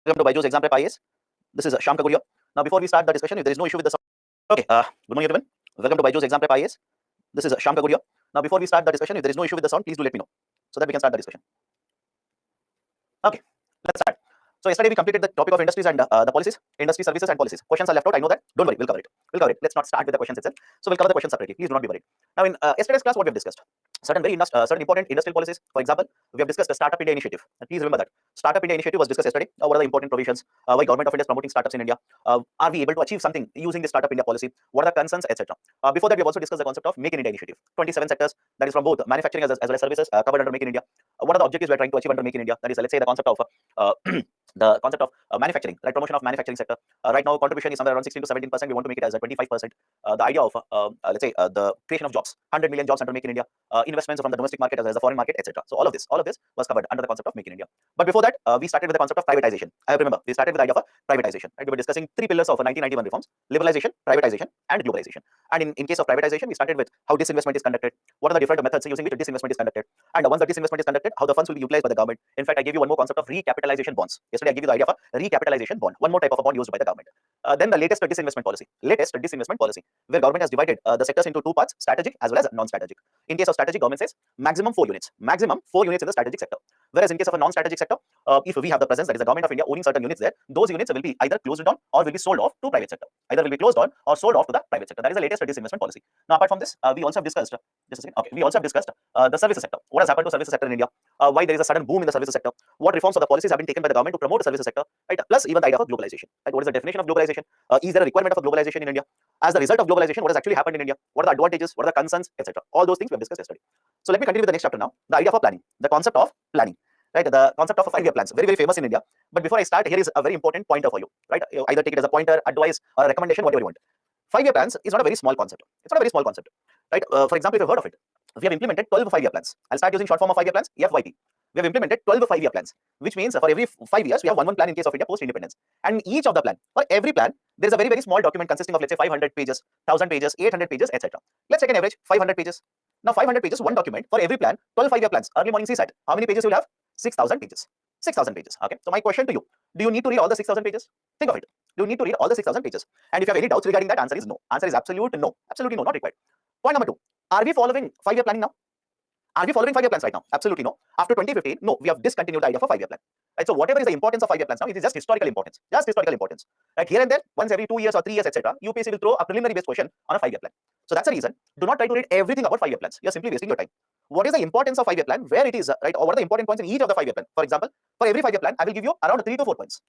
Welcome to Byju's Exam Prep IAS. This is Shyam Kaguria. Now, before we start the discussion, if there is no issue with the sound, okay. Good morning, everyone. Welcome to Byju's Exam Prep IAS. This is Shyam Kaguria. Now, before we start the discussion, if there is no issue with the sound, please do let me know so that we can start the discussion. Okay, let's start. So yesterday we completed the topic of industries and the policies, industry services and policies. Questions are left out. I know that. Don't worry, we'll cover it. We'll cover it. Let's not start with the questions itself. So we'll cover the questions separately. Please do not be worried. Now, in yesterday's class, what we have discussed, certain important industrial policies. For example, we have discussed the Startup India initiative. And please remember that Startup India initiative was discussed yesterday. What are the important provisions? Why government of India is promoting startups in India? Are we able to achieve something using the Startup India policy? What are the concerns, etc. Before that, we have also discussed the concept of Make in India initiative. 27 sectors, that is from both manufacturing as well as services, covered under Make in India. What are the objectives we are trying to achieve under Make in India? That is, let's say, the concept of manufacturing, right? Promotion of manufacturing sector. Right now, contribution is somewhere around 16 to 17%. We want to make it as a 25%. The idea of let's say the creation of jobs, 100 million jobs under Make in India, investments from the domestic market as well as the foreign market, etc. So all of this was covered under the concept of Make in India. But before that, we started with the concept of privatization. I remember we started with the idea of privatization. Right? We were discussing three pillars of 1991 reforms: liberalization, privatization, and globalization. And in case of privatization, we started with how disinvestment is conducted, what are the different methods using which disinvestment is conducted, and once the disinvestment is conducted, how the funds will be utilized by the government. In fact, I gave you one more concept of recapitalization bonds. Yesterday, I gave you the idea of a recapitalization bond, one more type of a bond used by the government. Then the latest disinvestment policy, where government has divided the sectors into two parts: strategic as well as non-strategic. In case of strategic, government says maximum 4 units in the strategic sector. Whereas in case of a non-strategic sector, if we have the presence, that is the government of India owning certain units there, those units will be either closed down or will be sold off to private sector. Either will be closed down or sold off to the private sector. That is the latest disinvestment policy. Now, apart from this, we also have discussed the services sector. What has happened to services sector in India? Why there is a sudden boom in the services sector? What reforms or the policies have been taken by the government to promote the services sector? Right? Plus, even the idea of globalization. Right? What is the definition of globalization? Is there a requirement of a globalization in India? As the result of globalization, what has actually happened in India? What are the advantages? What are the concerns, etc. All those things we have discussed yesterday. So let me continue with the next chapter now. The idea of planning, the concept of planning. Right, the concept of a 5-year plans, very, very famous in India. But before I start, here is a very important pointer for you. Right, you either take it as a pointer, advice, or a recommendation, whatever you want. 5-year plans is not a very small concept. It's not a very small concept. Right, for example, if you've heard of it, we have implemented 12 5-year plans. I'll start using short form of 5-year plans, FYP. We have implemented 12 5-year plans, which means for every 5 years, we have one plan in case of India post-independence. And each of the plan, for every plan, there is a very, very small document consisting of, let's say, 500 pages, 1000 pages, 800 pages, etc. Let's take an average 500 pages. Now, 500 pages, one document for every plan, 12 5-year plans. Early morning CSAT. How many pages you will have? 6,000 pages. 6,000 pages. Okay. So my question to you: do you need to read all the 6,000 pages? Think of it. Do you need to read all the 6,000 pages? And if you have any doubts regarding that, answer is no. Answer is absolute no. Absolutely no, not required. Point number 2: are we following 5-year planning now? Are we following 5-year plans right now? Absolutely no. After 2015, no, we have discontinued the idea of a 5-year plan. Right? So whatever is the importance of 5-year plans now, it is just historical importance. Just historical importance. Like here and there, once every 2 years or 3 years, etc., UPSC will throw a preliminary based question on a 5-year plan. So that's the reason. Do not try to read everything about 5-year plans. You're simply wasting your time. What is the importance of 5-year plan? Where it is, right? Or what are the important points in each of the 5-year plan? For example, for every 5-year plan, I will give you around 3 to 4 points.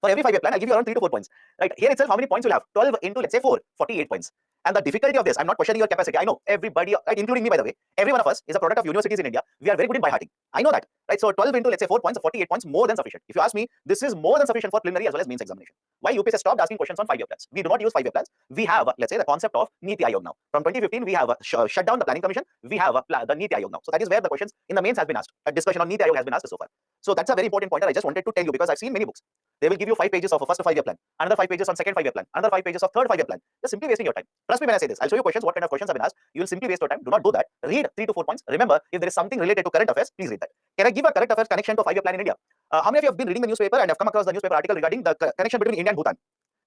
For every 5-year plan, I'll give you around 3 to 4 points. Right? Here itself, how many points you'll have? 12 into, let's say, 4, 48 points. And the difficulty of this, I'm not questioning your capacity. I know everybody, right, including me, by the way, every one of us is a product of universities in India. We are very good in by hearting. I know that. Right? So 12 into, let's say, 4 points, 48 points, more than sufficient. If you ask me, this is more than sufficient for preliminary as well as mains examination. Why UPSC stopped asking questions on 5-year plans? We do not use 5-year plans. We have, let's say, the concept of Niti Aayog now. From 2015, we have shut down the planning commission. We have the Niti Aayog now. So that is where the questions in the mains has been asked. A discussion on Niti Aayog has been asked so far. So that's a very important point that I just wanted to tell you, because I've seen many books. They will give you 5 pages of a first 5-year plan, another 5 pages on second 5-year plan, another 5 pages of third 5-year plan. You're simply wasting your time. Trust me when I say this. I'll show you questions, what kind of questions have been asked. You will simply waste your time. Do not do that. Read 3 to 4 points. Remember, if there is something related to current affairs, please read that. Can I give a current affairs connection to 5-year plan in India? How many of you have been reading the newspaper and have come across the newspaper article regarding the connection between India and Bhutan?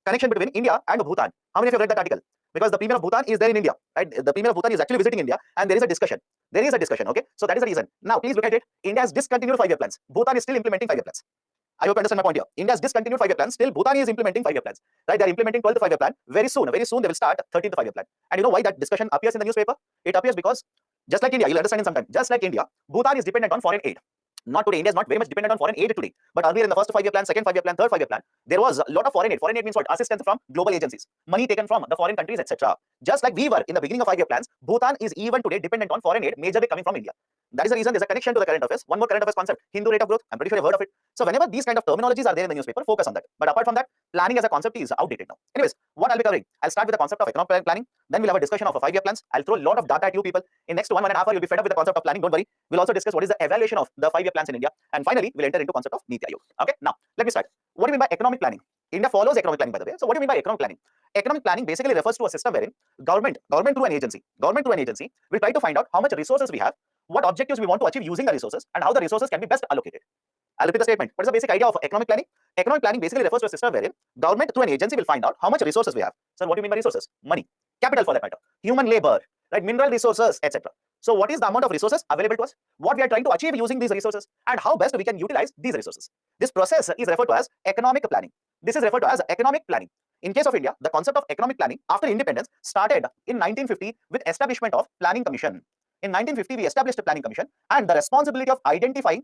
Connection between India and Bhutan. How many of you have read that article? Because the Premier of Bhutan is there in India, right? The Premier of Bhutan is actually visiting India, and there is a discussion. Okay? So that is the reason. Now, please look at it. India has discontinued 5-year plans. Bhutan is still implementing 5-year plans. I hope you understand my point here. India has discontinued 5-year plans. Still, Bhutan is implementing 5-year plans. Right? They are implementing 12th 5-year plan. Very soon, they will start 13th 5-year plan. And you know why that discussion appears in the newspaper? It appears because, just like India, you'll understand in some time, just like India, Bhutan is dependent on foreign aid. Not today. India is not very much dependent on foreign aid today. But earlier in the first 5-year plan, second 5-year plan, third 5-year plan, there was a lot of foreign aid. Foreign aid means what? Assistance from global agencies, money taken from the foreign countries, etc. Just like we were in the beginning of 5-year plans, Bhutan is even today dependent on foreign aid, majorly coming from India. That is the reason there's a connection to the current affairs. One more current affairs concept: Hindu rate of growth. I'm pretty sure you've heard of it. So whenever these kind of terminologies are there in the newspaper, focus on that. But apart from that, planning as a concept is outdated now. Anyways, what I'll be covering, I'll start with the concept of economic planning. Then we'll have a discussion of 5-year plans. I'll throw a lot of data at you people. In next 1.5 hours, you'll be fed up with the concept of planning. Don't worry. We'll also discuss what is the evaluation of the 5-year plans in India. And finally, we'll enter into concept of Niti Aayog. Okay. Now, let me start. What do you mean by economic planning? India follows economic planning, by the way. So what do you mean by economic planning? Economic planning basically refers to a system wherein government through an agency will try to find out how much resources we have, what objectives we want to achieve using the resources, and how the resources can be best allocated. I'll repeat the statement. What is the basic idea of economic planning? Economic planning basically refers to a system wherein government through an agency will find out how much resources we have. Sir, what do you mean by resources? Money, capital for that matter, human labor, right, mineral resources, etc. So what is the amount of resources available to us? What we are trying to achieve using these resources, and how best we can utilize these resources. This process is referred to as economic planning. This is referred to as economic planning. In case of India, the concept of economic planning after independence started in 1950 with establishment of Planning Commission. In 1950, we established a Planning Commission, and the responsibility of identifying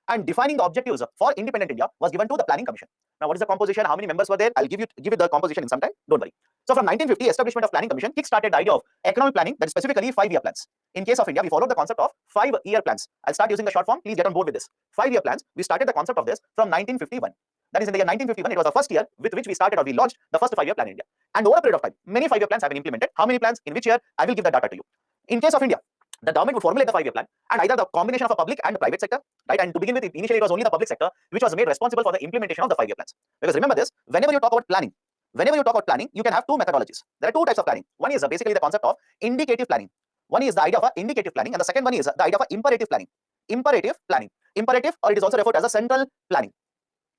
and defining the objectives for independent India was given to the Planning Commission. Now, what is the composition? How many members were there? I'll give you the composition in some time. Don't worry. So, from 1950, establishment of Planning Commission kick-started the idea of economic planning, that is specifically 5-year plans. In case of India, we followed the concept of 5-year plans. I'll start using the short form. Please get on board with this. 5-year plans. We started the concept of this from 1951. That is in the year 1951. It was the first year with which we started, or we launched the first 5-year plan in India. And over a period of time, many 5-year plans have been implemented. How many plans? In which year? I will give the data to you. In case of India, the government would formulate the 5-year plan, and either the combination of a public and private sector, right? And to begin with, initially it was only the public sector which was made responsible for the implementation of the 5-year plans. Because remember this, whenever you talk about planning, you can have two methodologies. There are two types of planning. One is basically the concept of indicative planning. One is the idea of a indicative planning, and the second one is the idea of a imperative planning. Imperative, or it is also referred to as a central planning,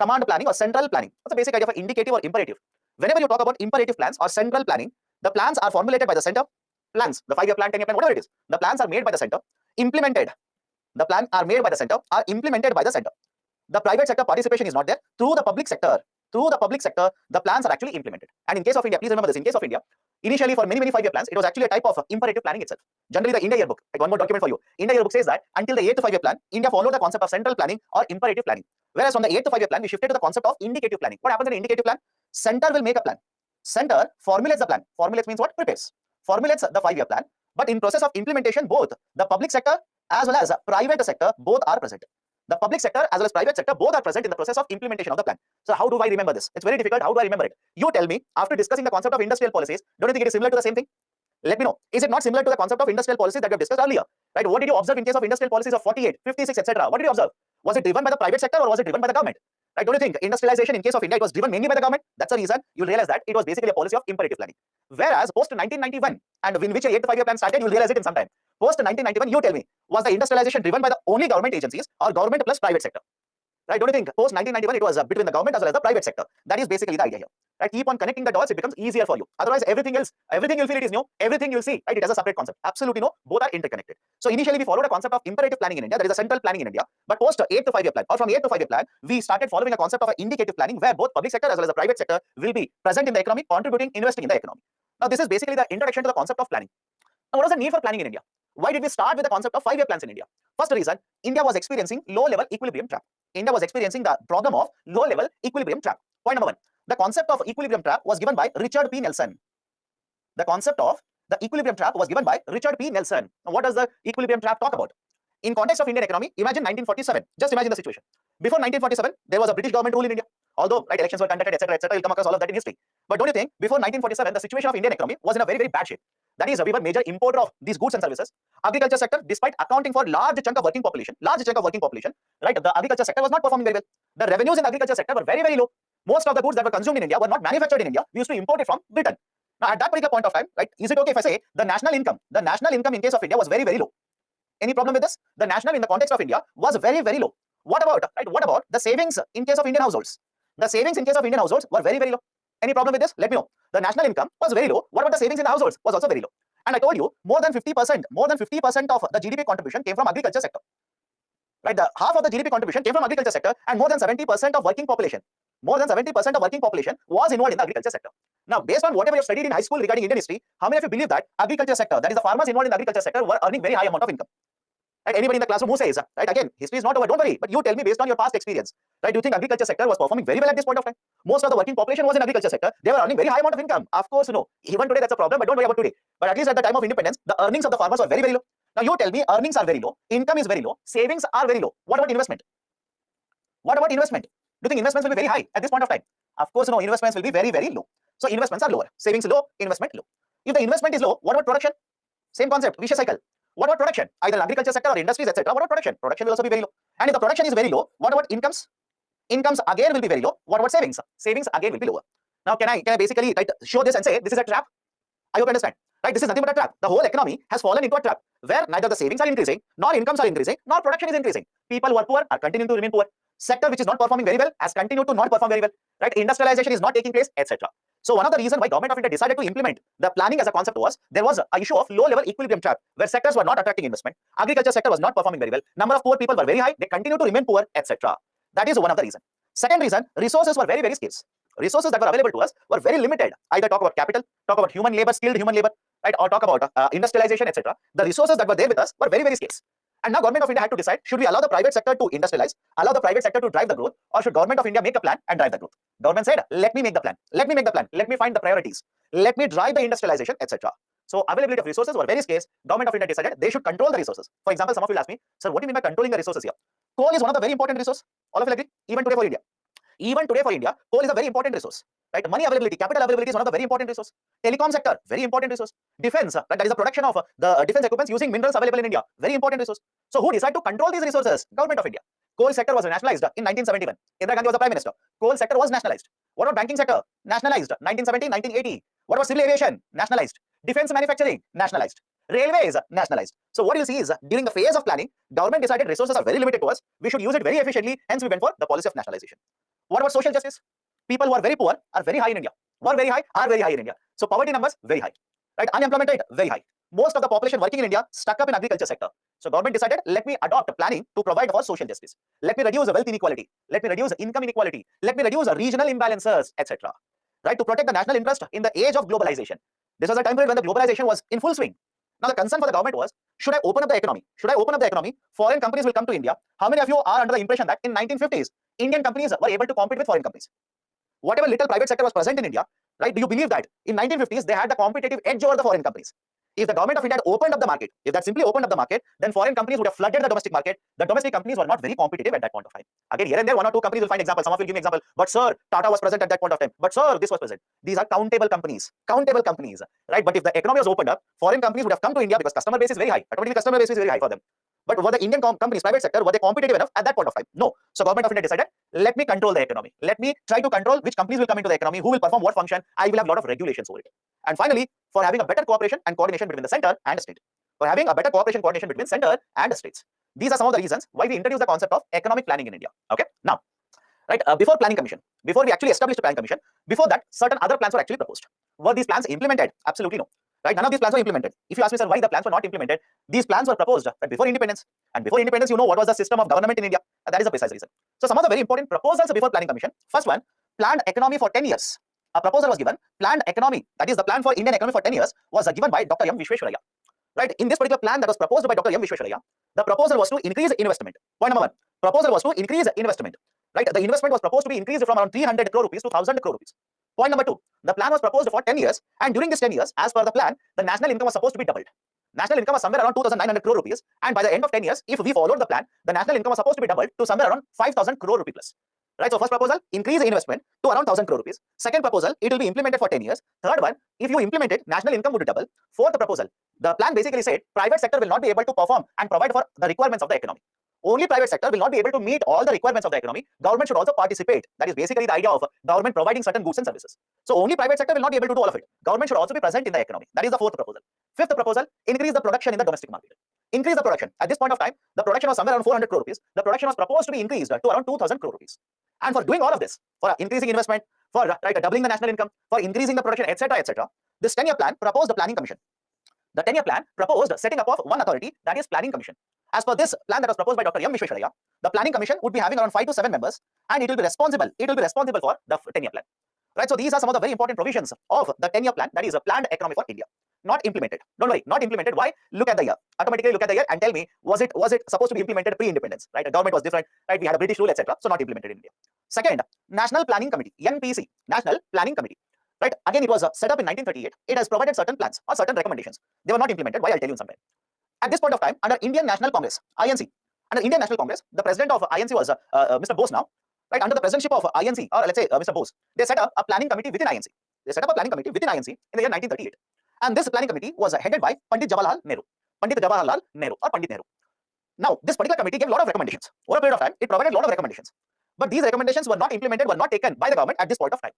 command planning or central planning. That's the basic idea of indicative or imperative. Whenever you talk about imperative plans or central planning, the plans are formulated by the center. Plans, the 5-year plan, 10-year plan, whatever it is, the plans are made by the center, implemented. The plan are made by the center, are implemented by the center. The private sector participation is not there. Through the public sector, the plans are actually implemented. And in case of India, please remember this, in case of India, initially for many 5-year plans, it was actually a type of imperative planning itself. Generally, the India Yearbook, like one more document for you. India Yearbook says that until the 8th 5-year plan, India followed the concept of central planning or imperative planning. Whereas from the 8th 5-year plan, we shifted to the concept of indicative planning. What happens in indicative plan? Center will make a plan. Center formulates the plan. Formulates means what? Prepares. Formulates the 5-year plan. But in process of implementation, both the public sector as well as private sector both are present. The public sector as well as private sector both are present in the process of implementation of the plan. So how do I remember this? It's very difficult. How do I remember it? You tell me, after discussing the concept of industrial policies, don't you think it is similar to the same thing? Let me know. Is it not similar to the concept of industrial policies that we have discussed earlier? Right? What did you observe in case of industrial policies of 48, 56, etc.? What did you observe? Was it driven by the private sector or was it driven by the government? Right? Don't you think industrialization in case of India, it was driven mainly by the government? That's the reason you'll realize that it was basically a policy of imperative planning. Whereas post 1991, and in which 8th 5-year plan started, you'll realize it in some time. Post 1991, you tell me, was the industrialization driven by the only government agencies or government plus private sector? Right? Don't you think post 1991 it was between the government as well as the private sector? That is basically the idea here. Right? Keep on connecting the dots, it becomes easier for you. Otherwise, everything you'll feel it is new, everything you'll see, right? It has a separate concept. Absolutely no, both are interconnected. So initially we followed a concept of imperative planning in India, there is a central planning in India, but post 8th 5-year plan or from 8th 5-year plan, we started following a concept of indicative planning where both public sector as well as the private sector will be present in the economy, contributing, investing in the economy. Now this is basically the introduction to the concept of planning. Now what was the need for planning in India? Why did we start with the concept of 5-year plans in India? First reason, India was experiencing low-level equilibrium trap. India was experiencing the problem of low-level equilibrium trap. Point number 1. The concept of equilibrium trap was given by Richard P. Nelson. The concept of the equilibrium trap was given by Richard P. Nelson. Now, what does the equilibrium trap talk about? In context of Indian economy, imagine 1947. Just imagine the situation. Before 1947, there was a British government rule in India. Although right, elections were conducted, etc., etc., you'll come across all of that in history. But don't you think before 1947, the situation of Indian economy was in a very bad shape? That is, we were major importer of these goods and services. Agriculture sector, despite accounting for large chunk of working population, right? The agriculture sector was not performing very well. The revenues in the agriculture sector were very low. Most of the goods that were consumed in India were not manufactured in India. We used to import it from Britain. Now, at that particular point of time, right? Is it okay if I say the national income in case of India was very low? Any problem with this? The national in the context of India was very low. What about, right? What about the savings in case of Indian households? The savings in case of Indian households were very low. Any problem with this? Let me know. The national income was very low. What about the savings in the households? Was also very low. And I told you, more than 50% of the GDP contribution came from agriculture sector. Right? The half of the GDP contribution came from agriculture sector, and more than 70% of working population. More than 70% of working population was involved in the agriculture sector. Now, based on whatever you have studied in high school regarding Indian history, how many of you believe that agriculture sector, that is the farmers involved in the agriculture sector, were earning very high amount of income? Right? Anybody in the classroom who says, right? Again, history is not over, don't worry, but you tell me based on your past experience, right? Do you think agriculture sector was performing very well at this point of time? Most of the working population was in agriculture sector. They were earning very high amount of income. Of course, no. Even today, that's a problem, but don't worry about today. But at least at the time of independence, the earnings of the farmers were very low. Now, you tell me earnings are very low, income is very low, savings are very low. What about investment? What about investment? Do you think investments will be very high at this point of time? Of course, no. Investments will be very low. So, investments are lower. Savings low, investment low. If the investment is low, what about production? Same concept, vicious cycle. What about production? Either agriculture sector or industries, etc. What about production? Production will also be very low. And if the production is very low, what about incomes? Incomes again will be very low. What about savings? Savings again will be lower. Now, can I basically show this and say this is a trap? I hope you understand. Right? This is nothing but a trap. The whole economy has fallen into a trap where neither the savings are increasing, nor incomes are increasing, nor production is increasing. People who are poor are continuing to remain poor. Sector which is not performing very well has continued to not perform very well, right? Industrialization is not taking place, etc. So one of the reasons why Government of India decided to implement the planning as a concept was there was a issue of low-level equilibrium trap where sectors were not attracting investment. Agriculture sector was not performing very well. Number of poor people were very high. They continue to remain poor, etc. That is one of the reasons. Second reason, resources were very, very scarce. Resources that were available to us were very limited. Either talk about capital, talk about human labor, skilled human labor, right, or talk about industrialization, etc. The resources that were there with us were very, very scarce. And now Government of India had to decide, should we allow the private sector to industrialize, allow the private sector to drive the growth, or should Government of India make a plan and drive the growth? Government said, let me make the plan. Let me make the plan. Let me find the priorities. Let me drive the industrialization, etc. So availability of resources were very scarce. Government of India decided they should control the resources. For example, some of you will ask me, sir, what do you mean by controlling the resources here? Coal is one of the very important resources. All of you agree? Even today for India. Even today for India, coal is a very important resource. Right? Money availability, capital availability is one of the very important resource. Telecom sector, very important resource. Defense, right? That is the production of the defense equipment using minerals available in India, very important resource. So who decided to control these resources? Government of India. Coal sector was nationalized in 1971. Indira Gandhi was the prime minister. Coal sector was nationalized. What about banking sector? Nationalized 1970, 1980. What about civil aviation? Nationalized. Defense manufacturing? Nationalized. Railways? Nationalized. So what you see is during the phase of planning, government decided resources are very limited to us. We should use it very efficiently. Hence we went for the policy of nationalization. What about social justice? People who are very poor are very high in India. Who are very high are very high in India. So poverty numbers very high. Right? Unemployment rate very high. Most of the population working in India stuck up in agriculture sector. So government decided, let me adopt planning to provide for social justice. Let me reduce the wealth inequality. Let me reduce income inequality. Let me reduce regional imbalances, etc. Right? To protect the national interest in the age of globalization. This was a time period when the globalization was in full swing. Now the concern for the government was, should I open up the economy? Should I open up the economy? Foreign companies will come to India. How many of you are under the impression that in 1950s, Indian companies were able to compete with foreign companies? Whatever little private sector was present in India, right? Do you believe that in 1950s they had the competitive edge over the foreign companies? If the government of India had opened up the market, if that simply opened up the market, then foreign companies would have flooded the domestic market. The domestic companies were not very competitive at that point of time. Again, here and there, one or two companies will find examples. Some of you will give me example. But sir, Tata was present at that point of time. But sir, this was present. These are countable companies, right? But if the economy was opened up, foreign companies would have come to India because customer base is very high. Automatically, customer base is very high for them. But were the Indian companies, private sector, were they competitive enough at that point of time? No. So government of India decided, let me control the economy. Let me try to control which companies will come into the economy, who will perform what function. I will have a lot of regulations over it. And finally, for having a better cooperation and coordination between the center and the state. For having a better cooperation coordination between center and the states. These are some of the reasons why we introduced the concept of economic planning in India. Okay. Now, right, before planning commission, before we actually established a planning commission, before that, certain other plans were actually proposed. Were these plans implemented? Absolutely no. Right? None of these plans were implemented. If you ask me, sir, why the plans were not implemented, these plans were proposed right before independence. And before independence, you know what was the system of government in India. And that is the precise reason. So some of the very important proposals before planning commission. First one, planned economy for 10 years. A proposal was given. Planned economy, that is the plan for Indian economy for 10 years, was given by Dr. M. Vishwesvaraya. Right? In this particular plan that was proposed by Dr. M. Vishwesvaraya, the proposal was to increase investment. Point number one, proposal was to increase investment. Right? The investment was proposed to be increased from around 300 crore rupees to 1,000 crore rupees. Point number two, the plan was proposed for 10 years, and during this 10 years, as per the plan, the national income was supposed to be doubled. National income was somewhere around 2,900 crore rupees, and by the end of 10 years, if we followed the plan, the national income was supposed to be doubled to somewhere around 5,000 crore rupee plus. Right? So first proposal, increase investment to around 1,000 crore rupees. Second proposal, it will be implemented for 10 years. Third one, if you implement it, national income would double. Fourth proposal, the plan basically said private sector will not be able to perform and provide for the requirements of the economy. Only private sector will not be able to meet all the requirements of the economy. Government should also participate. That is basically the idea of government providing certain goods and services. So only private sector will not be able to do all of it. Government should also be present in the economy. That is the fourth proposal. Fifth proposal, increase the production in the domestic market. Increase the production. At this point of time, the production was somewhere around 400 crore rupees. The production was proposed to be increased to around 2,000 crore rupees. And for doing all of this, for increasing investment, for doubling the national income, for increasing the production, etc., this 10-year plan proposed the planning commission. The 10-year plan proposed setting up of one authority, that is planning commission. As per this plan that was proposed by Dr. M. Vishwesvaraya, the planning commission would be having around 5 to 7 members, and it will be responsible for the 10-year plan. Right? So these are some of the very important provisions of the 10-year plan, that is a planned economy for India. Not implemented. Don't worry, not implemented. Why? Look at the year. Automatically look at the year and tell me, was it supposed to be implemented pre-independence? Right? The government was different. Right? We had a British rule, etc. So not implemented in India. Second, National Planning Committee, NPC, National Planning Committee. Right? Again, it was set up in 1938. It has provided certain plans or certain recommendations. They were not implemented. Why? I'll tell you in some time. At this point of time, under Indian National Congress, INC, under Indian National Congress, the president of INC was Mr. Bose now. Right? Under the presidentship of INC, or let's say Mr. Bose, they set up a planning committee within INC. They set up a planning committee within INC in the year 1938. And this planning committee was headed by Pandit Jawaharlal Nehru. Pandit Jawaharlal Nehru or Pandit Nehru. Now, this particular committee gave a lot of recommendations. Over a period of time, it provided a lot of recommendations. But these recommendations were not implemented, were not taken by the government at this point of time.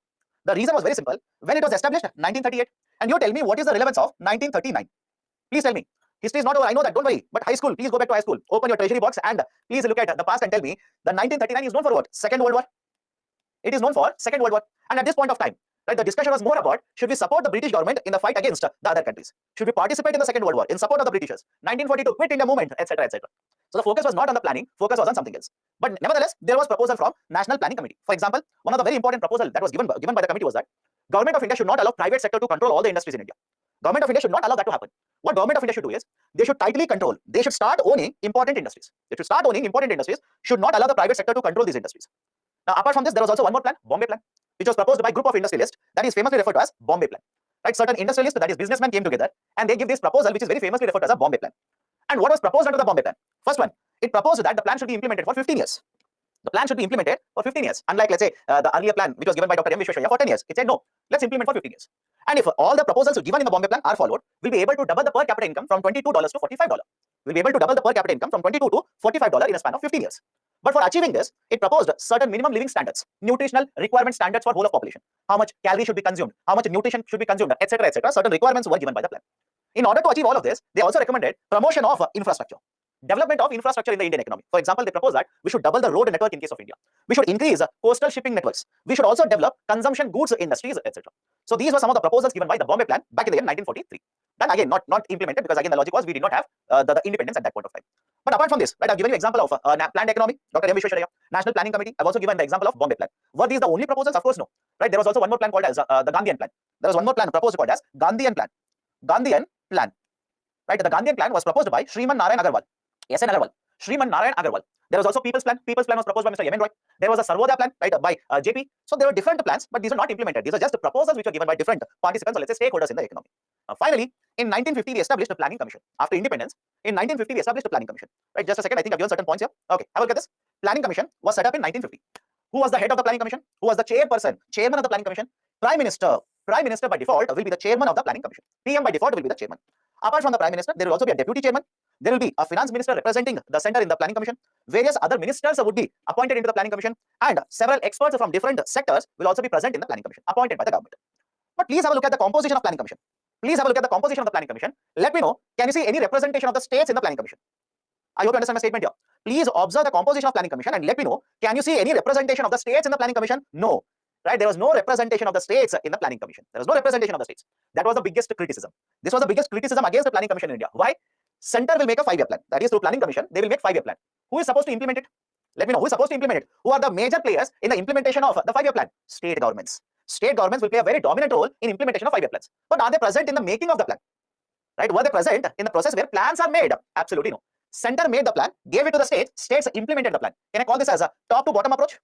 The reason was very simple. When it was established 1938, and you tell me what is the relevance of 1939? Please tell me. History is not over. I know that. Don't worry. But high school, please go back to high school. Open your treasury box and please look at the past and tell me the 1939 is known for what? Second World War. It is known for Second World War. And at this point of time, right, the discussion was more about should we support the British government in the fight against the other countries? Should we participate in the Second World War in support of the Britishers? 1942, Quit India movement, etc., etc. So the focus was not on the planning, focus was on something else. But nevertheless, there was proposal from National Planning Committee. For example, one of the very important proposal that was given by the committee was that Government of India should not allow private sector to control all the industries in India. Government of India should not allow that to happen. What Government of India should do is they should tightly control. They should start owning important industries. They should start owning important industries. Should not allow the private sector to control these industries. Now, apart from this, there was also one more plan, Bombay Plan, which was proposed by a group of industrialists that is famously referred to as Bombay Plan. Right, certain industrialists, that is businessmen, came together and they give this proposal, which is very famously referred to as a Bombay Plan. And what was proposed under the Bombay Plan? First one, it proposed that the plan should be implemented for 15 years. The plan should be implemented for 15 years. Unlike, let's say, the earlier plan, which was given by Dr. M. Vishwesvaraya for 10 years. It said, no, let's implement for 15 years. And if all the proposals given in the Bombay Plan are followed, we'll be able to double the per capita income from $22 to $45. We'll be able to double the per capita income from $22 to $45 in a span of 15 years. But for achieving this, it proposed certain minimum living standards, nutritional requirement standards for whole of population, how much calorie should be consumed, how much nutrition should be consumed, etc., etc. Certain requirements were given by the plan. In order to achieve all of this, they also recommended promotion of infrastructure, development of infrastructure in the Indian economy. For example, they proposed that we should double the road network in case of India. We should increase coastal shipping networks. We should also develop consumption goods industries, etc. So these were some of the proposals given by the Bombay Plan back in the year 1943. Then again, not implemented because again the logic was we did not have the independence at that point of time. But apart from this, right, I've given you example of planned economy, Dr. M. Vishwesvaraya, National Planning Committee. I've also given the example of Bombay Plan. Were these the only proposals? Of course, no. Right, there was also one more plan called as the Gandhian Plan. There was one more plan proposed called as Gandhian Plan. Gandhian Plan. Right, the Gandhian Plan was proposed by Shriman Narayan Agarwal. S.N. Agarwal. Shriman Narayan Agarwal. There was also People's Plan. People's Plan was proposed by Mr. M.N. Roy. There was a Sarvodaya Plan, right, by JP. So there were different plans, but these are not implemented. These are just proposals which were given by different participants, or let's say stakeholders in the economy. Finally, in 1950, we established a planning commission. After independence, in 1950, we established a planning commission. Right, just a second. I think I've given certain points here. Okay, have a look at this. Planning commission was set up in 1950. Who was the head of the planning commission? Who was the chairperson, chairman of the planning commission? Prime Minister. Prime Minister by default will be the chairman of the planning commission. PM by default will be the chairman. Apart from the Prime Minister, there will also be a deputy chairman. There will be a finance minister representing the center in the planning commission. Various other ministers would be appointed into the planning commission, and several experts from different sectors will also be present in the planning commission, appointed by the government. But please have a look at the composition of planning commission. Please have a look at the composition of the planning commission. Let me know, can you see any representation of the states in the planning commission? I hope you understand my statement here. Please observe the composition of planning commission and let me know, can you see any representation of the states in the planning commission? No. Right, there was no representation of the states in the planning commission. There was no representation of the states. That was the biggest criticism. This was the biggest criticism against the planning commission in India. Why? Center will make a 5-year plan. That is, through planning commission, they will make 5-year plan. Who is supposed to implement it? Let me know who is supposed to implement it. Who are the major players in the implementation of the 5-year plan? State governments. State governments will play a very dominant role in implementation of 5-year plans. But are they present in the making of the plan? Right? Were they present in the process where plans are made? Absolutely no. Center made the plan, gave it to the states, states implemented the plan. Can I call this as a top to bottom approach?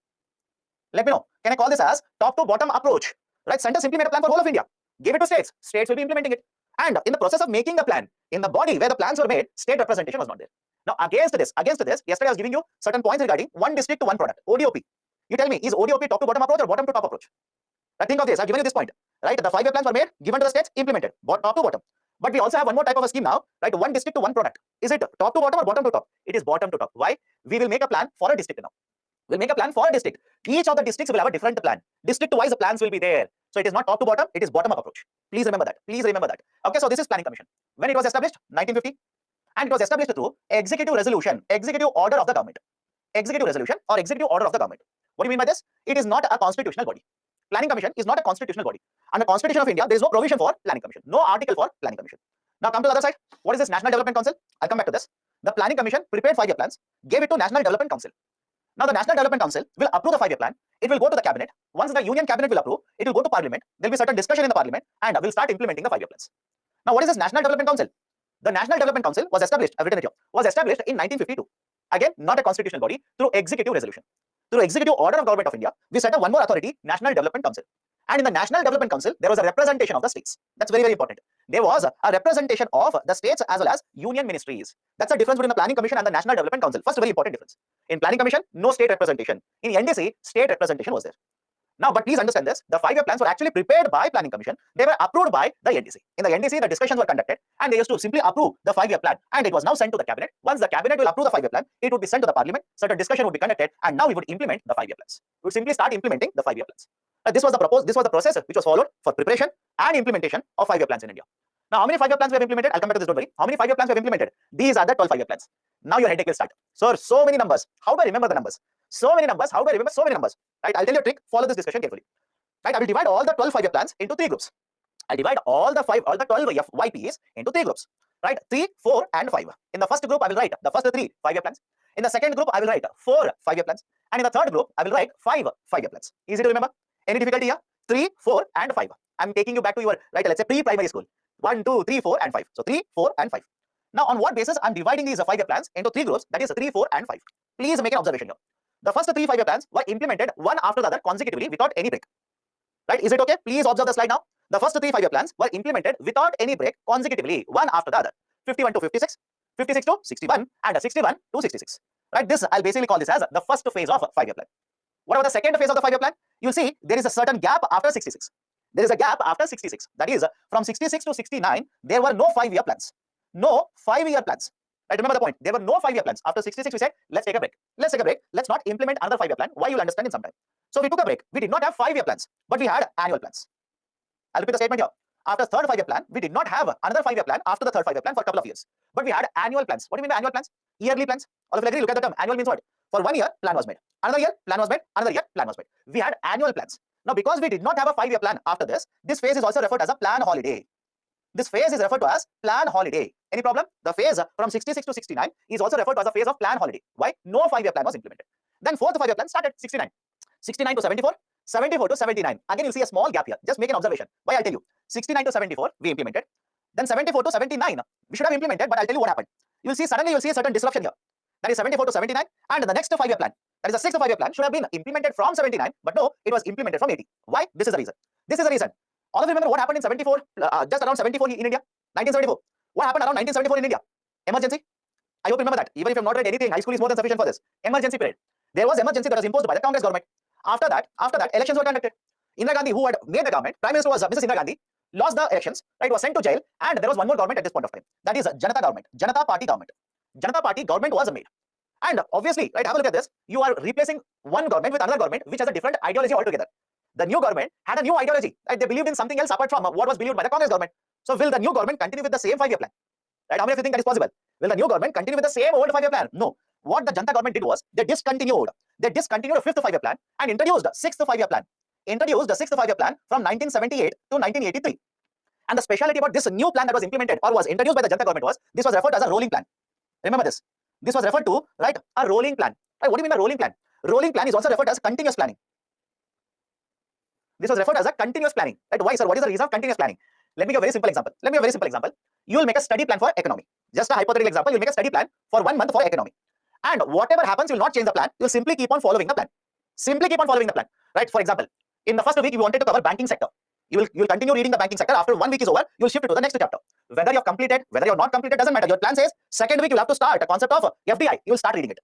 Let me know. Can I call this as top to bottom approach? Right? Centers implement a plan for whole of India. Give it to states. States will be implementing it. And in the process of making the plan, in the body where the plans were made, state representation was not there. Now, against this, yesterday I was giving you certain points regarding one district to one product, ODOP. You tell me, is ODOP top to bottom approach or bottom to top approach? Right, think of this. I've given you this point. Right? The 5-year plans were made, given to the states, implemented, top to bottom. But we also have one more type of a scheme now, right? One district to one product. Is it top to bottom or bottom to top? It is bottom to top. Why? We will make a plan for a district now. We'll make a plan for a district. Each of the districts will have a different plan. District-wise, the plans will be there. So it is not top to bottom, it is bottom-up approach. Please remember that. Please remember that. Okay, so this is planning commission. When it was established, 1950, and it was established through executive resolution, executive order of the government. Executive resolution or executive order of the government. What do you mean by this? It is not a constitutional body. Planning commission is not a constitutional body. Under the Constitution of India, there is no provision for planning commission. No article for planning commission. Now come to the other side. What is this National Development Council? I'll come back to this. The planning commission prepared 5-year plans, gave it to National Development Council. Now the National Development Council will approve the 5-year plan. It will go to the cabinet. Once the Union cabinet will approve, it will go to Parliament. There will be certain discussion in the Parliament and will start implementing the 5-year plans. Now what is this National Development Council? The National Development Council was established, I've written it here, was established in 1952. Again, not a constitutional body, through executive resolution. Through executive order of Government of India, we set up one more authority, National Development Council. And in the National Development Council, there was a representation of the states. That's very, very important. There was a representation of the states as well as union ministries. That's the difference between the Planning Commission and the National Development Council. First, very important difference. In Planning Commission, no state representation. In NDC, state representation was there. Now, but please understand this, the 5-year plans were actually prepared by Planning Commission. They were approved by the NDC. In the NDC, the discussions were conducted and they used to simply approve the 5-year plan and it was now sent to the cabinet. Once the cabinet will approve the 5-year plan, it would be sent to the Parliament. Certain discussion would be conducted and now we would implement the 5-year plans. We would simply start implementing the 5-year plans. This was the process which was followed for preparation and implementation of 5-year plans in India. Now, how many 5-year plans we have implemented? I'll come back to this, don't worry. How many 5-year plans we have implemented? These are the 12 5-year plans. Now your headache will start. So many numbers. How do I remember the numbers? So many numbers. How do I remember so many numbers? Right? I'll tell you a trick. Follow this discussion carefully. Right? I will divide all the 12 5-year plans into 3 groups. I'll divide all the 12 YPs into 3 groups. Right? 3, 4, and 5. In the first group, I will write the first 3 5-year plans. In the second group, I will write 4 5-year plans. And in the third group, I will write 5 5-year plans. Easy to remember? Any difficulty here? 3, 4, and 5. I'm taking you back to your, right, let's say pre-primary school. 1, 2, 3, 4, and 5. So 3, 4, and 5. Now, on what basis I'm dividing these 5-year plans into 3 groups, that is 3, 4, and 5. Please make an observation here. The first 3 5-year plans were implemented one after the other consecutively without any break. Right? Is it okay? Please observe the slide now. The first 3 5-year plans were implemented without any break consecutively, one after the other. 51 to 56, 56 to 61, and 61 to 66. Right? This, I'll basically call this as the first phase of a 5-year plan. What about the second phase of the 5-year plan? You'll see there is a certain gap after 66. There is a gap after 66. That is, from 66 to 69, there were no 5-year plans. No 5-year plans. Right? Remember the point. There were no 5-year plans. After 66, we said, let's take a break. Let's take a break. Let's not implement another 5-year plan. Why, you'll understand in some time. So we took a break. We did not have 5-year plans, but we had annual plans. I'll repeat the statement here. After third 5-year plan, we did not have another 5-year plan after the third 5-year plan for a couple of years. But we had annual plans. What do you mean by annual plans? Yearly plans. All of you agree? Look at the term. Annual means what? For 1 year, plan was made. Another year, plan was made. Another year, plan was made. We had annual plans. Now, because we did not have a 5-year plan after this phase is also referred as a plan holiday. This phase is referred to as plan holiday. Any problem? The phase from 66 to 69 is also referred to as a phase of plan holiday. Why? No 5-year plan was implemented. Then fourth 5-year plan started 69. 69 to 74. 74 to 79. Again, you'll see a small gap here. Just make an observation. Why? I'll tell you. 69 to 74, we implemented. Then 74 to 79, we should have implemented, but I'll tell you what happened. Suddenly you'll see a certain disruption here. That is 74 to 79, and the next 5-year plan, that is the sixth 5-year plan, should have been implemented from 79, but no, it was implemented from 80. Why? This is the reason. This is the reason. All of you remember what happened in 74, just around 74 in India? 1974. What happened around 1974 in India? Emergency. I hope you remember that. Even if you have not read anything, high school is more than sufficient for this. Emergency period. There was emergency that was imposed by the Congress government. After that, elections were conducted. Indira Gandhi, who had made the government, Prime Minister was Mrs. Indira Gandhi, lost the elections, right, was sent to jail, and there was one more government at this point of time. That is Janata government, Janata Party government. Janata Party government was made. And obviously, right, have a look at this. You are replacing one government with another government which has a different ideology altogether. The new government had a new ideology. Right? They believed in something else apart from what was believed by the Congress government. So will the new government continue with the same 5-year plan? Right? How many of you think that is possible? Will the new government continue with the same old 5-year plan? No. What the Janata government did was they discontinued the 5th 5-year plan and introduced the 6th 5-year plan. Introduced the 6th 5-year plan from 1978 to 1983. And the speciality about this new plan that was implemented or was introduced by the Janata government was this was referred to as a rolling plan. Remember this. This was referred to, right, a rolling plan. Right? What do you mean by rolling plan? Rolling plan is also referred to as continuous planning. This was referred as a continuous planning. Right? Why, sir? What is the reason of continuous planning? Let me give a very simple example. You will make a study plan for economy. Just a hypothetical example. You will make a study plan for 1 month for economy. And whatever happens, you will not change the plan. You will simply keep on following the plan. Simply keep on following the plan. Right? For example, in the first week, you wanted to cover banking sector. You will continue reading the banking sector. After 1 week is over, you will shift to the next chapter. Whether you have completed, whether you are not completed, doesn't matter. Your plan says second week you will have to start a concept of FDI. You will start reading it.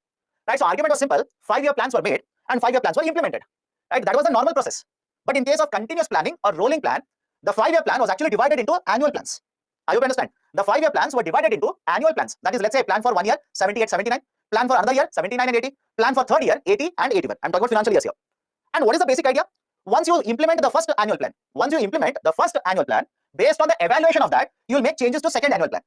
Right? So argument was simple. 5-year plans were made and 5-year plans were implemented. Right? That was the normal process. But in case of continuous planning or rolling plan, the 5-year plan was actually divided into annual plans. I hope you understand. The 5-year plans were divided into annual plans. That is, let's say plan for 1 year, 78, 79. Plan for another year, 79 and 80. Plan for third year, 80 and 81. I'm talking about financial years here. And what is the basic idea? Once you implement the first annual plan, based on the evaluation of that, you will make changes to second annual plan.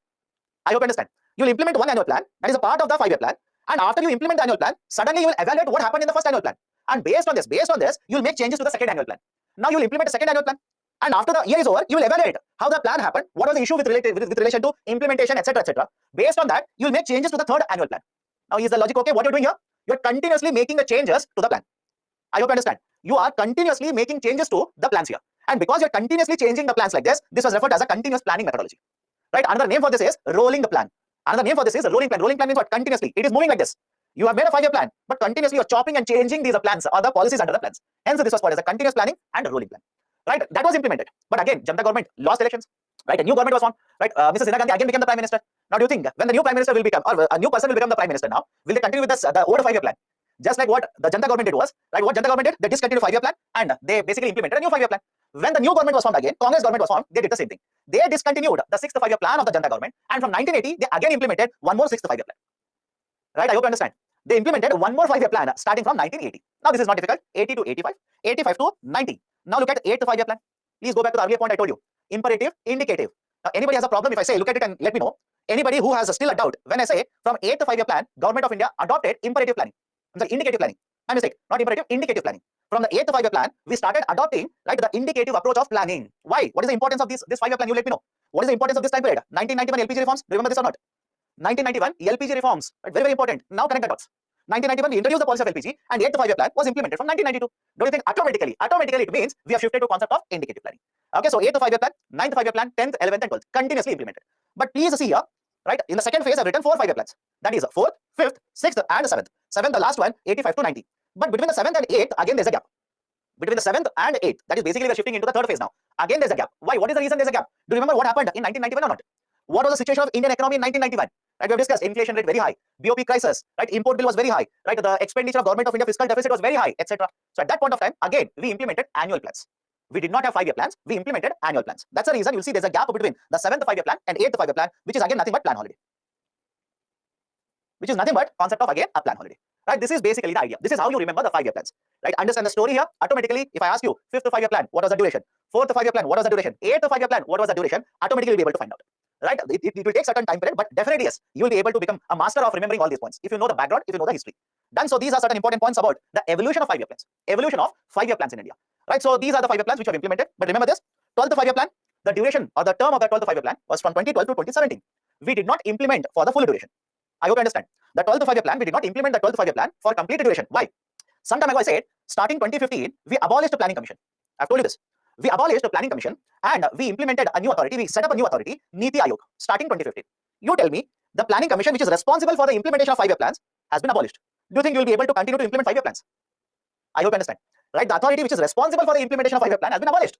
I hope you understand. You will implement one annual plan, that is a part of the 5-year plan. And after you implement the annual plan, suddenly you will evaluate what happened in the first annual plan. And based on this, you will make changes to the second annual plan. Now you will implement the second annual plan. And after the year is over, you will evaluate how the plan happened, what was the issue with relation to implementation, etc., etc. Based on that, you will make changes to the third annual plan. Now, is the logic okay? What you're doing here? You're continuously making the changes to the plan. I hope you understand. You are continuously making changes to the plans here. And because you're continuously changing the plans like this was referred as a continuous planning methodology. Right? Another name for this is rolling the plan. Another name for this is a rolling plan. Rolling plan means what? Continuously. It is moving like this. You have made a 5-year plan, but continuously you're chopping and changing these plans or the policies under the plans. Hence, this was called as a continuous planning and a rolling plan. Right? That was implemented. But again, Janata government lost elections. Right? A new government was formed. Right? Mrs. Indira Gandhi again became the Prime Minister. Now, do you think when the new Prime Minister will become, or a new person will become the Prime Minister now, will they continue with this, the old 5-year plan? Just like what the Janata government did was, right? What Janata government did, they discontinued 5-year plan and they basically implemented a new 5-year plan. When the new government was formed again, Congress government was formed, they did the same thing. They discontinued the 6th 5-year plan of the Janata government, and from 1980, they again implemented one more 6th 5-year plan. Right? I hope you understand. They implemented one more 5-year plan starting from 1980. Now, this is not difficult. 80 to 85, 85 to 90. Now, look at 8th 5-year plan. Please go back to the earlier point I told you. Imperative, indicative. Now, anybody has a problem if I say, look at it and let me know. Anybody who has still a doubt when I say from 8th 5-year plan, Government of India adopted imperative planning. I'm sorry, indicative planning. My mistake, not imperative, indicative planning. From the 8th 5-year plan, we started adopting the indicative approach of planning. Why? What is the importance of this 5-year plan? You let me know. What is the importance of this time period? 1991 LPG reforms. Do you remember this or not? 1991 LPG reforms. Right? Very, very important. Now connect the dots. 1991 we introduced the policy of LPG and 8th 5-year plan was implemented from 1992. Don't you think automatically it means we have shifted to concept of indicative planning. Okay, so 8th 5-year plan, 9th 5-year plan, 10th, 11th and 12th continuously implemented. But please see here, right, in the second phase I've written 4 5-year plans. That is 4th, 5th, 6th and 7th. 7th, the last one, 85 to 90. But between the 7th and 8th, again there's a gap. Between the 7th and 8th, that is basically we're shifting into the third phase now. Again there's a gap. Why? What is the reason there's a gap? Do you remember what happened in 1991 or not? What was the situation of Indian economy in 1991? Right, we have discussed inflation rate very high, BOP crisis, right, import bill was very high, right, the expenditure of Government of India fiscal deficit was very high, etc. So at that point of time, again, we implemented annual plans. We did not have 5-year plans, we implemented annual plans. That's the reason you'll see there's a gap between the 7th 5-year plan and 8th 5-year plan, which is again nothing but plan holiday. Which is nothing but concept of again a plan holiday. Right, this is basically the idea. This is how you remember the 5-year plans. Right, understand the story here. Automatically, if I ask you 5th 5-year plan, what was the duration? 4th 5-year plan, what was the duration? 8th 5-year plan, what was the duration? Automatically you'll be able to find out. Right, it will take certain time period, but definitely yes, you will be able to become a master of remembering all these points if you know the background, if you know the history. Done. So these are certain important points about the evolution of 5-year plans. Evolution of 5-year plans in India. Right, so these are the 5-year plans which have implemented. But remember this: 12th 5-year plan, the duration or the term of the 12th 5-year plan was from 2012 to 2017. We did not implement for the full duration. I hope you understand. The 12th 5-year plan, we did not implement the 12th 5-year plan for complete duration. Why? Some time ago I said, starting 2015, we abolished the planning commission. I've told you this. We abolished the planning commission and we implemented a new authority. We set up a new authority, Niti Aayog, starting 2015. You tell me, the planning commission, which is responsible for the implementation of 5-year plans, has been abolished. Do you think you will be able to continue to implement 5-year plans? I hope you understand. Right, the authority which is responsible for the implementation of 5-year plan has been abolished.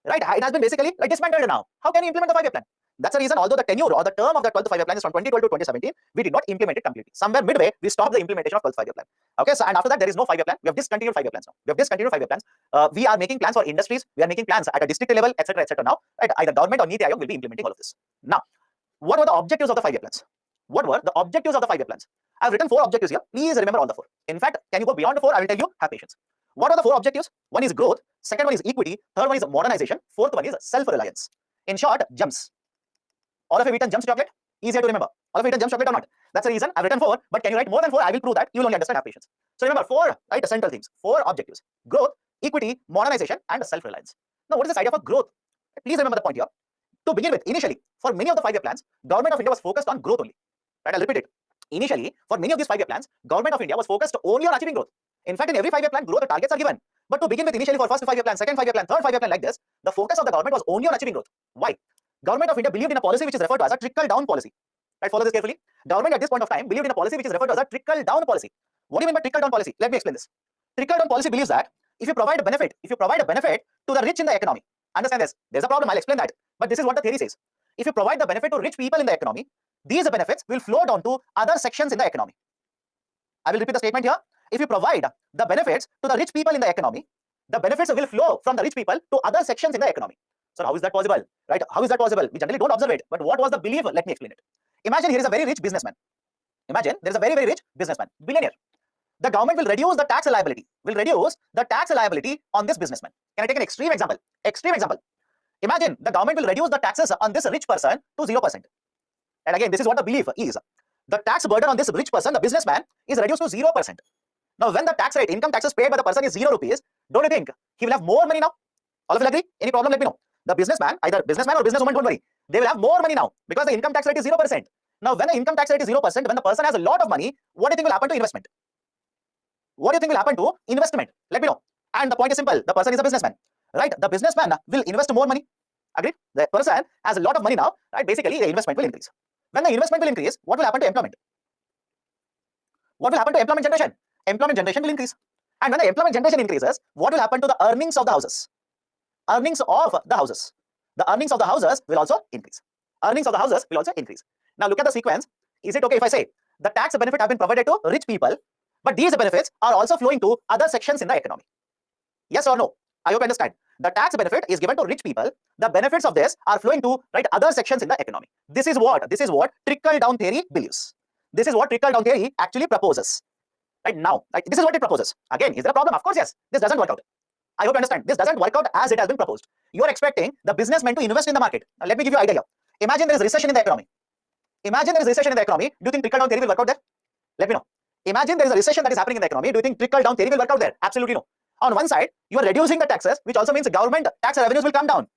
Right, it has been basically dismantled now. How can you implement the 5-year plan? That's the reason, although the tenure or the term of the 12th 5-year plan is from 2012 to 2017, we did not implement it completely. Somewhere midway, we stopped the implementation of 12th 5-year plan. Okay, so and after that, there is no 5-year plan. We have discontinued 5-year plans now. We have discontinued 5-year plans. We are making plans for industries. We are making plans at a district level, etc., etc. Now, right, either government or Niti Aayog will be implementing all of this. Now, what were the objectives of the 5-year plans? What were the objectives of the 5-year plans? I have written 4 objectives here. Please remember all the 4. In fact, can you go beyond the 4? I will tell you. Have patience. What are the 4 objectives? One is growth. Second one is equity. Third one is modernization. Fourth one is self-reliance. In short, GEMS. All of you eaten GEMS chocolate? Easier to remember. All of you eaten GEMS chocolate or not? That's the reason I've written 4. But can you write more than 4? I will prove that. You will only understand. Have patience. So remember 4, right? Central themes. 4 objectives: growth, equity, modernization, and self-reliance. Now, what is this idea of growth? Please remember the point here. To begin with, initially, for many of the 5-year plans, Government of India was focused on growth only. Right? I'll repeat it. Initially, for many of these 5-year plans, Government of India was focused only on achieving growth. In fact, in every 5-year plan, growth targets are given. But to begin with, initially for first 5-year plan, second 5-year plan, third 5-year plan like this, the focus of the government was only on achieving growth. Why? Government of India believed in a policy which is referred to as a trickle-down policy. Right? Follow this carefully. Government at this point of time believed in a policy which is referred to as a trickle-down policy. What do you mean by trickle-down policy? Let me explain this. Trickle-down policy believes that if you provide a benefit to the rich in the economy, understand this. There's a problem. I'll explain that. But this is what the theory says. If you provide the benefit to rich people in the economy, these benefits will flow down to other sections in the economy. I will repeat the statement here. If you provide the benefits to the rich people in the economy, the benefits will flow from the rich people to other sections in the economy. So how is that possible? Right? How is that possible? We generally don't observe it. But what was the belief? Let me explain it. Imagine here is a very rich businessman. Imagine there is a very, very rich businessman, billionaire. The government will reduce the tax liability. On this businessman. Can I take an extreme example? Imagine the government will reduce the taxes on this rich person to 0%. And again, this is what the belief is. The tax burden on this rich person, the businessman, is reduced to 0%. Now, when the tax rate, income taxes paid by the person is 0 rupees, don't you think he will have more money now? All of you agree? Any problem? Let me know. The businessman, either businessman or businesswoman, don't worry. They will have more money now because the income tax rate is 0%. Now, when the income tax rate is 0%, when the person has a lot of money, what do you think will happen to investment? Let me know. And the point is simple. The person is a businessman, right? The businessman will invest more money. Agreed? The person has a lot of money now, right? Basically, the investment will increase. When the investment will increase, what will happen to employment? What will happen to employment generation? Employment generation will increase. And when the employment generation increases, what will happen to the earnings of the houses? The earnings of the houses will also increase. Now look at the sequence. Is it okay if I say the tax benefit have been provided to rich people, but these benefits are also flowing to other sections in the economy? Yes or no? I hope you understand. The tax benefit is given to rich people. The benefits of this are flowing to other sections in the economy. This is what trickle-down theory believes. This is what trickle-down theory actually proposes. Right now, this is what it proposes. Again, is there a problem? Of course, yes. This doesn't work out. I hope you understand. This doesn't work out as it has been proposed. You are expecting the businessmen to invest in the market. Now, let me give you an idea here. Imagine there is recession in the economy. Imagine there is recession in the economy. Do you think trickle down theory will work out there? Let me know. Imagine there is a recession that is happening in the economy. Do you think trickle down theory will work out there? Absolutely no. On one side, you are reducing the taxes, which also means government tax revenues will come down.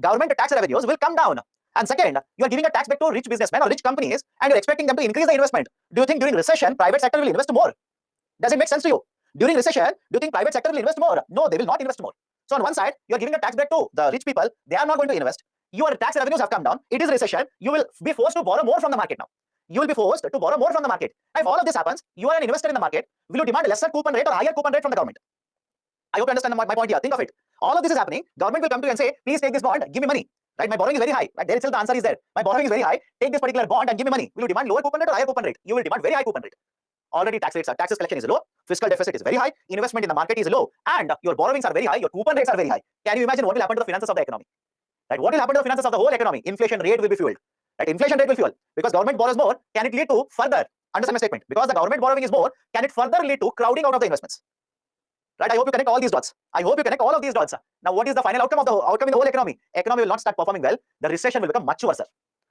Government tax revenues will come down. And second, you are giving a tax back to rich businessmen or rich companies and you're expecting them to increase the investment. Do you think during recession, private sector will invest more? Does it make sense to you? During recession, do you think private sector will invest more? No, they will not invest more. So on one side, you are giving a tax break to the rich people. They are not going to invest. Your tax revenues have come down. It is recession. You will be forced to borrow more from the market now. You will be forced to borrow more from the market. If all of this happens, you are an investor in the market. Will you demand a lesser coupon rate or higher coupon rate from the government? I hope you understand my point here. Think of it. All of this is happening. Government will come to you and say, please take this bond, give me money. Right? My borrowing is very high. Right? There itself the answer is there. My borrowing is very high. Take this particular bond and give me money. Will you demand lower coupon rate or higher coupon rate? You will demand very high coupon rate. Already taxes collection is low, fiscal deficit is very high, investment in the market is low, and your borrowings are very high, your coupon rates are very high. Can you imagine what will happen to the finances of the economy? Right? What will happen to the finances of the whole economy? Inflation rate will be fueled. Right? Inflation rate will fuel because government borrows more. Can it lead to further? Understand my statement? Because the government borrowing is more, can it further lead to crowding out of the investments? Right? I hope you connect all these dots. I hope you connect all of these dots. Now, what is the final outcome of the outcome in the whole economy? Economy will not start performing well. The recession will become much worse.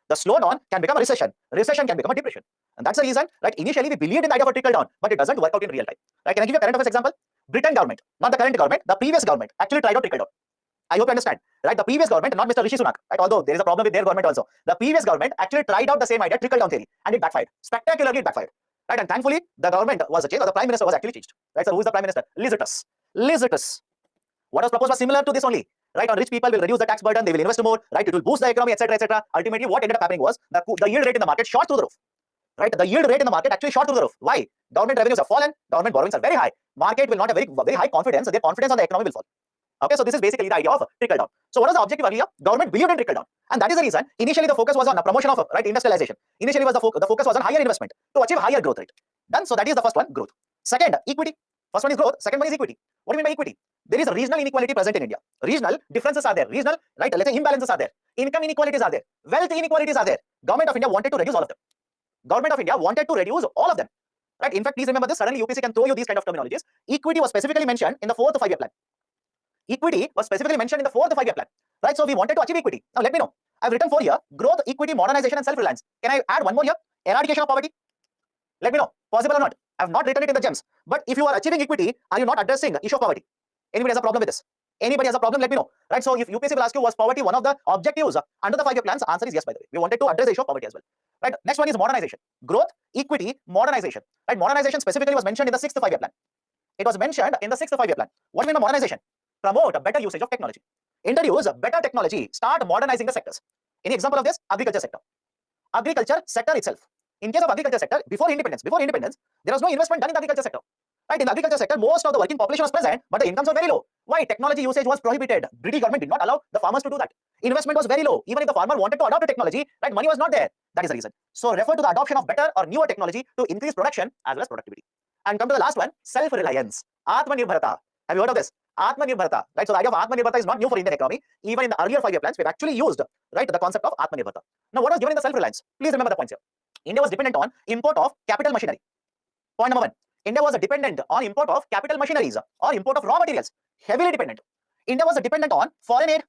The slowdown can become a recession. Recession can become a depression. And that's the reason, right? Initially, we believed in the idea of a trickle down, but it doesn't work out in real time. Right? Can I give you a current affairs example? Britain government, not the current government, the previous government actually tried out trickle down. I hope you understand. Right? The previous government, not Mr. Rishi Sunak, right? Although there is a problem with their government also. The previous government actually tried out the same idea, trickle down theory, and it backfired. Spectacularly, it backfired. Right? And thankfully, the government was changed, or the prime minister was actually changed. Right? So who is the prime minister? Liz Truss. Liz Truss. What was proposed was similar to this only. Right? On rich people will reduce the tax burden, they will invest more, right? It will boost the economy, etc., etc. Ultimately, what ended up happening was the yield rate in the market shot through the roof. Right? The yield rate in the market actually shot through the roof. Why? Government revenues have fallen, government borrowings are very high. Market will not have very high confidence, so their confidence on the economy will fall. Okay, so this is basically the idea of trickle down. So what was the objective earlier? Government believed in trickle down, and that is the reason. Initially, the focus was on the promotion of industrialization. Initially, was the focus was on higher investment to achieve higher growth rate. Done. So that is the first one, growth. Second, equity. First one is growth. Second one is equity. What do you mean by equity? There is a regional inequality present in India. Regional differences are there. Regional, right? Let's say imbalances are there. Income inequalities are there. Wealth inequalities are there. Government of India wanted to reduce all of them. Government of India wanted to reduce all of them. Right? In fact, please remember this. Suddenly, UPSC can throw you these kind of terminologies. Equity was specifically mentioned in the 4th 5-year plan. Equity was specifically mentioned in the 4th 5-year plan. Right? So we wanted to achieve equity. Now let me know. I've written 4 here: growth, equity, modernization, and self-reliance. Can I add one more here? Eradication of poverty. Let me know. Possible or not? I have not written it in the gems. But if you are achieving equity, are you not addressing the issue of poverty? Anybody has a problem with this? Anybody has a problem? Let me know. Right? So if UPSC will ask you, was poverty one of the objectives under the 5-year plans? Answer is yes, by the way. We wanted to address the issue of poverty as well. Right? Next one is modernization. Growth, equity, modernization. Right? Modernization specifically was mentioned in the 6th 5-year plan. It was mentioned in the 6th 5-year plan. What do you mean by modernization? Promote a better usage of technology. Introduce better technology. Start modernizing the sectors. Any example of this? Agriculture sector. Agriculture sector itself. In case of agriculture sector, before independence, there was no investment done in the agriculture sector. Right? In the agriculture sector, most of the working population was present, but the incomes were very low. Why? Technology usage was prohibited. British government did not allow the farmers to do that. Investment was very low. Even if the farmer wanted to adopt a technology, right, money was not there. That is the reason. So refer to the adoption of better or newer technology to increase production as well as productivity. And come to the last one, self-reliance. Atmanirbharata. Have you heard of this? Atmanirbharata. Right? So the idea of Atmanirbharata is not new for Indian economy. Even in the earlier 5-year plans, we've actually used, right, the concept of Atmanirbharata. Now, what was given in the self-reliance? Please remember the points here. India was dependent on import of capital machinery. Point number 1. India was dependent on import of capital machineries or import of raw materials. Heavily dependent. India was dependent on foreign aid.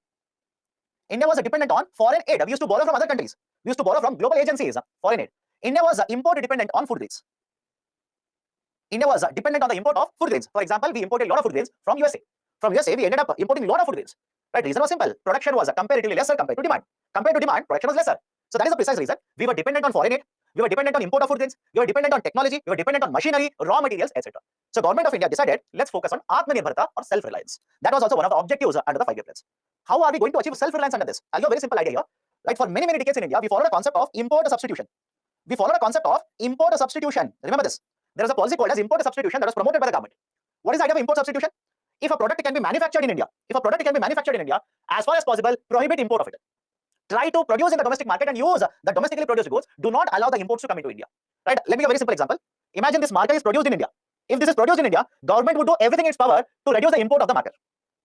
India was dependent on foreign aid. We used to borrow from other countries. We used to borrow from global agencies, foreign aid. India was import dependent on food grains. India was dependent on the import of food grains. For example, we imported a lot of food grains from USA. From USA, we ended up importing a lot of food grains. Right? Reason was simple. Production was comparatively lesser compared to demand. Compared to demand, production was lesser. So that is the precise reason. We were dependent on foreign aid. We were dependent on import of food grains. We were dependent on technology. We were dependent on machinery, raw materials, etc. So government of India decided, let's focus on Atmanirbharata or self-reliance. That was also one of the objectives under the 5-year plans. How are we going to achieve self-reliance under this? I'll give a very simple idea here. Right? For many decades in India, we followed a concept of import substitution. We followed a concept of import substitution. Remember this. There is a policy called as import substitution that was promoted by the government. What is the idea of import substitution? If a product can be manufactured in India, as far as possible, prohibit import of it. Try to produce in the domestic market and use the domestically produced goods. Do not allow the imports to come into India. Right? Let me give a very simple example. Imagine this market is produced in India. If this is produced in India, government would do everything in its power to reduce the import of the market.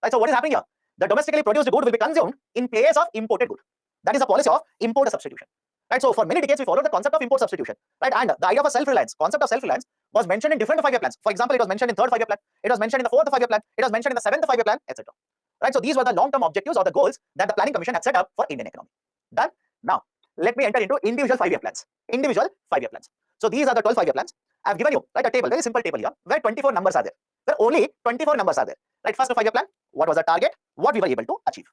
Right? So what is happening here? The domestically produced good will be consumed in place of imported good. That is the policy of import substitution. Right? So for many decades, we followed the concept of import substitution. Right? And the idea of a self-reliance, concept of self-reliance was mentioned in different 5-year plans. For example, it was mentioned in 3rd 5-year plan. It was mentioned in the 4th 5-year plan. It was mentioned in the 7th 5-year plan, etc. Right? So these were the long-term objectives or the goals that the planning commission had set up for Indian economy. Done. Now, Let me enter into individual 5-year plans. Individual 5-year plans. So these are the 12 5-year plans. I've given you a table, very simple table here, where 24 numbers are there. Where only 24 numbers are there. First 5-year plan, what was the target? What we were able to achieve.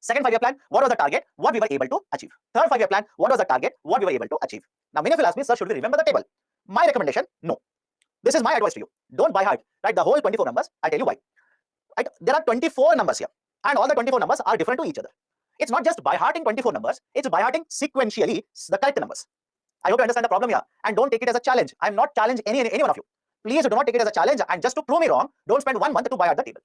Second 5-year plan, what was the target? What we were able to achieve. Third 5-year plan, what was the target? What we were able to achieve. Now many of you ask me, sir, should we remember the table? My recommendation, no. This is my advice to you. Don't by heart, the whole 24 numbers. I'll tell you why. There are 24 numbers here, and all the 24 numbers are different to each other. It's not just by hearting 24 numbers, it's by hearting sequentially the correct numbers. I hope you understand the problem here, and don't take it as a challenge. I'm not challenging any one of you. Please do not take it as a challenge, and just to prove me wrong, don't spend 1 month to by heart the table.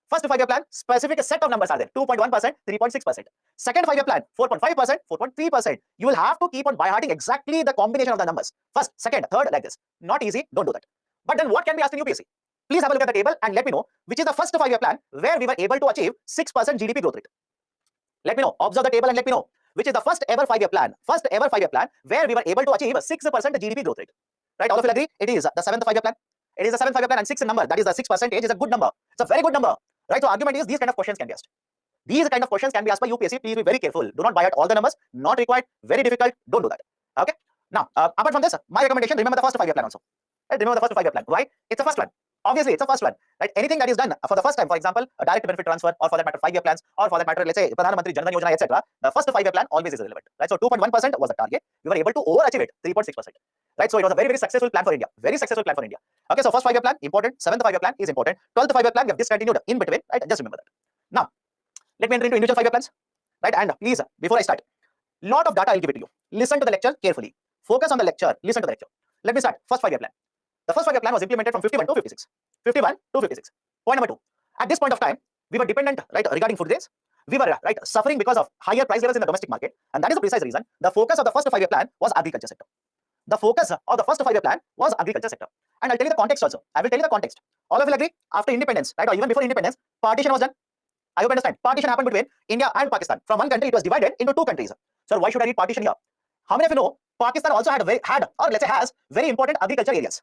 First 5-year plan, specific set of numbers are there, 2.1%, 3.6%. Second 5-year plan, 4.5%, 4.3%. You will have to keep on by hearting exactly the combination of the numbers. First, second, third, like this. Not easy, don't do that. But then what can be asked in UPSC? Please have a look at the table and let me know which is the first 5-year plan where we were able to achieve 6% GDP growth rate. Let me know. Observe the table and let me know which is the first ever 5-year plan. First ever 5-year plan where we were able to achieve 6% GDP growth rate. Right? All of you agree? It is the 7th 5-year plan. It is the 7th 5-year plan, and 6 number, that is the 6% is a good number. It's a very good number. Right? So argument is these kind of questions can be asked. These kind of questions can be asked by UPSC. Please be very careful. Do not buy out all the numbers. Not required. Very difficult. Don't do that. Okay. Now, apart from this, my recommendation: remember the first 5-year plan also. Right? Remember the first 5-year plan. Why? It's the first one. Obviously, it's the first one. Right? Anything that is done for the first time, for example, a direct benefit transfer, or for that matter, 5-year plans, or for that matter, let's say Pradhan Mantri Jan Dhan Yojana, etc. The first 5-year plan always is relevant. Right? So 2.1% was the target. We were able to overachieve it, 3.6%. Right? So it was a very successful plan for India. Very successful plan for India. Okay. So first 5-year plan important. 7th 5-year plan is important. 12th 5-year plan we have discontinued in between. Right? Just remember that. Now, let me enter into individual 5-year plans. Right? And please, before I start, lot of data I'll give it to you. Listen to the lecture carefully. Focus on the lecture. Listen to the lecture. Let me start. First 5-year plan. The first 5-year plan was implemented from 51 to 56. 51 to 56. Point number 2. At this point of time, we were dependent, right, regarding food grains. We were suffering because of higher price levels in the domestic market, and that is the precise reason the focus of the first 5-year plan was agriculture sector. The focus of the first 5-year plan was agriculture sector. And I'll tell you the context also. I will tell you the context. All of you agree? After independence, right, or even before independence, partition was done. I hope you understand. Partition happened between India and Pakistan. From one country, it was divided into 2 countries. So why should I read partition here? How many of you know Pakistan also had or let's say has very important agriculture areas?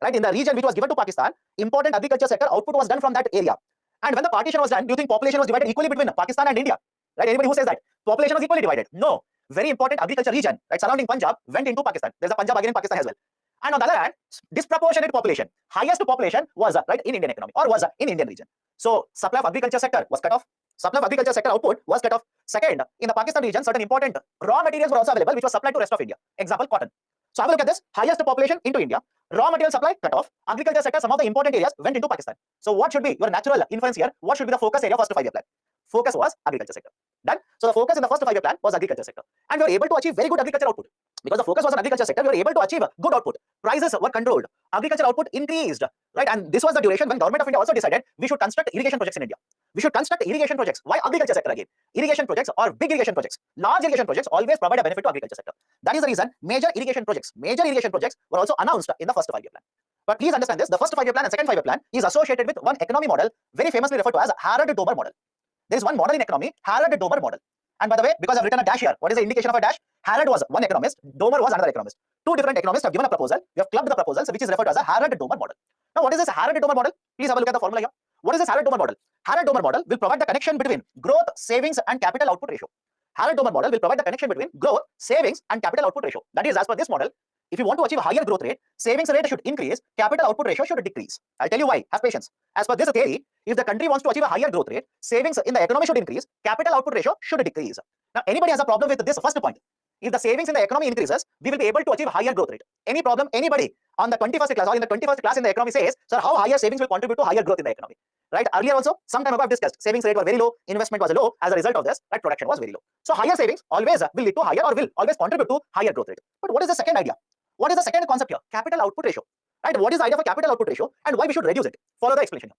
Right, in the region which was given to Pakistan, important agriculture sector output was done from that area. And when the partition was done, do you think population was divided equally between Pakistan and India? Right? Anybody who says that population was equally divided? No. Very important agriculture region, right, surrounding Punjab went into Pakistan. There's a Punjab again in Pakistan as well. And on the other hand, disproportionate population, highest population was right in Indian economy or was in Indian region. So supply of agriculture sector was cut off. Supply of agriculture sector output was cut off. Second, in the Pakistan region, certain important raw materials were also available, which was supplied to rest of India. Example, cotton. So have a look at this. Highest population into India. Raw material supply cut off. Agriculture sector, some of the important areas went into Pakistan. So what should be your natural inference here? What should be the focus area first 5-year plan? Focus was agriculture sector. Done. So the focus in the first 5-year plan was agriculture sector. And we were able to achieve very good agriculture output. Because the focus was on agriculture sector, we were able to achieve good output. Prices were controlled. Agriculture output increased. Right? And this was the duration when Government of India also decided we should construct irrigation projects in India. We should construct irrigation projects. Why agriculture sector again? Irrigation projects or big irrigation projects. Large irrigation projects always provide a benefit to agriculture sector. That is the reason major irrigation projects were also announced in the first 5-year plan. But please understand this, the first 5-year plan and second 5-year plan is associated with one economy model, very famously referred to as Harrod-Dober model. There is one model in economy, Harrod-Dober model. And by the way, because I've written a dash here, what is the indication of a dash? Harrod was one economist, Dober was another economist. 2 different economists have given a proposal. We have clubbed the proposals, which is referred to as a Harrod-Dober model. Now, what is this Harrod-Dober model? Please have a look at the formula here. What is this Harrod-Dober model? Harrod-Dober model will provide the connection between growth, savings, and capital output ratio. Harrod-Dober model will provide the connection between growth, savings, and capital output ratio. That is, as per this model, if you want to achieve a higher growth rate, savings rate should increase, capital output ratio should decrease. I'll tell you why. Have patience. As per this theory, if the country wants to achieve a higher growth rate, savings in the economy should increase, capital output ratio should decrease. Now, anybody has a problem with this first point? If the savings in the economy increases, we will be able to achieve higher growth rate. Any problem? Anybody on the 21st class or in the 21st class in the economy says, sir, how higher savings will contribute to higher growth in the economy? Right? Earlier also, some time ago I've discussed, savings rate were very low, investment was low. As a result of this, right, production was very low. So higher savings always will lead to higher or will always contribute to higher growth rate. But what is the second idea? What is the second concept here? Capital output ratio. Right? What is the idea for capital output ratio and why we should reduce it? Follow the explanation here.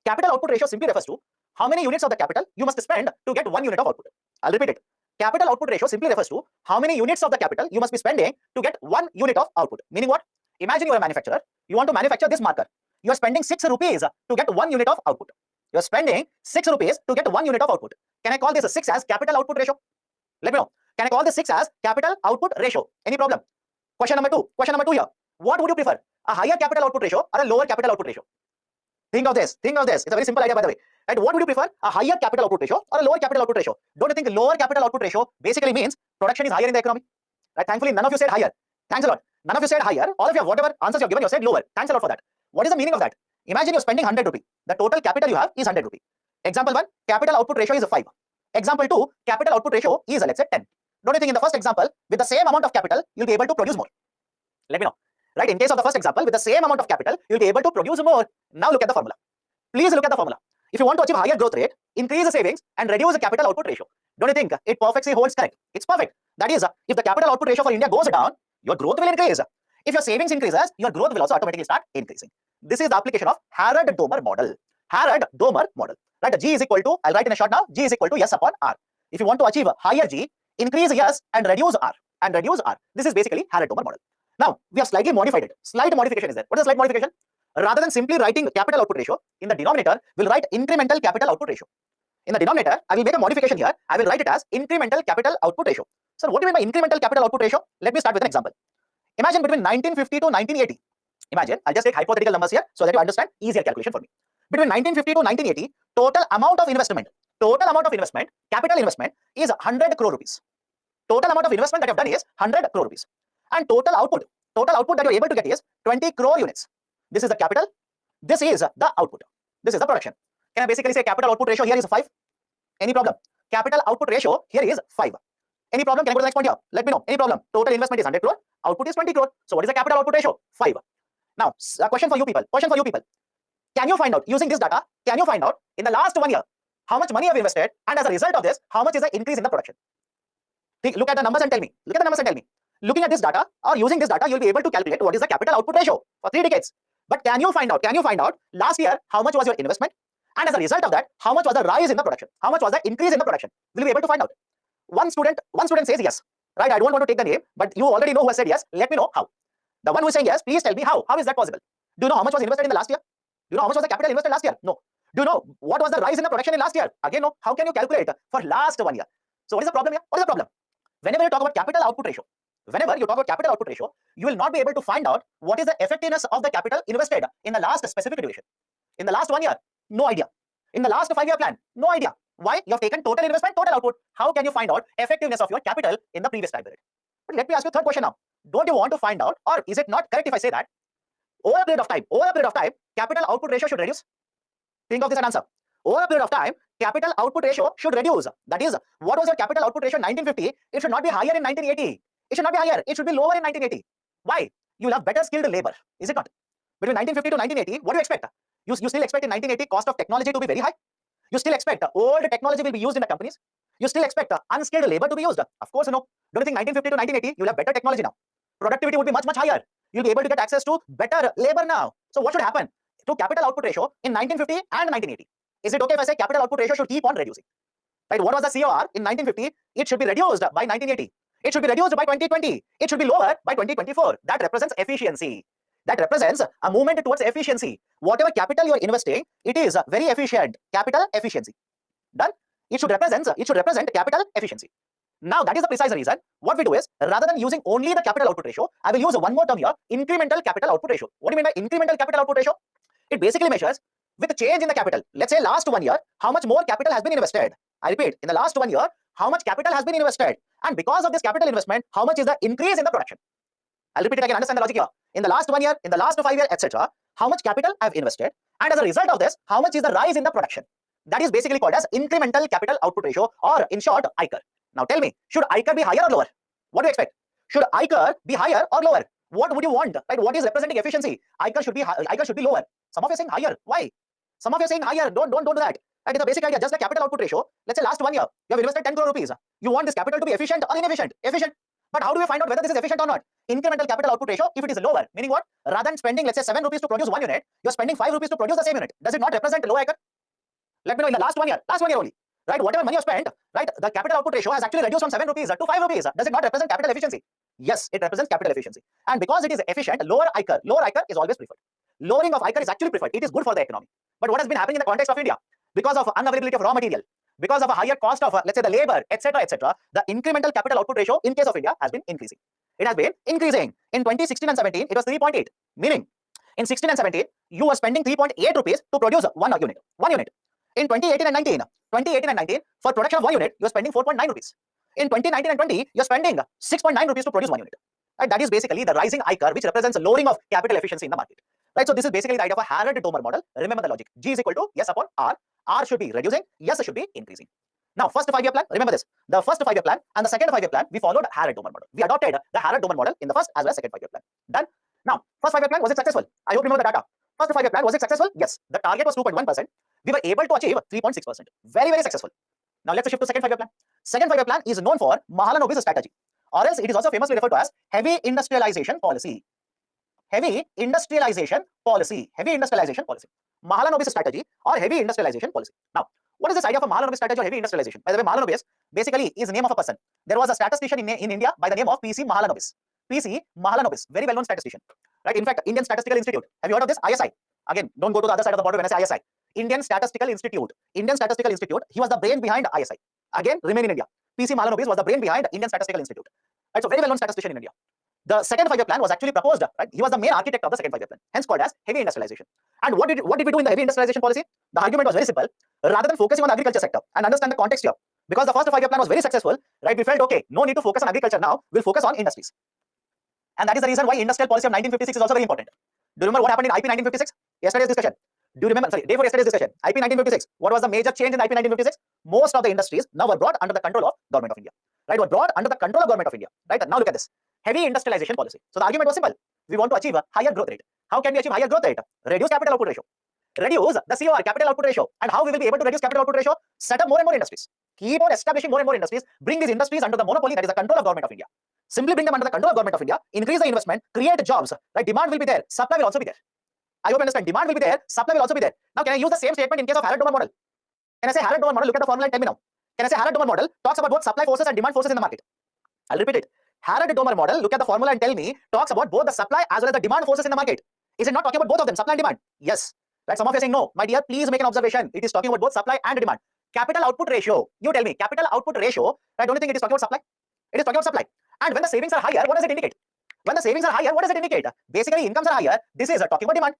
Capital output ratio simply refers to how many units of the capital you must spend to get 1 unit of output. I'll repeat it. Capital output ratio simply refers to how many units of the capital you must be spending to get 1 unit of output. Meaning what? Imagine you are a manufacturer. You want to manufacture this marker. You are spending 6 rupees to get 1 unit of output. You are spending 6 rupees to get 1 unit of output. Can I call this 6 as capital output ratio? Let me know. Can I call this 6 as capital output ratio? Any problem? Question number 2. Question number 2 here. What would you prefer? A higher capital output ratio or a lower capital output ratio? Think of this. Think of this. It's a very simple idea, by the way. Right? What would you prefer? A higher capital output ratio or a lower capital output ratio? Don't you think lower capital output ratio basically means production is higher in the economy. Right? Thankfully, none of you said higher. Thanks a lot. None of you said higher. All of you have whatever answers you have given, you said lower. Thanks a lot for that. What is the meaning of that? Imagine you're spending 100 rupee. The total capital you have is 100 rupee. Example 1, capital output ratio is 5. Example 2, capital output ratio is let's say 10. Don't you think in the first example, with the same amount of capital, you'll be able to produce more? Let me know. Right? In case of the first example, with the same amount of capital, you'll be able to produce more. Now look at the formula. Please look at the formula. If you want to achieve higher growth rate, increase the savings and reduce the capital output ratio. Don't you think it perfectly holds correct? It's perfect. That is, if the capital output ratio for India goes down, your growth will increase. If your savings increases, your growth will also automatically start increasing. This is the application of Harrod-Domar model. Harrod-Domar model. Right? G is equal to, I'll write in a short now, G is equal to S upon R. If you want to achieve a higher G, increase S and reduce R. This is basically Harrod-Domar model. Now, we have slightly modified it. Slight modification is there. What is slight modification? Rather than simply writing capital output ratio, in the denominator, we'll write incremental capital output ratio. In the denominator, I will make a modification here. I will write it as incremental capital output ratio. So, what do you mean by incremental capital output ratio? Let me start with an example. Imagine between 1950 to 1980. Imagine, I'll just take hypothetical numbers here so that you understand easier calculation for me. Between 1950 to 1980, total amount of investment, capital investment is 100 crore rupees. Total amount of investment that you have done is 100 crore rupees. And total output that you're able to get is 20 crore units. This is the capital. This is the output. This is the production. Can I basically say capital output ratio here is 5? Any problem? Capital output ratio here is 5. Any problem? Can I go to the next point here? Let me know. Any problem? Total investment is 100 crore. Output is 20 crore. So what is the capital output ratio? 5. Now, a question for you people. Can you find out using this data? Can you find out in the last 1 year how much money you have invested, and as a result of this, how much is the increase in the production? Look at the numbers and tell me. Looking at this data or using this data, you'll be able to calculate what is the capital output ratio for 3 decades. But can you find out last year how much was your investment, and as a result of that, how much was the rise in the production? How much was the increase in the production? Will you be able to find out? One student says yes. Right? I don't want to take the name, but you already know who has said yes. Let me know how. The one who is saying yes, please tell me how. How is that possible? Do you know how much was invested in the last year? Do you know how much was the capital invested last year? No. Do you know what was the rise in the production in last year? Again, no. How can you calculate for last 1 year? So what is the problem here? What is the problem? Whenever you talk about capital output ratio, you will not be able to find out what is the effectiveness of the capital invested in the last specific duration. In the last 1 year, no idea. In the last 5-year plan, no idea. Why? You have taken total investment, total output. How can you find out effectiveness of your capital in the previous time period? But let me ask you a third question now. Don't you want to find out, or is it not correct if I say that over a period of time, capital output ratio should reduce? Think of this and answer. Over a period of time, capital output ratio should reduce. That is, what was your capital output ratio in 1950? It should not be higher in 1980. It should not be higher. It should be lower in 1980. Why? You will have better skilled labor. Is it not? Between 1950 to 1980, what do you expect? You still expect in 1980 cost of technology to be very high? You still expect old technology will be used in the companies? You still expect unskilled labor to be used? Of course, no. Don't you think 1950 to 1980, you'll have better technology now? Productivity would be much, much higher. You'll be able to get access to better labor now. So what should happen to capital output ratio in 1950 and 1980? Is it okay if I say capital output ratio should keep on reducing? Right? What was the COR in 1950? It should be reduced by 1980. It should be reduced by 2020. It should be lower by 2024. That represents efficiency. That represents a movement towards efficiency. Whatever capital you are investing, it is very efficient. Capital efficiency. Done? It should represent capital efficiency. Now, that is the precise reason. What we do is, rather than using only the capital output ratio, I will use one more term here, incremental capital output ratio. What do you mean by incremental capital output ratio? It basically measures with change in the capital. Let's say last 1 year, how much more capital has been invested. I repeat, in the last 1 year, how much capital has been invested. And because of this capital investment, how much is the increase in the production? I'll repeat it again, understand the logic here. In the last 1 year, in the last 5 years, etc., how much capital I have invested, and as a result of this, how much is the rise in the production? That is basically called as incremental capital output ratio, or in short, ICAR. Now tell me, should ICAR be higher or lower? What do you expect? Should ICAR be higher or lower? What would you want? Right? What is representing efficiency? ICAR should be lower. Some of you are saying higher. Why? Some of you are saying higher. Don't do that. That is the basic idea. Just the capital output ratio. Let's say last 1 year, you have invested 10 crore rupees. You want this capital to be efficient or inefficient? Efficient. But how do we find out whether this is efficient or not? Incremental capital output ratio, if it is lower, meaning what? Rather than spending, let's say, 7 rupees to produce 1 unit, you're spending 5 rupees to produce the same unit. Does it not represent low ICAR? Let me know in the last 1 year only. Right? Whatever money you spent, right? The capital output ratio has actually reduced from 7 rupees to 5 rupees. Does it not represent capital efficiency? Yes, it represents capital efficiency. And because it is efficient, lower ICAR is always preferred. Lowering of ICAR is actually preferred. It is good for the economy. But what has been happening in the context of India? Because of unavailability of raw material, because of a higher cost of, let's say, the labor, etc., the incremental capital output ratio in case of India has been increasing. It has been increasing. In 2016 and 17, it was 3.8. Meaning, in 16 and 17, you were spending 3.8 rupees to produce one unit. In 2018 and 19, for production of 1 unit, you are spending 4.9 rupees. In 2019 and 20, you're spending 6.9 rupees to produce 1 unit. Right? That is basically the rising I curve, which represents a lowering of capital efficiency in the market. Right? So this is basically the idea of a Harrod-Domer model. Remember the logic. G is equal to S upon R. R should be reducing, S should be increasing. Now, first 5-year plan, remember this. The first 5-year plan and the second 5-year plan, we followed Harrod-Domer model. We adopted the Harrod-Domer model in the first as well as second 5-year plan. Done. Now, first 5-year plan, was it successful? I hope you remember the data. First 5-year plan, was it successful? Yes. The target was 2.1%. We were able to achieve 3.6%. Very, very successful. Now, let's shift to second 5-year plan. Second 5-year plan is known for Mahalanobis strategy, or else it is also famously referred to as heavy industrialization policy. Heavy industrialization policy. Heavy industrialization policy. Mahalanobis strategy or heavy industrialization policy. Now, what is this idea of a Mahalanobis strategy or heavy industrialization? By the way, Mahalanobis basically is the name of a person. There was a statistician in India by the name of P.C. Mahalanobis. P.C. Mahalanobis, very well-known statistician. Right? In fact, Indian Statistical Institute. Have you heard of this? ISI. Again, don't go to the other side of the border when I say ISI. Indian Statistical Institute. Indian Statistical Institute. He was the brain behind ISI. Again, remain in India. P.C. Mahalanobis was the brain behind Indian Statistical Institute. Right? So very well-known statistician in India. The second 5-year plan was actually proposed. Right? He was the main architect of the second 5-year plan, hence called as heavy industrialization. And what did we do in the heavy industrialization policy? The argument was very simple. Rather than focusing on the agriculture sector, and understand the context here, because the first 5-year plan was very successful, right? We felt okay, no need to focus on agriculture now. We'll focus on industries, and that is the reason why industrial policy of 1956 is also very important. Do you remember what happened in IP 1956? Yesterday's discussion. Do you remember? Sorry, day before yesterday's discussion. IP 1956. What was the major change in IP 1956? Most of the industries now were brought under the control of Government of India. Right? Were brought under the control of Government of India. Right? Now look at this. Heavy industrialization policy. So the argument was simple. We want to achieve a higher growth rate. How can we achieve higher growth rate? Reduce capital output ratio. Reduce the COR, capital output ratio. And how we will be able to reduce capital output ratio? Set up more and more industries. Keep on establishing more and more industries. Bring these industries under the monopoly, that is the control of Government of India. Simply bring them under the control of Government of India. Increase the investment. Create jobs. Right? Demand will be there. Supply will also be there. I hope you understand. Demand will be there. Supply will also be there. Now, can I use the same statement in case of Harrod-Domer model? Can I say Harrod-Domer model? Look at the formula and tell me now. Can I say Harrod-Domer model talks about both supply forces and demand forces in the market? I'll repeat it. Harrod-Domer model, look at the formula and tell me, talks about both the supply as well as the demand forces in the market. Is it not talking about both of them, supply and demand? Yes. Right? Some of you are saying no. My dear, please make an observation. It is talking about both supply and demand. Capital output ratio. You tell me, capital output ratio. Right? Don't you think it is talking about supply? It is talking about supply. And when the savings are higher, what does it indicate? When the savings are higher, what does it indicate? Basically, incomes are higher. This is talking about demand.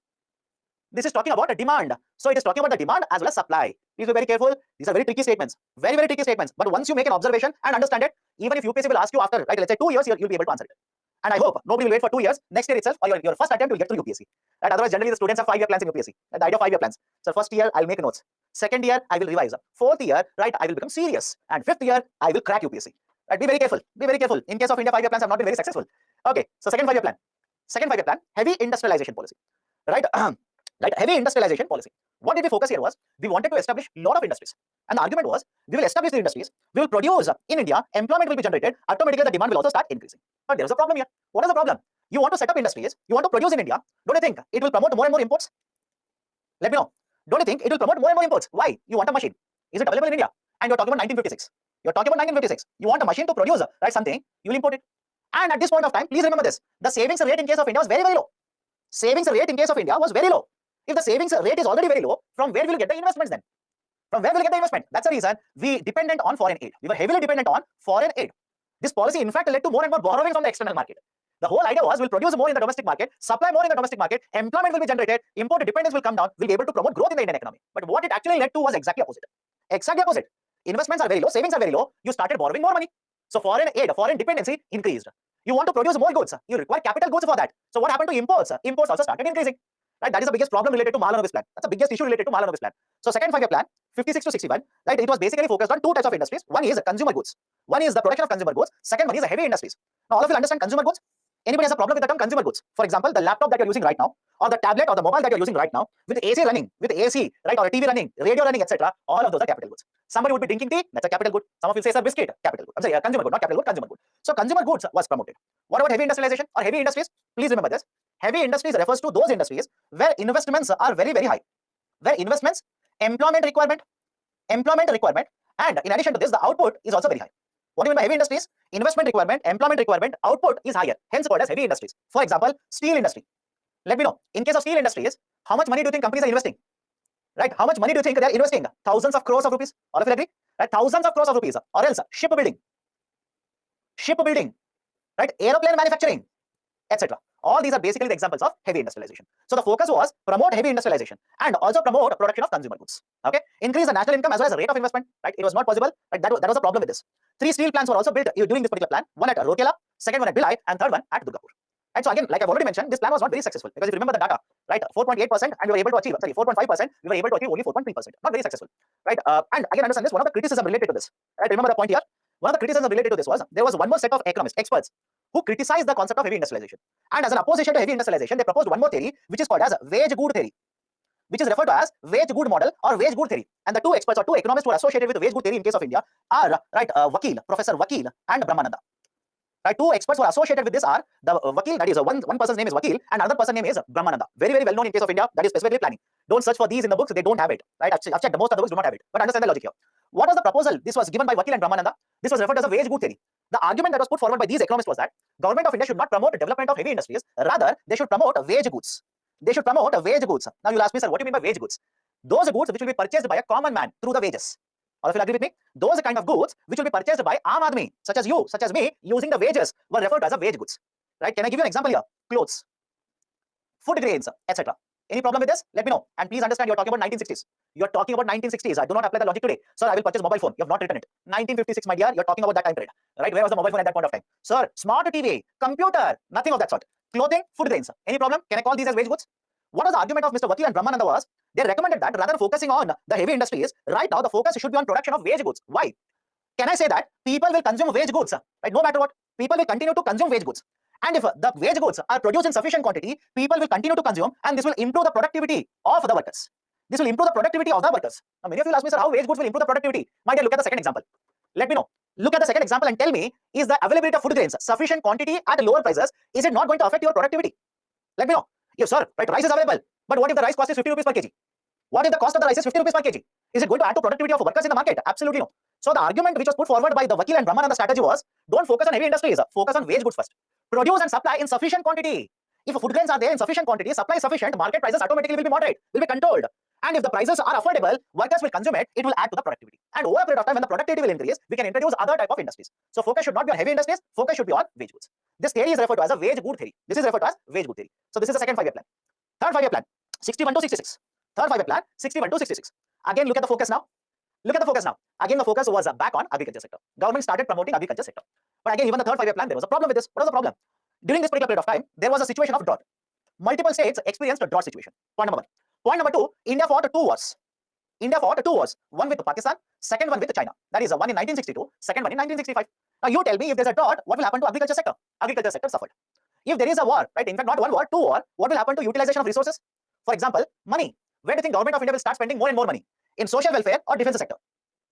This is talking about a demand. So it is talking about the demand as well as supply. Please be very careful. These are very tricky statements. Very, very tricky statements. But once you make an observation and understand it, even if UPSC will ask you after, right, let's say 2 years, you'll be able to answer it. And I hope nobody will wait for 2 years. Next year itself, or your first attempt, you'll get through UPSC. Right? Otherwise, generally the students have 5-year plans in UPSC. The idea of 5-year plans. So first year, I'll make notes. Second year, I will revise. Fourth year, right, I will become serious. And fifth year, I will crack UPSC. Right? Be very careful. Be very careful. In case of India, 5-year plans have not been very successful. Okay. So second 5-year plan. Second 5-year plan, heavy industrialization policy. Right? Right, heavy industrialization policy. What did we focus here was, we wanted to establish a lot of industries. And the argument was, we will establish the industries, we will produce in India, employment will be generated, automatically the demand will also start increasing. But there is a problem here. What is the problem? You want to set up industries, you want to produce in India, don't you think it will promote more and more imports? Let me know. Don't you think it will promote more and more imports? Why? You want a machine. Is it available in India? And you're talking about 1956. You're talking about 1956. You want a machine to produce, right, something, you will import it. And at this point of time, please remember this, the savings rate in case of India was very, very low. Savings rate in case of India was very low. If the savings rate is already very low, from where will you get the investments then? From where will you get the investment? That's the reason we dependent on foreign aid. We were heavily dependent on foreign aid. This policy, in fact, led to more and more borrowing from the external market. The whole idea was, we'll produce more in the domestic market, supply more in the domestic market, employment will be generated, import dependence will come down, we'll be able to promote growth in the Indian economy. But what it actually led to was exactly opposite. Exactly opposite. Investments are very low, savings are very low, you started borrowing more money. So foreign aid, foreign dependency increased. You want to produce more goods, you require capital goods for that. So what happened to imports? Imports also started increasing. Right? That is the biggest problem related to Mahalanobis plan. That's the biggest issue related to Mahalanobis plan. So second 5-year plan, 56 to 61, right? It was basically focused on 2 types of industries. One is consumer goods. One is the production of consumer goods. Second one is the heavy industries. Now all of you understand consumer goods? Anybody has a problem with the term consumer goods? For example, the laptop that you're using right now, or the tablet or the mobile that you're using right now, with AC running, with AC, right, or a TV running, radio running, etc. All of those are capital goods. Somebody would be drinking tea, that's a capital good. Some of you say, sir, biscuit, capital good. I'm sorry, consumer good, not capital good, consumer good. So consumer goods was promoted. What about heavy industrialization or heavy industries? Please remember this. Heavy industries refers to those industries where investments are very, very high. Where investments, employment requirement, and in addition to this, the output is also very high. What do you mean by heavy industries? Investment requirement, employment requirement, output is higher, hence called as heavy industries. For example, steel industry. Let me know, in case of steel industries, how much money do you think companies are investing? Right? How much money do you think they are investing? Thousands of crores of rupees. All of you agree? Right? Thousands of crores of rupees. Or else shipbuilding, right? Aeroplane manufacturing, etc. All these are basically the examples of heavy industrialization. So the focus was promote heavy industrialization and also promote production of consumer goods. Okay, increase the national income as well as the rate of investment. Right, it was not possible. Right, that was a problem with this. 3 steel plants were also built during this particular plan. One at Rourkela, second one at Bhilai, and third one at Durgapur. Right, so again, like I've already mentioned, this plan was not very successful because if you remember the data, right, 4.8%, and we were able to achieve, 4.5%, we were able to achieve only 4.3%. Not very successful. Right, and again, understand this. One of the criticism related to this. Right, remember the point here. One of the criticism related to this was there was one more set of economists, experts, who criticized the concept of heavy industrialization. And as an opposition to heavy industrialization, they proposed one more theory, which is called as wage good theory, which is referred to as wage good model or wage good theory. And the two experts or two economists who are associated with wage good theory in case of India are Professor Vakil and Brahmananda. Right, two experts who are associated with this are the Vakil, that is one person's name is Vakil, and another person's name is Brahmananda. Very, very well known in case of India, that is specifically planning. Don't search for these in the books, they don't have it. Right, I've checked, most of the books do not have it. But understand the logic here. What was the proposal? This was given by Vakil and Brahmananda. This was referred to as a wage good theory. The argument that was put forward by these economists was that government of India should not promote development of heavy industries, rather they should promote wage goods. They should promote wage goods. Now you'll ask me, sir, what do you mean by wage goods? Those goods which will be purchased by a common man through the wages. All of you agree with me? Those kind of goods which will be purchased by Aam Aadmi, such as you, such as me, using the wages, were referred to as a wage goods. Right? Can I give you an example here? Clothes, food grains, etc. Any problem with this? Let me know. And please understand, you're talking about 1960s. You're talking about 1960s. I do not apply the logic today. Sir, I will purchase mobile phone. You have not written it. 1956, my dear, you're talking about that time period. Right? Where was the mobile phone at that point of time? Sir, smart TV, computer, nothing of that sort. Clothing, food grains. Any problem? Can I call these as wage goods? What was the argument of Mr. Vakil and Brahmananda was, they recommended that rather than focusing on the heavy industries, right now the focus should be on production of wage goods. Why? Can I say that people will consume wage goods, right? No matter what, people will continue to consume wage goods. And if the wage goods are produced in sufficient quantity, people will continue to consume, and this will improve the productivity of the workers. This will improve the productivity of the workers. Now, many of you ask me, sir, how wage goods will improve the productivity? My dear, look at the second example. Let me know. Look at the second example and tell me, is the availability of food grains sufficient quantity at lower prices? Is it not going to affect your productivity? Let me know. Yes, sir, right, rice is available. But what if the rice cost is 50 rupees per kg? What if the cost of the rice is 50 rupees per kg? Is it going to add to productivity of workers in the market? Absolutely no. So the argument which was put forward by the Vakil and Brahmananda strategy was, don't focus on heavy industries, focus on wage goods first. Produce and supply in sufficient quantity. If food grains are there in sufficient quantity, supply is sufficient, market prices automatically will be moderate, will be controlled. And if the prices are affordable, workers will consume it, it will add to the productivity. And over a period of time, when the productivity will increase, we can introduce other type of industries. So focus should not be on heavy industries, focus should be on wage goods. This theory is referred to as a wage good theory. This is referred to as wage good theory. So this is the second 5-year plan. Third 5-year plan, 61 to 66. Third 5-year plan, 61 to 66. Again, look at the focus now. Look at the focus now. Again, the focus was back on agriculture sector. Government started promoting agriculture sector. But again, even the third 5-year plan, there was a problem with this. What was the problem? During this particular period of time, there was a situation of drought. Multiple states experienced a drought situation. Point number one. Point number two, India fought 2 wars. India fought 2 wars. One with Pakistan, second one with China. That is one in 1962, second one in 1965. Now you tell me, if there's a drought, what will happen to agriculture sector? Agriculture sector suffered. If there is a war, right? In fact, not 1 war, 2 war, what will happen to utilization of resources? For example, money. Where do you think government of India will start spending more and more money? In social welfare or defense sector?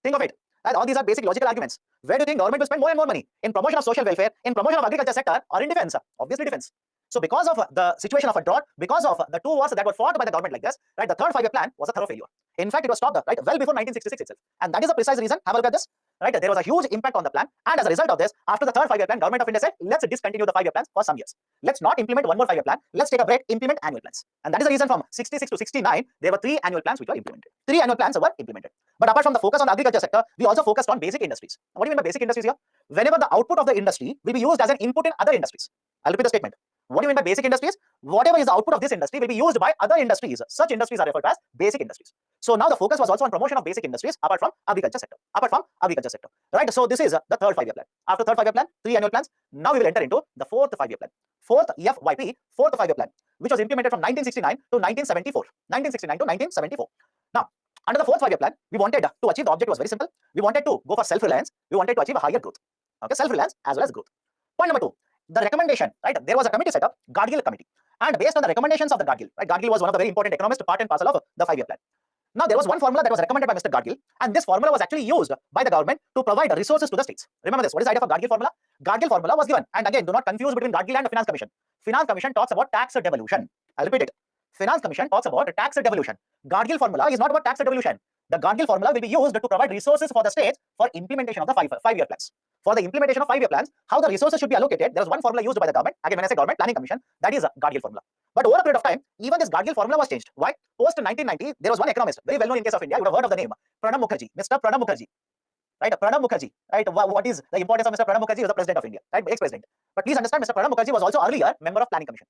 Think of it. And all these are basic logical arguments. Where do you think government will spend more and more money? In promotion of social welfare, in promotion of agriculture sector, or in defense? Obviously defense. So because of the situation of a drought, because of the 2 wars that were fought by the government like this, right, the third 5-year plan was a thorough failure. In fact, it was stopped right well before 1966 itself. And that is the precise reason. Have a look at this. Right, there was a huge impact on the plan, and as a result of this, after the third 5-year plan, government of India said, let's discontinue the 5-year plans for some years. Let's not implement one more 5-year plan. Let's take a break, implement annual plans. And that is the reason from 66 to 69, there were 3 annual plans which were implemented. 3 annual plans were implemented. But apart from the focus on the agriculture sector, we also focused on basic industries. Now, what do you mean by basic industries here? Whenever the output of the industry will be used as an input in other industries. I'll repeat the statement. What do you mean by basic industries? Whatever is the output of this industry will be used by other industries. Such industries are referred to as basic industries. So now the focus was also on promotion of basic industries apart from agriculture sector. Right? So this is the third 5-year plan. After third 5-year plan, 3 annual plans. Now we will enter into the fourth 5-year plan. Fourth FYP, fourth 5-year plan, which was implemented from 1969 to 1974. 1969 to 1974. Now, under the fourth 5-year plan, we wanted to achieve, the objective was very simple. We wanted to go for self-reliance. We wanted to achieve a higher growth. Okay, self-reliance as well as growth. Point number 2. The recommendation, right? There was a committee set up, Gadgil committee, and based on the recommendations of the Gadgil, right? Gadgil was one of the very important economists, part and parcel of the 5-year plan. Now there was one formula that was recommended by Mr. Gadgil, and this formula was actually used by the government to provide resources to the states. Remember this. What is the idea of Gadgil formula? Gadgil formula was given, and again, do not confuse between Gadgil and the Finance Commission. Finance Commission talks about tax devolution. I'll repeat it. Finance Commission talks about tax devolution. Gadgil formula is not about tax devolution. The Gadgil formula will be used to provide resources for the states for implementation of the 5-year plans. For the implementation of 5-year plans, how the resources should be allocated, there was one formula used by the government. Again, when I say government, Planning Commission, that is a Gadgil formula. But over a period of time, even this Gadgil formula was changed. Why? Post 1990, there was one economist, very well known in case of India. You would have heard of the name, Pranab Mukherjee, Mr. Pranab Mukherjee. right? Pranab Mukherjee, right? What is the importance of Mr. Pranab Mukherjee? He was the president of India, right? Ex-president. But please understand, Mr. Pranab Mukherjee was also earlier member of Planning Commission.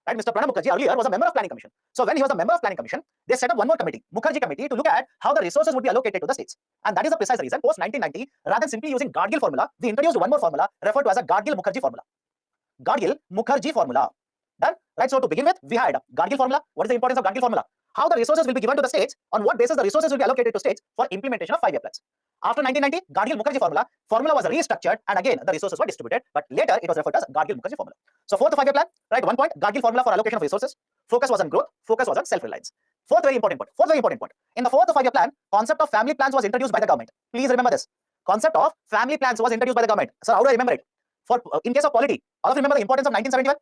Right? Mr. Pranab Mukherjee earlier was a member of Planning Commission. So when he was a member of Planning Commission, they set up one more committee, Mukherjee Committee, to look at how the resources would be allocated to the states. And that is the precise reason, post 1990, rather than simply using Gadgil formula, we introduced one more formula referred to as a Gadgil-Mukherjee formula. Gadgil-Mukherjee formula. Done? Right? So to begin with, we had Gadgil formula. What is the importance of Gadgil formula? How the resources will be given to the states, on what basis the resources will be allocated to states for implementation of 5-year plans. After 1990, Gadgil-Mukherjee formula was restructured, and again the resources were distributed, but later it was referred to as Gadgil-Mukherjee formula. So fourth 5-year plan, right? 1 point, Gadgil formula for allocation of resources. Focus was on growth, focus was on self-reliance. Fourth very important point. In the fourth 5-year plan, concept of family plans was introduced by the government. Please remember this. Concept of family plans was introduced by the government. Sir, how do I remember it? For in case of polity, all of you remember the importance of 1971?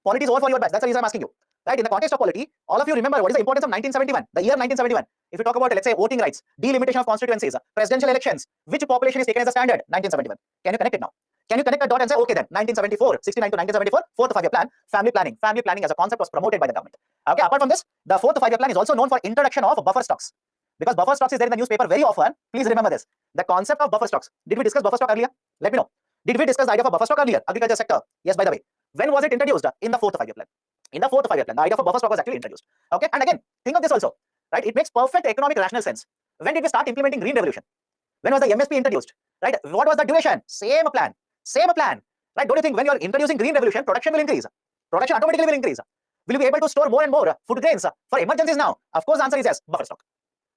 Polity is over for your batch. That's the reason I'm asking you. Right? In the context of polity, all of you remember what is the importance of 1971, the year 1971. If you talk about, let's say, voting rights, delimitation of constituencies, presidential elections, which population is taken as a standard? 1971. Can you connect it now? Can you connect a dot and say, okay then, 1974, 69 to 1974, fourth 5-year plan, family planning. Family planning as a concept was promoted by the government. Okay, apart from this, the fourth 5-year plan is also known for introduction of buffer stocks. Because buffer stocks is there in the newspaper very often. Please remember this. The concept of buffer stocks. Did we discuss buffer stock earlier? Let me know. Did we discuss the idea of a buffer stock earlier? Agriculture sector. Yes, by the way. When was it introduced? In the fourth 5-year plan. In the fourth 5-year plan, the idea of a buffer stock was actually introduced. Okay, and again, think of this also. Right? It makes perfect economic rational sense. When did we start implementing Green Revolution? When was the MSP introduced? Right? What was the duration? Same plan. Same plan. Right? Don't you think when you are introducing Green Revolution, production will increase? Production automatically will increase. Will you be able to store more and more food grains for emergencies now? Of course, the answer is yes. Buffer stock.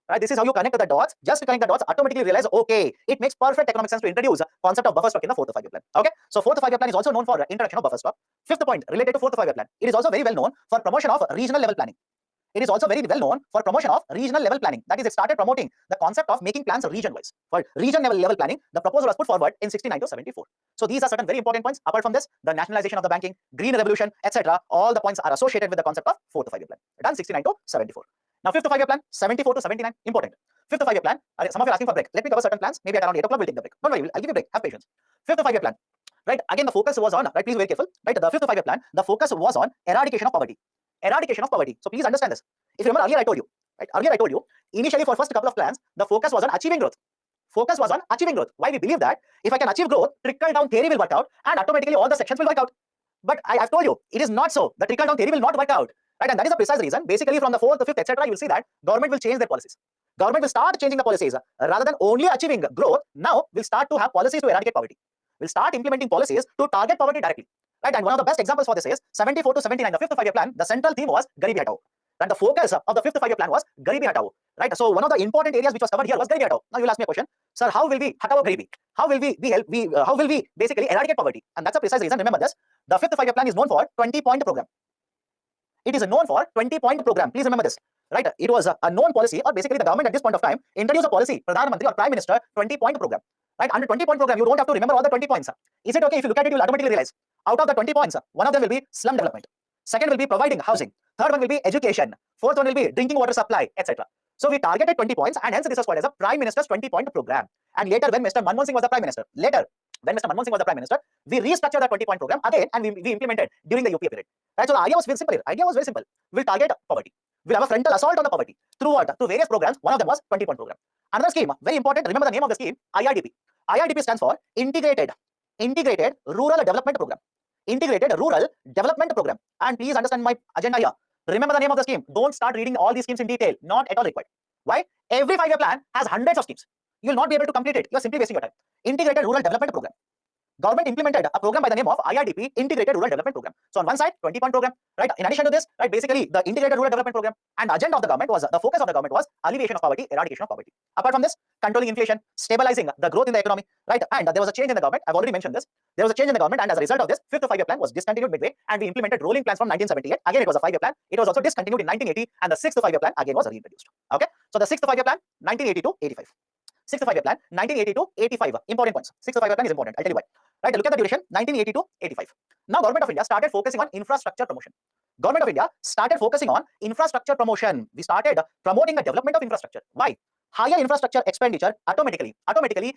Right? This is how you connect the dots. Just to connect the dots, automatically realize, okay, it makes perfect economic sense to introduce concept of buffer stock in the fourth 5-year plan. Okay, so fourth 5-year plan is also known for introduction of buffer stock. Fifth point related to fourth 5-year plan, it is also very well known for promotion of regional level planning. It is also very well known for promotion of regional level planning. That is, it started promoting the concept of making plans region-wise. For region level planning, the proposal was put forward in 69 to 74. So these are certain very important points. Apart from this, the nationalization of the banking, green revolution, etc. All the points are associated with the concept of fourth 5-year plan. Done 69 to 74. Now fifth 5-year plan, 74 to 79, important. Fifth 5-year plan, some of you are asking for break. Let me cover certain plans. Maybe at around 8 o'clock we'll take the break. Don't worry, I'll give you a break. Have patience. Fifth 5-year plan. Right, again the focus was on, right, please be very careful. Right, the fifth 5-year plan, the focus was on eradication of poverty. Eradication of poverty. So please understand this. If you remember earlier I told you, right? Earlier I told you, initially for first couple of plans, the focus was on achieving growth. Focus was on achieving growth. Why? We believe that if I can achieve growth, trickle down theory will work out and automatically all the sections will work out. But I've told you, it is not so. The trickle down theory will not work out. Right? And that is the precise reason. Basically from the fourth, the fifth, etc., you will see that government will change their policies. Government will start changing the policies. Rather than only achieving growth, now we'll start to have policies to eradicate poverty. We'll start implementing policies to target poverty directly. Right? And one of the best examples for this is 74 to 79, the fifth 5-year plan. The central theme was Garibi Hatao. And the focus of the fifth 5-year plan was Garibi Hatao. Right? So one of the important areas which was covered here was Garibi Hatao. Now you will ask me a question, sir, how will we hatao Garibi? How will we basically eradicate poverty? And that's a precise reason. Remember this. The fifth 5-year plan is known for 20-point program. It is known for 20-point program. Please remember this. Right? It was a known policy, or basically the government at this point of time introduced a policy, Pradhan Mantri or Prime Minister, 20-point program. Right? Under 20-point program, you don't have to remember all the 20 points. Is it okay if you look at it, you will automatically realize out of the 20 points, one of them will be slum development. Second will be providing housing. Third one will be education. Fourth one will be drinking water supply, etc. So we targeted 20 points, and hence this was called as a Prime Minister's 20-point program. And later, when Mr. Manmohan Singh was the Prime Minister, we restructured the 20-point program again, and we implemented during the UPA period. Right? So the idea was very simple. We'll target poverty. We'll have a frontal assault on the poverty. Through what? Through various programs. One of them was 20-point program. Another scheme, very important. Remember the name of the scheme, IRDP. IRDP stands for Integrated Rural Development Program. Integrated Rural Development Program. And please understand my agenda here. Remember the name of the scheme. Don't start reading all these schemes in detail. Not at all required. Why? Every 5-year plan has hundreds of schemes. You will not be able to complete it. You are simply wasting your time. Integrated Rural Development Program. Government implemented a program by the name of IRDP, Integrated Rural Development Program. So on one side, 20-point program, right? In addition to this, right, basically the Integrated Rural Development Program and the agenda of the government was, the focus of the government was alleviation of poverty, eradication of poverty. Apart from this, controlling inflation, stabilizing the growth in the economy, right? And there was a change in the government. I've already mentioned this. There was a change in the government, and as a result of this, fifth 5-year plan was discontinued midway, and we implemented rolling plans from 1978. Again, it was a 5-year plan. It was also discontinued in 1980, and the sixth 5-year plan again was reintroduced. Okay, so the sixth 5-year plan, 1980 to 85. Sixth 5-year plan, 1980 to 85. Important points. Sixth 5-year plan is important. I'll tell you why. Right, look at the duration, 1980 to 85. Now, Government of India started focusing on infrastructure promotion. Government of India started focusing on infrastructure promotion. We started promoting the development of infrastructure. Why? Higher infrastructure expenditure automatically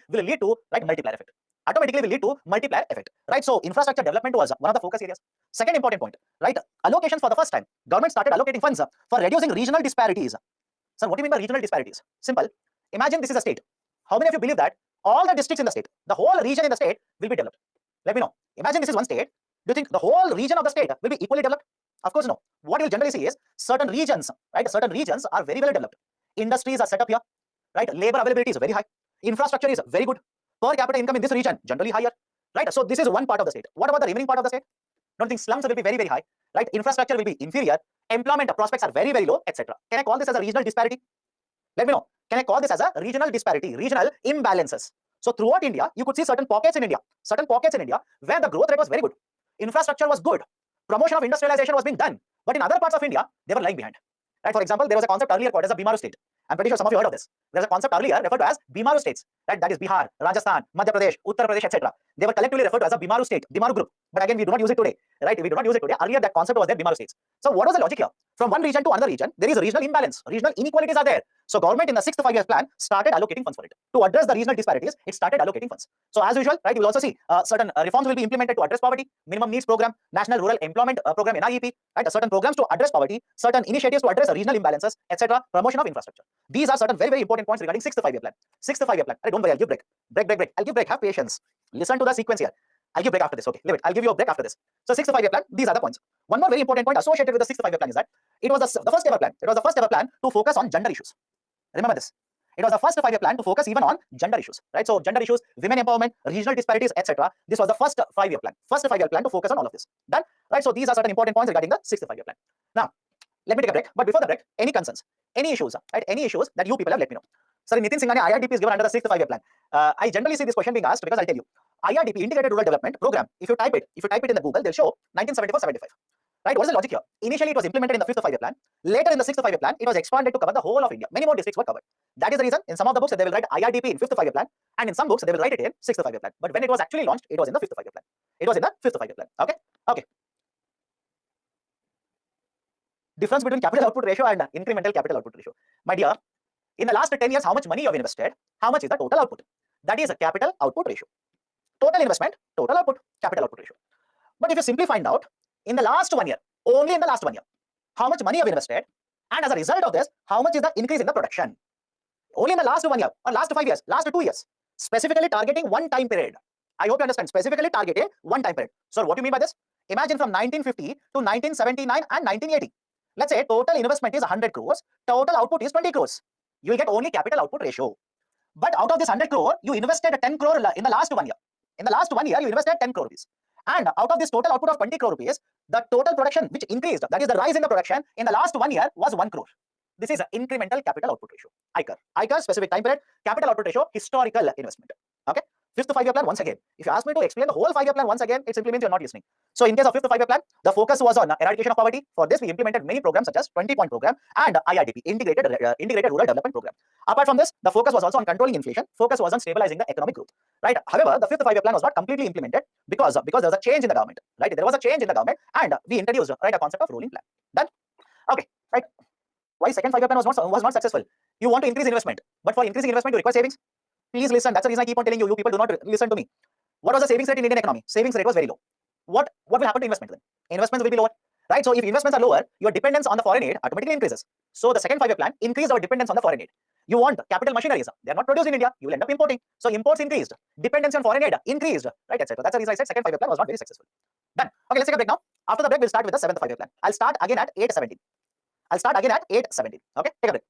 will lead to, right, multiplier effect. Automatically will lead to multiplier effect. Right, so infrastructure development was one of the focus areas. Second important point, right, allocations for the first time. Government started allocating funds for reducing regional disparities. Sir, what do you mean by regional disparities? Simple. Imagine this is a state. How many of you believe that all the districts in the state, the whole region in the state will be developed. Let me know. Imagine this is one state. Do you think the whole region of the state will be equally developed? Of course, no. What you'll generally see is certain regions, right? Certain regions are very well developed. Industries are set up here, right? Labor availability is very high. Infrastructure is very good. Per capita income in this region generally higher, right? So this is one part of the state. What about the remaining part of the state? Don't think slums will be very, very high, right? Infrastructure will be inferior. Employment prospects are very, very low, etc. Can I call this as a regional disparity? Let me know. Can I call this as a regional disparity, regional imbalances? So throughout India, you could see certain pockets in India where the growth rate was very good. Infrastructure was good. Promotion of industrialization was being done. But in other parts of India, they were lying behind. Right? For example, there was a concept earlier called as a Bimaru state. I'm pretty sure some of you heard of this. There's a concept earlier referred to as Bimaru states. Right? That is Bihar, Rajasthan, Madhya Pradesh, Uttar Pradesh, etc. They were collectively referred to as a Bimaru state, Bimaru group. But again, we do not use it today. Right? We do not use it today. Earlier, that concept was there, Bimaru states. So what was the logic here? From one region to another region, there is a regional imbalance. Regional inequalities are there. So government in the 6th 5-year plan started allocating funds for it. To address the regional disparities, it started allocating funds. So as usual, right, you will also see certain reforms will be implemented to address poverty, minimum needs program, national rural employment program, NIEP, right, certain programs to address poverty, certain initiatives to address regional imbalances, etc. Promotion of infrastructure. These are certain very, very important points regarding 6th 5-year plan. 6th 5-year plan. Don't worry, I'll give break. Break. I'll give break. Have patience. Listen to the sequence here. I'll give break after this. Okay, leave it. I'll give you a break after this. So 6th 5-year plan, these are the points. One more very important point associated with the 6th 5-year plan is that it was the first ever plan. It was the first ever plan to focus on gender issues. Remember this. It was the first 5-year plan to focus even on gender issues, right? So gender issues, women empowerment, regional disparities, etc. This was the first 5-year plan. First 5-year plan to focus on all of this. Done, right? So these are certain important points regarding the 6th 5-year plan. Now, let me take a break. But before the break, any concerns, any issues, right? Any issues that you people have, let me know. Sorry, Nitin Singhani, IRDP is given under the 6th 5-year plan. I generally see this question being asked because I'll tell you. IRDP, Integrated Rural Development Program. If you type it in the Google, they'll show 1974-75. Right? What is the logic here? Initially, it was implemented in the 5th 5-year plan. Later, in the 6th 5-year plan, it was expanded to cover the whole of India. Many more districts were covered. That is the reason in some of the books they will write IRDP in 5th 5-year plan, and in some books they will write it in 6th 5-year plan. But when it was actually launched, it was in the 5th 5-year plan. It was in the 5th 5-year plan. Okay. Difference between capital output ratio and incremental capital output ratio. My dear, in the last 10 years, how much money you have invested? How much is the total output? That is a capital output ratio. Total investment, total output, capital output ratio. But if you simply find out, in the last 1 year, only in the last 1 year, how much money you have invested, and as a result of this, how much is the increase in the production? Only in the last 1 year, or last 5 years, last 2 years, specifically targeting one time period. I hope you understand, specifically targeting one time period. So what do you mean by this? Imagine from 1950 to 1979 and 1980. Let's say total investment is 100 crores, total output is 20 crores. You will get only capital output ratio. But out of this 100 crore, you invested 10 crore in the last 1 year. In the last 1 year, you invested 10 crore rupees. And out of this total output of 20 crore rupees, the total production which increased, that is the rise in the production in the last 1 year was 1 crore. This is incremental capital output ratio. ICAR. ICAR, specific time period, capital output ratio, historical investment. Okay. 5th 5-year plan, once again. If you ask me to explain the whole 5-year plan once again, it simply means you're not listening. So in case of 5th 5-year plan, the focus was on eradication of poverty. For this, we implemented many programs such as 20-point program and IRDP, Integrated Rural Development Program. Apart from this, the focus was also on controlling inflation. Focus was on stabilizing the economic growth. Right. However, the 5th 5-year plan was not completely implemented because there was a change in the government. Right. There was a change in the government, and we introduced a concept of rolling plan. Done. Okay. Right. Why second 5-year plan was not successful? You want to increase investment, but for increasing investment, you require savings. Please listen. That's the reason I keep on telling you. You people do not listen to me. What was the savings rate in Indian economy? Savings rate was very low. What will happen to investment then? Investments will be lower, right? So if investments are lower, your dependence on the foreign aid automatically increases. So the second 5-year plan increased our dependence on the foreign aid. You want capital machineries. They are not produced in India. You will end up importing. So imports increased. Dependency on foreign aid increased, right, etc. That's the reason I said second 5-year plan was not very successful. Done. Okay, let's take a break now. After the break, we'll start with the 7th 5-year plan. I'll start again at 8:17. Okay, take a break.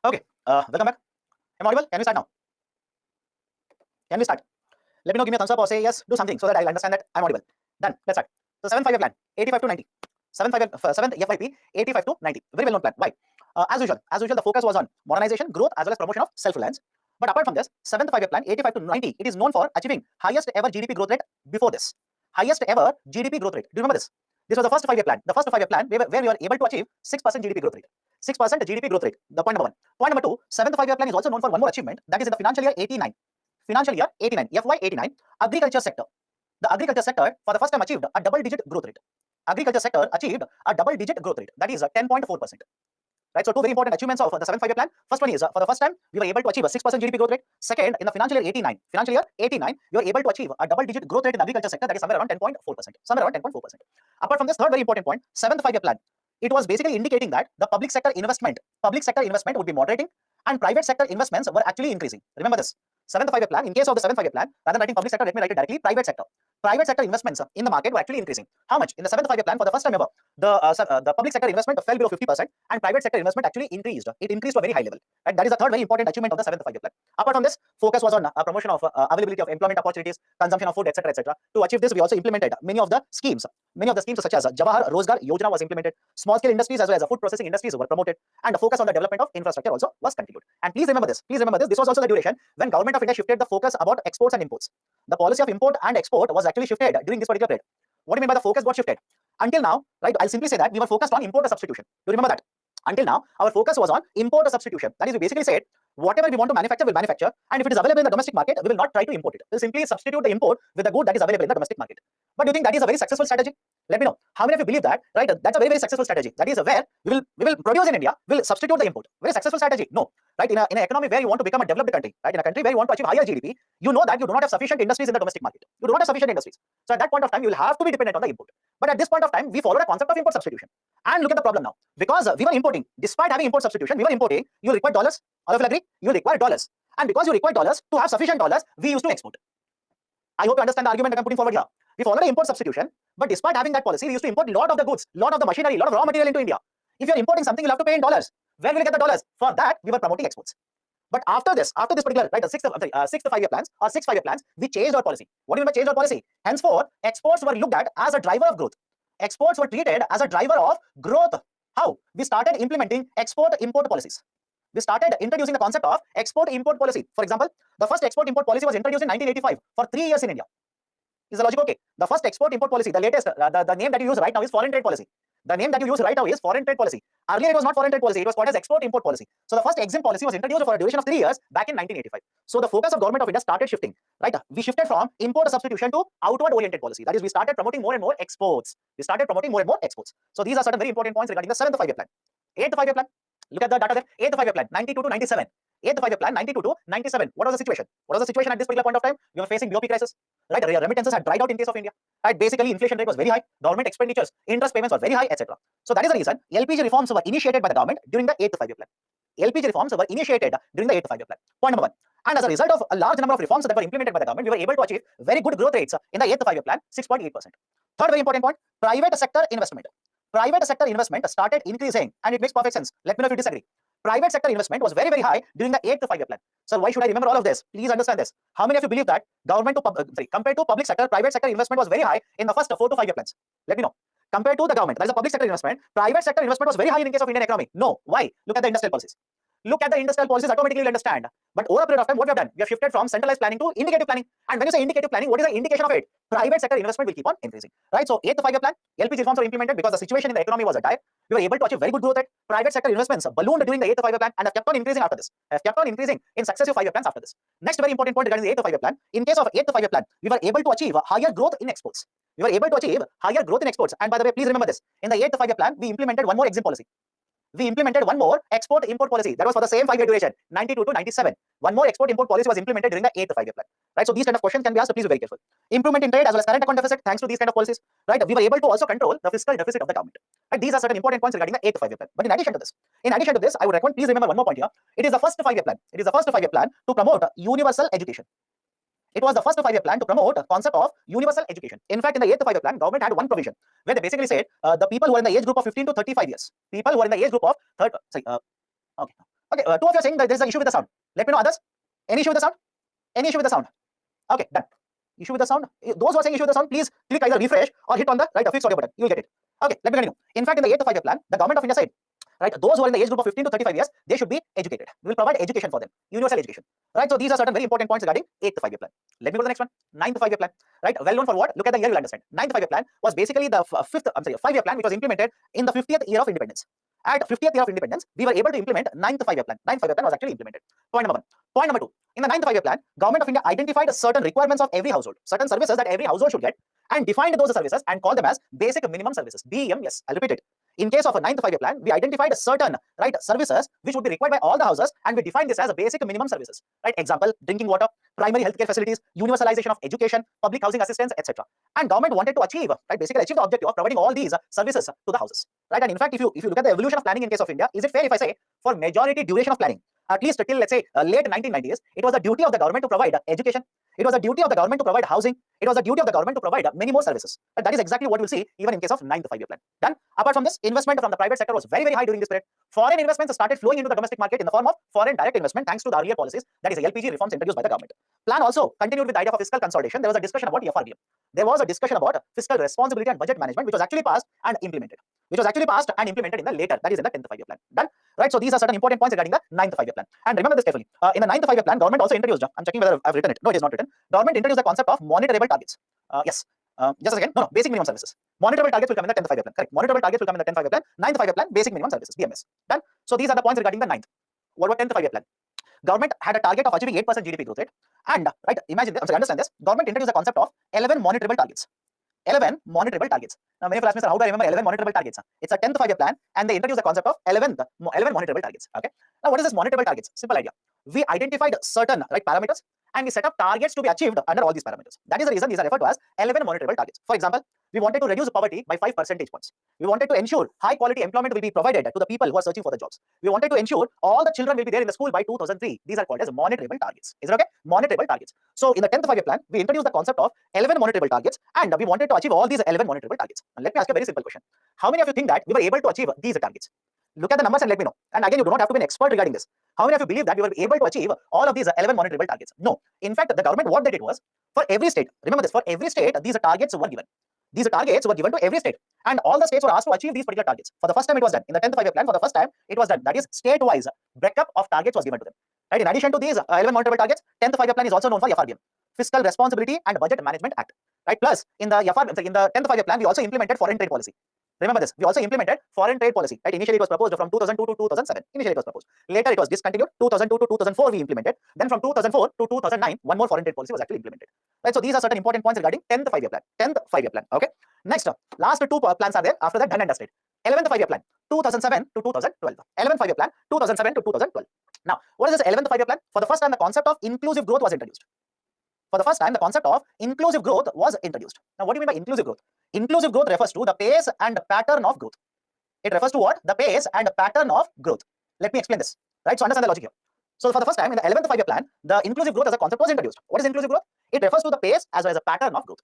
Okay, welcome back. Am I audible? Can we start now? Can we start? Let me know, give me a thumbs up or say yes, do something so that I'll understand that I'm audible. Done, let's start. So 7-5 plan, 85 to 90. 7th FYP, 85 to 90. Very well known plan. Why? As usual, the focus was on modernization, growth, as well as promotion of self-reliance. But apart from this, 7th 5-year plan, 85 to 90, it is known for achieving highest ever GDP growth rate before this. Highest ever GDP growth rate. Do you remember this? This was the first 5-year plan. The first 5-year plan where we were able to achieve 6% GDP growth rate. 6% GDP growth rate. The point number one. Point number two, 7th 5-year plan is also known for one more achievement, that is in the financial year 89. Financial year 89, FY 89, agriculture sector. The agriculture sector for the first time achieved a double-digit growth rate. Agriculture sector achieved a double-digit growth rate, that is 10.4%. Right, so two very important achievements of the 7th 5-year plan. First one is for the first time we were able to achieve a 6% GDP growth rate. Second, in the financial year 89, we were able to achieve a double-digit growth rate in the agriculture sector, that is somewhere around 10.4%. Somewhere around 10.4%. Apart from this, third very important point, 7th 5-year plan. It was basically indicating that the public sector investment would be moderating and private sector investments were actually increasing. Remember this. 7th 5-year plan, in case of the 7th 5-year plan, rather than writing public sector, let me write it directly, private sector. Private sector investments in the market were actually increasing. How much? In the 7th 5-year plan, for the first time ever, the public sector investment fell below 50% and private sector investment actually increased. It increased to a very high level. And that is the third very important achievement of the 7th 5-year plan. Apart from this, focus was on promotion of availability of employment opportunities, consumption of food, etc., etc. To achieve this, we also implemented many of the schemes. Many of the schemes such as Jawahar Rozgar Yojana was implemented. Small scale industries as well as food processing industries were promoted, and the focus on the development of infrastructure also was continued. And please remember this. This was also the duration when Government of India shifted the focus about exports and imports. The policy of import and export was actually shifted during this particular period. What do you mean by the focus got shifted? Until now, right, I'll simply say that we were focused on import or substitution. Do you remember that? Until now, our focus was on import or substitution. That is, we basically said, whatever we want to manufacture, we'll manufacture. And if it is available in the domestic market, we will not try to import it. We'll simply substitute the import with the good that is available in the domestic market. But do you think that is a very successful strategy? Let me know. How many of you believe that, right? That's a very, very successful strategy. That is where we will produce in India, we'll substitute the import. Very successful strategy? No. Right? In an economy where you want to become a developed country, right? In a country where you want to achieve higher GDP, you know that you do not have sufficient industries in the domestic market. You do not have sufficient industries. So at that point of time, you will have to be dependent on the import. But at this point of time, we followed a concept of import substitution. And look at the problem now. Because we were importing, despite having import substitution, we were importing, you require dollars. All of you agree? You require dollars. And because you require dollars, to have sufficient dollars, we used to export. I hope you understand the argument that I'm putting forward here. We followed the import substitution, but despite having that policy, we used to import a lot of the goods, lot of the machinery, lot of raw material into India. If you're importing something, you'll have to pay in dollars. Where will you get the dollars? For that, we were promoting exports. But after this particular, right, the sixth 5-year plans or 6 5-year plans, we changed our policy. What do you mean by change our policy? Henceforth, exports were looked at as a driver of growth. Exports were treated as a driver of growth. How? We started implementing export-import policies. We started introducing the concept of export-import policy. For example, the first export-import policy was introduced in 1985 for 3 years in India. Is the logic okay? The first export-import policy, the latest, the name that you use right now is foreign trade policy. The name that you use right now is foreign trade policy. Earlier it was not foreign trade policy, it was called as export-import policy. So the first EXIM policy was introduced for a duration of 3 years back in 1985. So the focus of Government of India started shifting, right? We shifted from import substitution to outward-oriented policy. That is, we started promoting more and more exports. So these are certain very important points regarding the 7th 5-year plan. 8th 5-year plan. Look at the data there. 8th 5-year plan, 92 to 97. 8th 5-year plan, 92 to 97. What was the situation? What was the situation at this particular point of time? We were facing BOP crisis, right? Remittances had dried out in case of India, right? Basically, inflation rate was very high, government expenditures, interest payments were very high, etc. So that is the reason LPG reforms were initiated by the government during the 8th 5-year plan. LPG reforms were initiated during the 8th 5-year plan. Point number one. And as a result of a large number of reforms that were implemented by the government, we were able to achieve very good growth rates in the 8th 5-year plan, 6.8%. Third very important point, private sector investment. Private sector investment started increasing, and it makes perfect sense. Let me know if you disagree. Private sector investment was very, very high during the 8th 5-year plan. So why should I remember all of this? Please understand this. How many of you believe that compared to public sector, private sector investment was very high in the first 4 to 5-year plans? Let me know. Compared to the government, that is the public sector investment, private sector investment was very high in case of Indian economy. No. Why? Look at the industrial policies. Look at the industrial policies, automatically you'll understand. But over a period of time, what we have done? We have shifted from centralized planning to indicative planning. And when you say indicative planning, what is the indication of it? Private sector investment will keep on increasing. Right? So 8th 5-year plan, LPG reforms were implemented because the situation in the economy was dire. We were able to achieve very good growth rate. Private sector investments ballooned during the 8th 5-year plan and have kept on increasing after this. Have kept on increasing in successive 5-year plans after this. Next very important point regarding the 8th 5-year plan. In case of 8th 5-year plan, we were able to achieve higher growth in exports. And by the way, please remember this. In the 8th 5-year plan, we implemented one more EXIM policy. We implemented one more export-import policy. That was for the same 5-year duration, 92 to 97. One more export-import policy was implemented during the 8th 5-year plan. Right? So these kind of questions can be asked, so please be very careful. Improvement in trade as well as current account deficit, thanks to these kind of policies. Right? We were able to also control the fiscal deficit of the government. Right? These are certain important points regarding the 8th 5-year plan. But in addition to this, I would recommend, please remember one more point here. It is the first 5-year plan. It is the first 5-year plan to promote universal education. It was the first 5-year plan to promote the concept of universal education. In fact, in the 8th 5-year plan, government had one provision where they basically said the people who are in the age group of 15 to 35 years, people who are in the age group of Okay, two of you are saying that there is an issue with the sound. Let me know others. Any issue with the sound? Any issue with the sound? Okay, done. Issue with the sound. Those who are saying issue with the sound, please click either refresh or hit on the right fixed audio button. You will get it. Okay, let me continue. In fact, in the 8th 5-year plan, the government of India said, right, those who are in the age group of 15 to 35 years, they should be educated. We will provide education for them, universal education. Right, so these are certain very important points regarding 8th 5-year plan. Let me go to the next one. 9th 5-year plan. Right, well known for what? Look at the year, you will understand. 9th 5-year plan was basically the 5-year plan which was implemented in the 50th year of independence. At 50th year of independence, we were able to implement 9th 5-year plan. 9th 5-year plan was actually implemented. Point number 1. Point number 2. In the 9th 5-year plan, Government of India identified certain requirements of every household, certain services that every household should get, and defined those services and called them as basic minimum services. BMS. I'll repeat it. In case of a 9th 5-year plan, we identified certain services which would be required by all the houses, and we defined this as a basic minimum services. Right? Example: drinking water, primary healthcare facilities, universalization of education, public housing assistance, etc. And government wanted to achieve, right, basically achieve the objective of providing all these services to the houses. Right? And in fact, if you look at the evolution of planning in case of India, is it fair if I say for majority duration of planning, at least till let's say late 1990s, it was the duty of the government to provide education. It was the duty of the government to provide housing. It was the duty of the government to provide many more services. But that is exactly what we'll see even in case of 9th 5-year plan. Done. Apart from this, investment from the private sector was very, very high during this period. Foreign investments started flowing into the domestic market in the form of foreign direct investment thanks to the earlier policies, that is the LPG reforms introduced by the government. Plan also continued with the idea of fiscal consolidation. There was a discussion about FRBM. There was a discussion about fiscal responsibility and budget management, which was actually passed and implemented. In the later, that is in the 10th 5-year plan. Done. Right. So these are certain important points regarding the 9th 5-year plan. And remember this carefully. In the 9th 5-year plan, government also introduced. I'm checking whether I've written it. No, it is not written. Government introduced the concept of monitorable targets. Yes. Just a second. No, basic minimum services. Monitorable targets will come in the 10th 5-year plan. Correct. Monitorable targets will come in the 10th 5-year plan. 9th 5-year plan, basic minimum services, BMS. Done. So these are the points regarding the 9th. What about 10th 5-year plan? Government had a target of achieving 8% GDP growth rate. And right, imagine this. I'm sorry, understand this. Government introduced the concept of 11 monitorable targets. 11 monitorable targets. Now, many of us ask me, how do I remember 11 monitorable targets? It's a 10th 5-year plan, and they introduced the concept of 11 monitorable targets. Okay. Now, what is this monitorable targets? Simple idea. We identified certain parameters, and we set up targets to be achieved under all these parameters. That is the reason these are referred to as 11 monitorable targets. For example, we wanted to reduce poverty by 5 percentage points. We wanted to ensure high quality employment will be provided to the people who are searching for the jobs. We wanted to ensure all the children will be there in the school by 2003. These are called as monitorable targets. Is it okay? Monitorable targets. So in the 10th 5-year plan, we introduced the concept of 11 monitorable targets, and we wanted to achieve all these 11 monitorable targets. And let me ask you a very simple question. How many of you think that we were able to achieve these targets? Look at the numbers and let me know. And again, you do not have to be an expert regarding this. How many of you believe that we were able to achieve all of these 11 monitorable targets? No. In fact, the government, what they did was, for every state, remember this, for every state, these targets were given. These targets were given to every state, and all the states were asked to achieve these particular targets. For the first time, it was done. In the 10th 5-year plan, for the first time, it was done. That is, state-wise breakup of targets was given to them. Right? In addition to these 11 monitorable targets, 10th 5-year plan is also known for FRBM, Fiscal Responsibility and Budget Management Act. Right? Plus, in the 10th 5-year plan, we also implemented foreign trade policy. Remember this. We also implemented foreign trade policy. Right? Initially, it was proposed from 2002 to 2007. Initially, it was proposed. Later, it was discontinued. 2002 to 2004, we implemented. Then, from 2004 to 2009, one more foreign trade policy was actually implemented. Right? So these are certain important points regarding 10th 5-year plan. 10th 5-year plan. Okay. Next, last two plans are there. After that, done and dusted. 11th 5-year plan, 2007 to 2012. 11th 5-year plan, 2007 to 2012. Now, what is this 11th 5-year plan? For the first time, the concept of inclusive growth was introduced. For the first time, the concept of inclusive growth was introduced. Now, what do you mean by inclusive growth? Inclusive growth refers to the pace and pattern of growth. It refers to what? The pace and pattern of growth. Let me explain this. Right? So understand the logic here. So for the first time in the 11th 5-year plan, the inclusive growth as a concept was introduced. What is inclusive growth? It refers to the pace as well as a pattern of growth.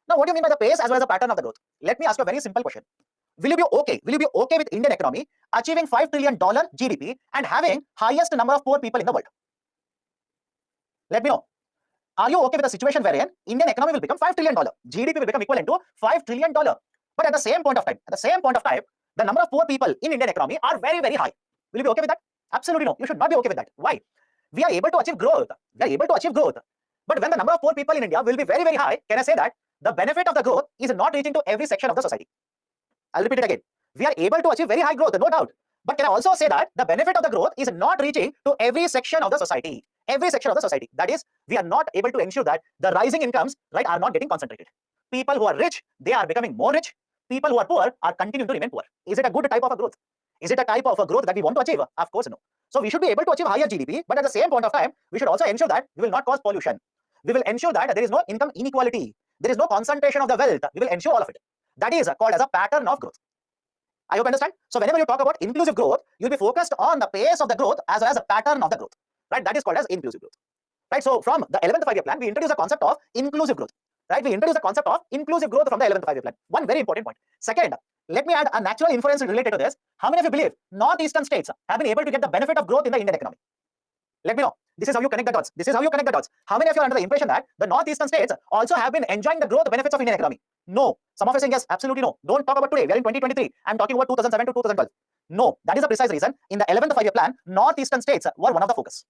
Now, what do you mean by the pace as well as a pattern of the growth? Let me ask you a very simple question. Will you be okay? Will you be okay with Indian economy achieving $5 trillion GDP and having highest number of poor people in the world? Let me know. Are you okay with a situation wherein Indian economy will become $5 trillion? GDP will become equivalent to $5 trillion. But at the same point of time, the number of poor people in Indian economy are very, very high. Will you be okay with that? Absolutely no. You should not be okay with that. Why? We are able to achieve growth. But when the number of poor people in India will be very, very high, can I say that the benefit of the growth is not reaching to every section of the society? I'll repeat it again. We are able to achieve very high growth, no doubt. But can I also say that the benefit of the growth is not reaching to every section of the society? Every section of the society. That is, we are not able to ensure that the rising incomes, right, are not getting concentrated. People who are rich, they are becoming more rich. People who are poor are continuing to remain poor. Is it a good type of a growth? Is it a type of a growth that we want to achieve? Of course, no. So we should be able to achieve higher GDP, but at the same point of time, we should also ensure that we will not cause pollution. We will ensure that there is no income inequality. There is no concentration of the wealth. We will ensure all of it. That is called as a pattern of growth. I hope you understand. So whenever you talk about inclusive growth, you'll be focused on the pace of the growth as well as a pattern of the growth. Right? That is called as inclusive growth. Right? So from the 11th 5-year plan, we introduce the concept of inclusive growth. Right? We introduce the concept of inclusive growth from the 11th 5-year plan. One very important point. Second, Let me add a natural inference related to this. How many of you believe northeastern states have been able to get the benefit of growth in the Indian economy? Let me know. This is how you connect the dots. This is how you connect the dots. How many of you are under the impression that the northeastern states also have been enjoying the growth benefits of Indian economy? No. Some of you are saying yes, absolutely no. Don't talk about today. We are in 2023. I'm talking about 2007 to 2012. No, that is the precise reason. In the 11th five-year plan, northeastern states were one of the focus.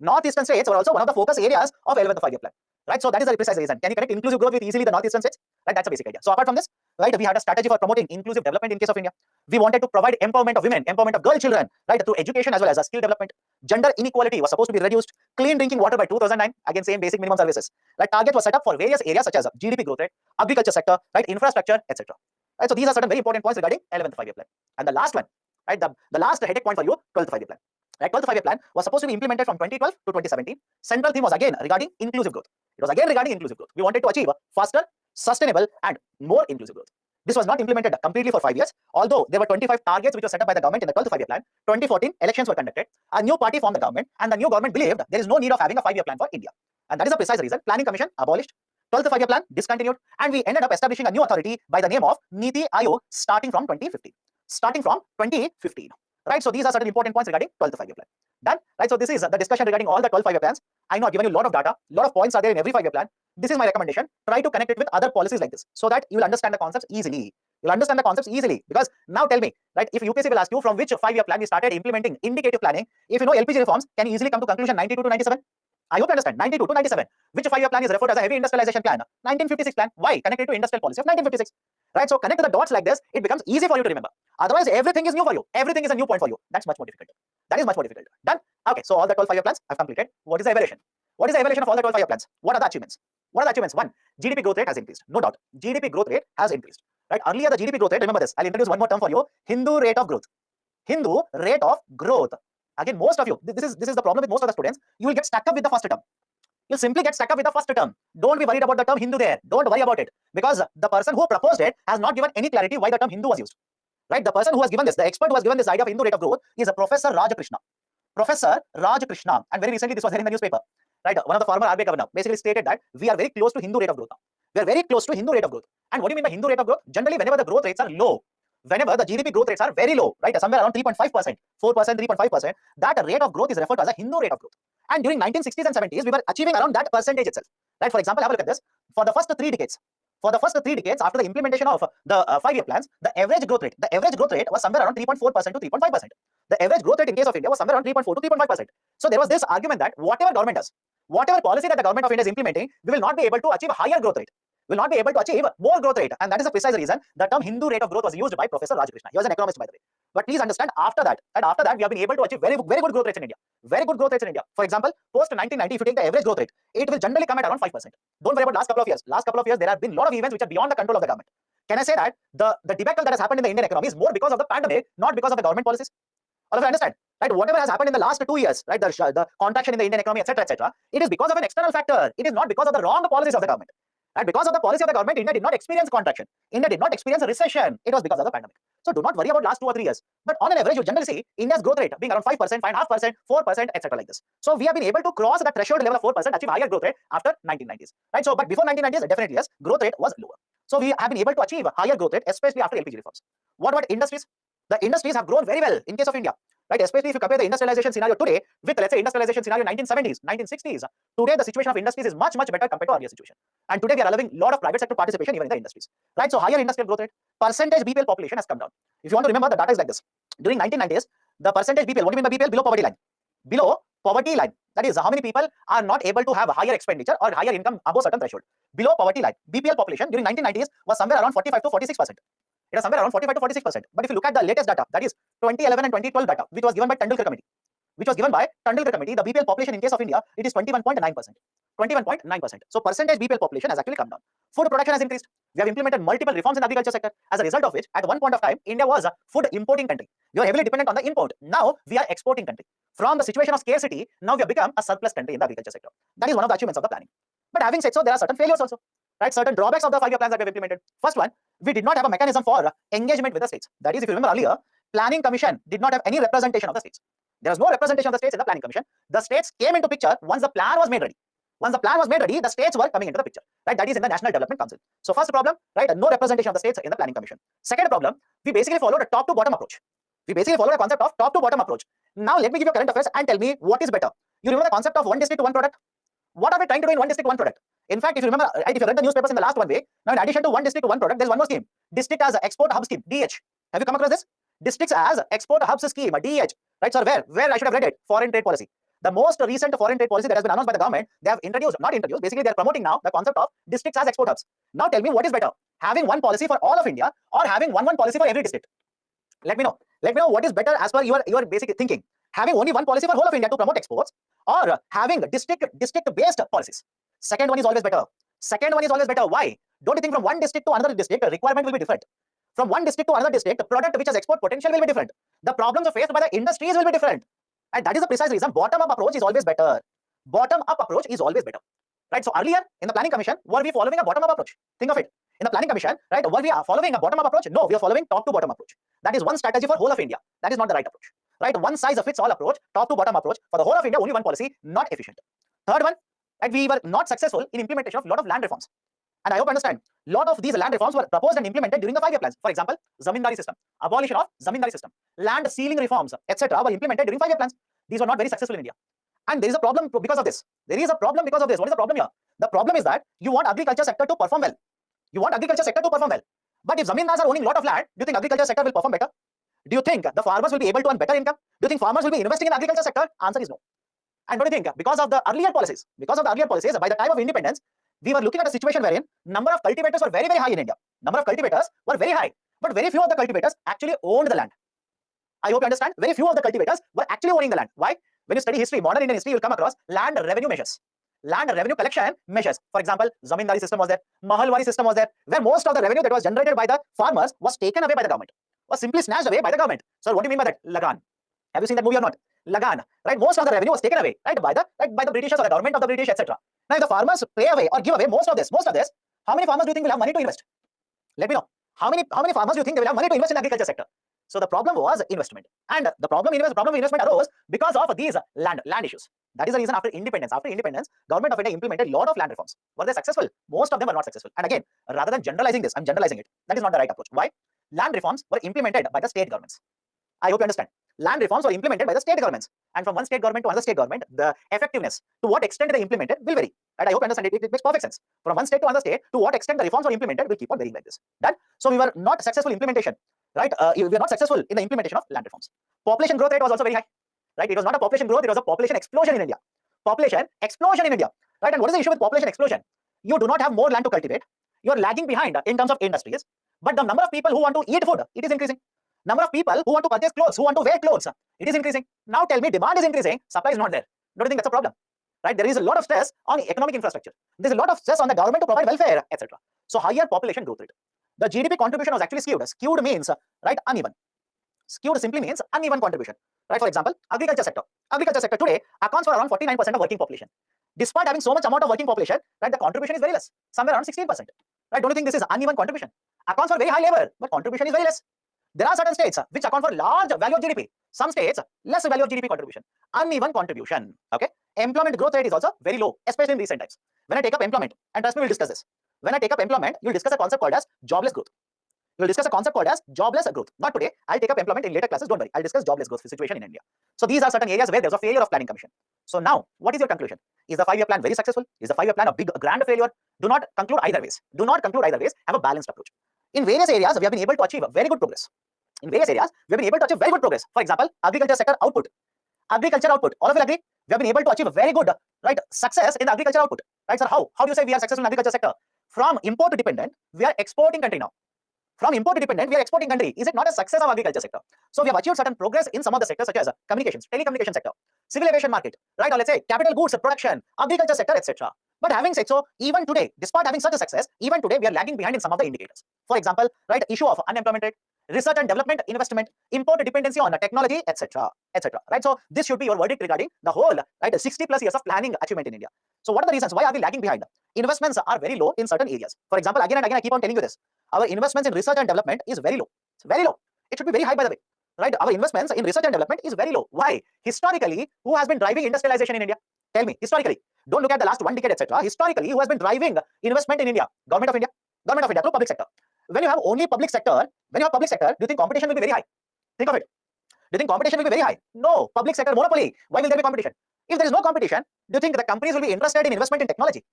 Northeastern states were also one of the focus areas of 11th five-year plan. Right, so that is the precise reason. Can you connect inclusive growth with easily the northeastern states? Right, that's a basic idea. So apart from this, right, we had a strategy for promoting inclusive development in case of India. We wanted to provide empowerment of women, empowerment of girl children, right, through education as well as skill development. Gender inequality was supposed to be reduced. Clean drinking water by 2009. Again, same basic minimum services. Right, target was set up for various areas such as GDP growth rate, agriculture sector, right, infrastructure, etc. Right, so these are certain very important points regarding 11th five-year plan. And the last one, right, the last headache point for you, 12th five-year plan. Right, 12th five-year plan was supposed to be implemented from 2012 to 2017. Central theme was again regarding inclusive growth. It was again regarding inclusive growth. We wanted to achieve faster, sustainable, and more inclusive growth. This was not implemented completely for 5 years, although there were 25 targets which were set up by the government in the 12th five-year plan. 2014 elections were conducted. A new party formed the government, and the new government believed there is no need of having a 5-year plan for India. And that is the precise reason. Planning Commission abolished. 12th five-year plan discontinued, and we ended up establishing a new authority by the name of Niti Aayog starting from 2015. Right, so these are certain important points regarding 12th five-year plan. Done. Right, so this is the discussion regarding all the 12 five-year plans. I know I've given you a lot of data, a lot of points are there in every 5-year plan. This is my recommendation. Try to connect it with other policies like this so that you will understand the concepts easily. You'll understand the concepts easily, because now tell me, right, if UPSC will ask you from which 5-year plan we started implementing indicative planning, if you know LPG reforms, can you easily come to conclusion 92 to 97? I hope you understand. 92 to 97. Which 5-year plan is referred as a heavy industrialization plan? 1956 plan. Why? Connected to industrial policy of 1956. Right, so connect to the dots like this, it becomes easy for you to remember. Otherwise, everything is new for you. Everything is a new point for you. That's much more difficult. That is much more difficult. Done? Okay, so all the 12 5-year plans I've completed. What is the evaluation? What is the evaluation of all the 12 5-year plans? What are the achievements? What are the achievements? One, GDP growth rate has increased. No doubt. GDP growth rate has increased. Right, earlier the GDP growth rate, remember this, I'll introduce one more term for you. Hindu rate of growth. Hindu rate of growth. Again, most of you, this is the problem with most of the students. You will get stuck up with the first term. You'll simply get stuck up with the first term. Don't be worried about the term Hindu there. Don't worry about it, because the person who proposed it has not given any clarity why the term Hindu was used. Right, the person who has given this, the expert who has given this idea of Hindu rate of growth is a Professor Rajakrishna. Professor Rajakrishna, and very recently this was there in the newspaper. Right, one of the former RBI governor basically stated that we are very close to Hindu rate of growth now. We are very close to Hindu rate of growth. And what do you mean by Hindu rate of growth? Generally, whenever the growth rates are low, whenever the GDP growth rates are very low, right, somewhere around 3.5%, 4%, 3.5%, that rate of growth is referred to as a Hindu rate of growth. And during 1960s and 70s, we were achieving around that percentage itself. Right, for example, have a look at this. For the first 3 decades, after the implementation of the 5-year plans, the average growth rate was somewhere around 3.4% to 3.5%. The average growth rate in case of India was somewhere around 3.4 to 3.5%. So there was this argument that whatever government does, whatever policy that the government of India is implementing, we will not be able to achieve a higher growth rate. We will not be able to achieve more growth rate. And that is the precise reason the term Hindu rate of growth was used by Professor Rajakrishna. He was an economist, by the way. But please understand, after that, we have been able to achieve very good growth rates in India. Very good growth rates in India. For example, post 1990, if you take the average growth rate, it will generally come at around 5%. Don't worry about last couple of years. Last couple of years, there have been a lot of events which are beyond the control of the government. Can I say that the debacle that has happened in the Indian economy is more because of the pandemic, not because of the government policies? All of you understand? Right, whatever has happened in the last 2 years, right, the contraction in the Indian economy, etc., it is because of an external factor. It is not because of the wrong policies of the government. And because of the policy of the government, India did not experience contraction. India did not experience a recession. It was because of the pandemic. So do not worry about last 2 or 3 years. But on an average, you generally see India's growth rate being around 5%, 5.5%, 4%, etc. like this. So we have been able to cross the threshold level of 4%, achieve higher growth rate after 1990s. Right. So, but before 1990s, definitely yes, growth rate was lower. So we have been able to achieve a higher growth rate, especially after LPG reforms. What about industries? The industries have grown very well in case of India. Right, especially if you compare the industrialization scenario today with, let's say, industrialization scenario 1970s, 1960s. Today, the situation of industries is much better compared to earlier situation. And today, we are allowing a lot of private sector participation even in the industries. Right, so higher industrial growth rate, percentage BPL population has come down. If you want to remember, the data is like this. During 1990s, the percentage BPL, what do you mean by BPL? Below poverty line. Below poverty line. That is how many people are not able to have a higher expenditure or higher income above certain threshold. Below poverty line. BPL population during 1990s was somewhere around 45 to 46%. It was somewhere around 45 to 46%. But if you look at the latest data, that is 2011 and 2012 data, which was given by Tendulkar Committee, the BPL population in case of India, it is 21.9%. 21.9%. So percentage BPL population has actually come down. Food production has increased. We have implemented multiple reforms in the agriculture sector, as a result of which, at one point of time, India was a food importing country. We were heavily dependent on the import. Now we are exporting country. From the situation of scarcity, now we have become a surplus country in the agriculture sector. That is one of the achievements of the planning. But having said so, there are certain failures also. Right, certain drawbacks of the 5-year plans that we have implemented. First one, we did not have a mechanism for engagement with the states. That is, if you remember earlier, Planning Commission did not have any representation of the states. There was no representation of the states in the Planning Commission. The states came into picture once the plan was made ready. Once the plan was made ready, the states were coming into the picture, right? That is in the National Development Council. So first problem, right? No representation of the states in the planning commission. Second problem, we basically followed a top to bottom approach. We basically followed a concept of top to bottom approach. Now let me give you current affairs and tell me what is better. You remember the concept of one district, one product? What are we trying to do in one district, one product? In fact, if you remember, if you read the newspapers in the last one way, now in addition to one district, one product, there's one more scheme. District as export hub scheme, DH. Have you come across this? Districts as export hubs scheme, DH. Right, sir? Where I should have read it? Foreign trade policy. The most recent foreign trade policy that has been announced by the government, they have not introduced, basically they are promoting now the concept of districts as export hubs. Now tell me what is better, having one policy for all of India or having one policy for every district? Let me know what is better as per your basic thinking. Having only one policy for whole of India to promote exports or having district based policies. Second one is always better. Why? Don't you think from one district to another district, the requirement will be different? From one district to another district, the product which has export potential will be different. The problems faced by the industries will be different. And that is the precise reason bottom-up approach is always better. Right? So earlier in the planning commission, were we following a bottom-up approach? Think of it. In the planning commission, right, were we following a bottom-up approach? No, we are following top-to-bottom approach. That is one strategy for whole of India. That is not the right approach. Right? One size fits all approach, top-to-bottom approach for the whole of India, only one policy, not efficient. Third one, right, we were not successful in implementation of a lot of land reforms. And I hope you understand, a lot of these land reforms were proposed and implemented during the 5-year plans. For example, Zamindari system, abolition of Zamindari system, land ceiling reforms, etc. were implemented during 5-year plans. These were not very successful in India. And there is a problem because of this. What is the problem here? The problem is that you want agriculture sector to perform well. But if zamindars are owning a lot of land, do you think agriculture sector will perform better? Do you think the farmers will be able to earn better income? Do you think farmers will be investing in the agriculture sector? Answer is no. And don't you think because of the earlier policies, by the time of independence, we were looking at a situation wherein number of cultivators were very, very high in India. But very few of the cultivators actually owned the land. I hope you understand. Very few of the cultivators were actually owning the land. Why? When you study history, modern Indian history, you'll come across land revenue measures. Land revenue collection measures. For example, Zamindari system was there, Mahalwari system was there, where most of the revenue that was generated by the farmers was taken away by the government, was simply snatched away by the government. So what do you mean by that? Lagan. Have you seen that movie or not? Lagan. Right? Most of the revenue was taken away, right, by the Britishers or the government of the British, etc. Now, if the farmers pay away or give away most of this, how many farmers do you think will have money to invest? Let me know. How many farmers do you think they will have money to invest in the agriculture sector? So the problem was investment, and the problem of investment arose because of these land issues. That is the reason after independence, government of India implemented a lot of land reforms. Were they successful? Most of them were not successful. And again, rather than generalizing this, I'm generalizing it. That is not the right approach. Why? Land reforms were implemented by the state governments. I hope you understand. Land reforms were implemented by the state governments, and from one state government to another state government, the effectiveness, to what extent they implemented, will vary. Right? I hope you understand it. It makes perfect sense. From one state to another state, to what extent the reforms were implemented will keep on varying like this. Done. So we were not successful implementation. Right? We were not successful in the implementation of land reforms. Population growth rate was also very high. Right? It was not a population growth; it was a population explosion in India. Right? And what is the issue with population explosion? You do not have more land to cultivate. You are lagging behind in terms of industries. But the number of people who want to eat food, it is increasing. Number of people who want to purchase clothes, who want to wear clothes, it is increasing. Now tell me, demand is increasing, supply is not there. Don't you think that's a problem? Right? There is a lot of stress on economic infrastructure. There's a lot of stress on the government to provide welfare, etc. So higher population growth rate. The GDP contribution was actually skewed. Skewed means, right, uneven. Skewed simply means uneven contribution. Right? For example, agriculture sector. Agriculture sector today accounts for around 49% of working population. Despite having so much amount of working population, right, the contribution is very less, somewhere around 16%. Right? Don't you think this is uneven contribution? Accounts for very high labor, but contribution is very less. There are certain states which account for large value of GDP. Some states, less value of GDP contribution. Uneven contribution. Okay. Employment growth rate is also very low, especially in recent times. When I take up employment, and trust me, we'll discuss this. When I take up employment, you'll discuss a concept called as jobless growth. Not today. I'll take up employment in later classes. Don't worry. I'll discuss jobless growth situation in India. So these are certain areas where there's a failure of planning commission. So now, what is your conclusion? Is the 5-year plan very successful? Is the 5-year plan a grand failure? Do not conclude either ways. Have a balanced approach. In various areas, we have been able to achieve very good progress. For example, agriculture sector output. All of you agree? We have been able to achieve a very good, right, success in the agriculture output. Right, sir? How do you say we are successful in agriculture sector? From import dependent, we are exporting country now. Is it not a success of agriculture sector? So we have achieved certain progress in some of the sectors such as communications, telecommunication sector, civil aviation market, right? Or let's say capital goods production, agriculture sector, etc. But having said so, even today, despite having such a success, we are lagging behind in some of the indicators. For example, right, issue of unemployment rate, research and development investment, import dependency on technology, etc. Right? So this should be your verdict regarding the whole, right, 60 plus years of planning achievement in India. So what are the reasons? Why are we lagging behind? Investments are very low in certain areas. For example, again and again, I keep on telling you this. Our investments in research and development is very low. It's very low. It should be very high, by the way. Right? Our investments in research and development is very low. Why? Historically, who has been driving industrialization in India? Tell me, historically, don't look at the last 1 decade, etc. Historically, who has been driving investment in India? Government of India. Government of India through public sector. When you have only public sector, do you think competition will be very high? Think of it. Do you think competition will be very high? No. Public sector monopoly. Why will there be competition? If there is no competition, do you think the companies will be interested in investment in technology?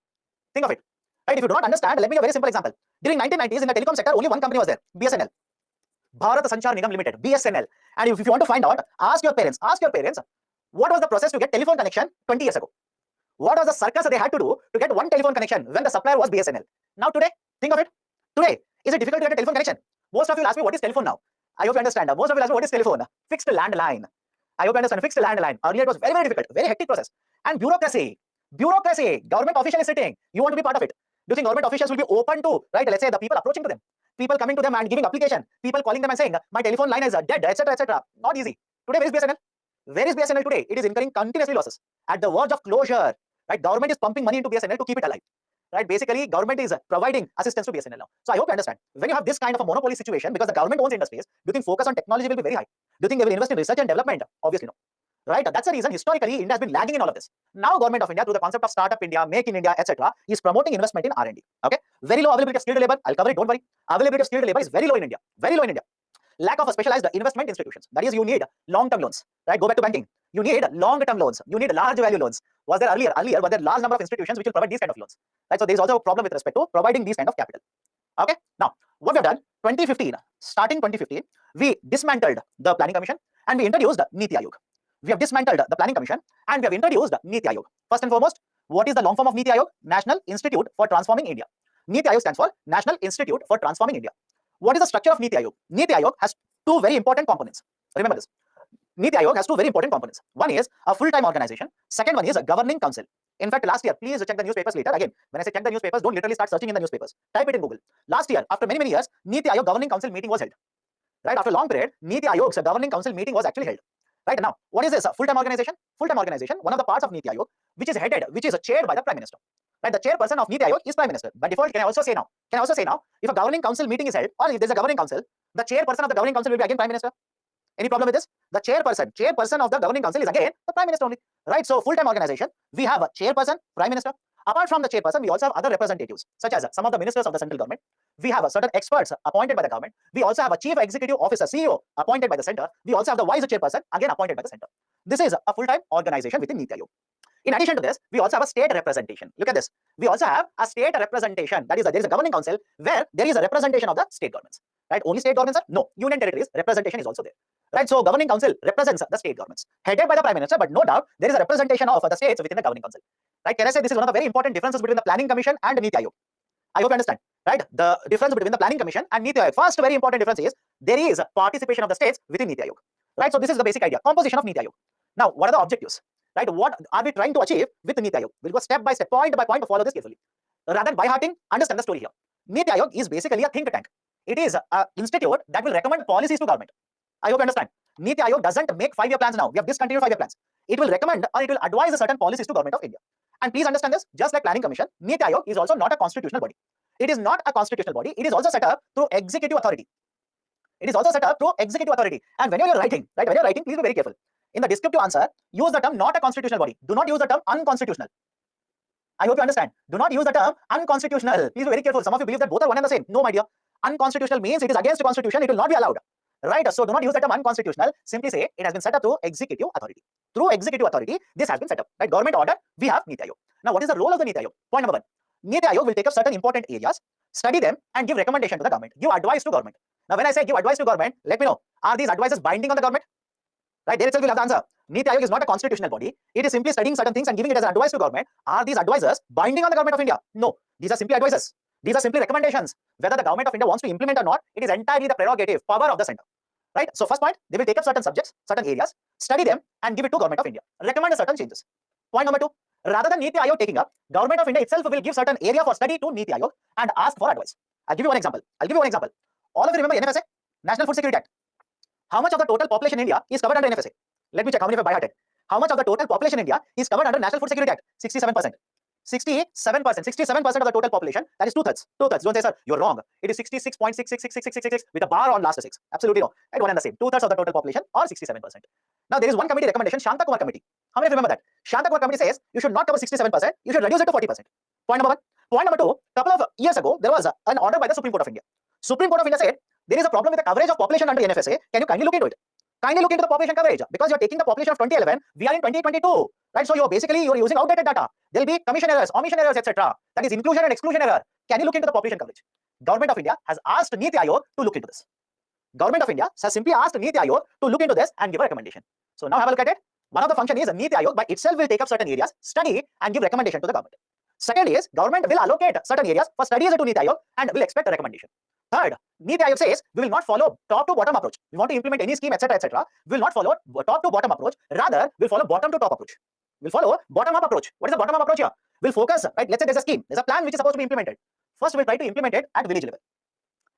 Think of it. Right? If you do not understand, let me give a very simple example. During 1990s in the telecom sector, only one company was there, BSNL. Bharat Sanchar Nigam Limited, BSNL. And if you want to find out, ask your parents, what was the process to get telephone connection 20 years ago? What was the circus they had to do to get one telephone connection when the supplier was BSNL? Now today, think of it. Today, is it difficult to get a telephone connection? Most of you will ask me, what is telephone now? I hope you understand. Most of you will ask me, what is telephone? Fixed landline. I hope you understand. Fixed landline. Earlier it was very, very difficult, very hectic process. And bureaucracy. Government official is sitting. You want to be part of it. Do you think government officials will be open to, right? Let's say the people approaching to them, people coming to them and giving application, people calling them and saying, my telephone line is dead, etc., etc. Not easy. Today, where is BSNL? Where is BSNL today? It is incurring continuously losses. At the verge of closure. Right? Government is pumping money into BSNL to keep it alive. Right? Basically, government is providing assistance to BSNL now. So I hope you understand. When you have this kind of a monopoly situation, because the government owns industries, do you think focus on technology will be very high? Do you think they will invest in research and development? Obviously no. Right? That's the reason historically India has been lagging in all of this. Now government of India, through the concept of Startup India, Make in India, etc., is promoting investment in R&D. Okay? Very low availability of skilled labor. I'll cover it. Don't worry. Availability of skilled labor is very low in India. Very low in India. Lack of specialized investment institutions. That is, you need long-term loans. Right? Go back to banking. You need long-term loans. You need large value loans. Was there earlier were there large number of institutions which will provide these kind of loans? Right? So there is also a problem with respect to providing these kind of capital. Okay. Now, what we have done, 2015, starting 2015, we dismantled the Planning Commission and we introduced Niti Aayog. We have dismantled the Planning Commission and we have introduced Niti Aayog. First and foremost, what is the long form of Niti Aayog? National Institute for Transforming India. Niti Aayog stands for National Institute for Transforming India. What is the structure of Niti Aayog? Niti Aayog has two very important components. Remember this. Niti Aayog has two very important components. One is a full-time organization. Second one is a governing council. In fact, last year, please check the newspapers later. Again, when I say check the newspapers, don't literally start searching in the newspapers. Type it in Google. Last year, after many, many years, Niti Aayog governing council meeting was held. Right? After a long period, Niti Aayog's governing council meeting was actually held. Right now, what is this? A full-time organization? Full-time organization, one of the parts of Niti Aayog, which is chaired by the Prime Minister. Right? The chairperson of Niti Aayog is Prime Minister. By default, can I also say now, if a governing council meeting is held, or if there's a governing council, the chairperson of the governing council will be again Prime Minister. Any problem with this? The chairperson of the governing council is again the Prime Minister only. Right? So full-time organization, we have a chairperson, Prime Minister. Apart from the chairperson, we also have other representatives, such as some of the ministers of the central government. We have certain experts appointed by the government. We also have a chief executive officer, CEO, appointed by the center. We also have the vice chairperson, again appointed by the center. This is a full-time organization within Niti Aayog. In addition to this, we also have a state representation. Look at this. We also have a state representation. That is, there is a governing council where there is a representation of the state governments. Right? Only state governments are? No. Union territories, representation is also there. Right? So governing council represents the state governments, headed by the Prime Minister, but no doubt there is a representation of the states within the governing council. Right? Can I say this is one of the very important differences between the Planning Commission and Niti Aayog? I hope you understand. Right? The difference between the Planning Commission and Niti Aayog. First very important difference is there is participation of the states within Niti Aayog. Right? So this is the basic idea. Composition of Niti Aayog. Now, what are the objectives? Right? What are we trying to achieve with Niti Aayog? We'll go step by step, point by point to follow this carefully. Rather than by hearting, understand the story here. Niti Aayog is basically a think tank. It is an institute that will recommend policies to government. I hope you understand. Niti Aayog doesn't make 5-year plans now. We have discontinued 5-year plans. It will recommend or it will advise certain policies to government of India. And please understand this, just like Planning Commission, Niti Aayog is also not a constitutional body. It is not a constitutional body. It is also set up through executive authority. It is also set up through executive authority. And when you're writing, right, please be very careful. In the descriptive answer, use the term not a constitutional body. Do not use the term unconstitutional. I hope you understand. Do not use the term unconstitutional. Please be very careful. Some of you believe that both are one and the same. No, my dear. Unconstitutional means it is against the constitution. It will not be allowed. Right? So do not use the term unconstitutional. Simply say it has been set up through executive authority. Through executive authority, this has been set up. Right? Government order, we have Niti Aayog. Now, what is the role of the Niti Aayog? Point number 1. Niti Aayog will take up certain important areas, study them, and give recommendation to the government. Give advice to government. Now, when I say give advice to government, let me know. Are these advices binding on the government? Right? There itself will have the answer. Niti Aayog is not a constitutional body. It is simply studying certain things and giving it as an advice to government. Are these advisors binding on the government of India? No. These are simply advices. These are simply recommendations. Whether the government of India wants to implement or not, it is entirely the prerogative, power of the center. Right? So first point, they will take up certain subjects, certain areas, study them and give it to government of India. Recommend certain changes. Point number 2, rather than Niti Aayog taking up, government of India itself will give certain area for study to Niti Aayog and ask for advice. I'll give you one example. All of you remember NFSA, National Food Security Act. How much of the total population in India is covered under NFSA? Let me check how many of you by hearted. How much of the total population in India is covered under National Food Security Act? 67%. 67% of the total population, that is two-thirds. Don't say, sir, you're wrong. It is 66.666666 with a bar on last 6. Absolutely no. Right, one and the same. Two-thirds of the total population or 67%. Now, there is one committee recommendation, Shanta Kumar Committee. How many of you remember that? Shanta Kumar committee says you should not cover 67%, you should reduce it to 40%. Point number one. Point number two, couple of years ago, there was an order by the Supreme Court of India. Supreme Court of India said there is a problem with the coverage of population under NFSA. Can you kindly look into it? Kindly look into the population coverage because you're taking the population of 2011. We are in 2022, right? So you're using outdated data. There'll be commission errors, omission errors, etc. That is inclusion and exclusion error. Can you look into the population coverage? Government of India has asked Niti Aayog to look into this. Government of India has simply asked Niti Aayog to look into this and give a recommendation. So now have a look at it. One of the function is Niti Aayog by itself will take up certain areas, study and give recommendation to the government. Second is government will allocate certain areas for studies to Niti Aayog and will expect a recommendation. Third, Niti Aayog says we will not follow top to bottom approach. We want to implement any scheme, etc., etc. We will not follow top to bottom approach. Rather, we'll follow bottom to top approach. We'll follow bottom up approach. What is the bottom up approach here? We'll focus, right? Let's say there's a scheme, there's a plan which is supposed to be implemented. First, we'll try to implement it at village level.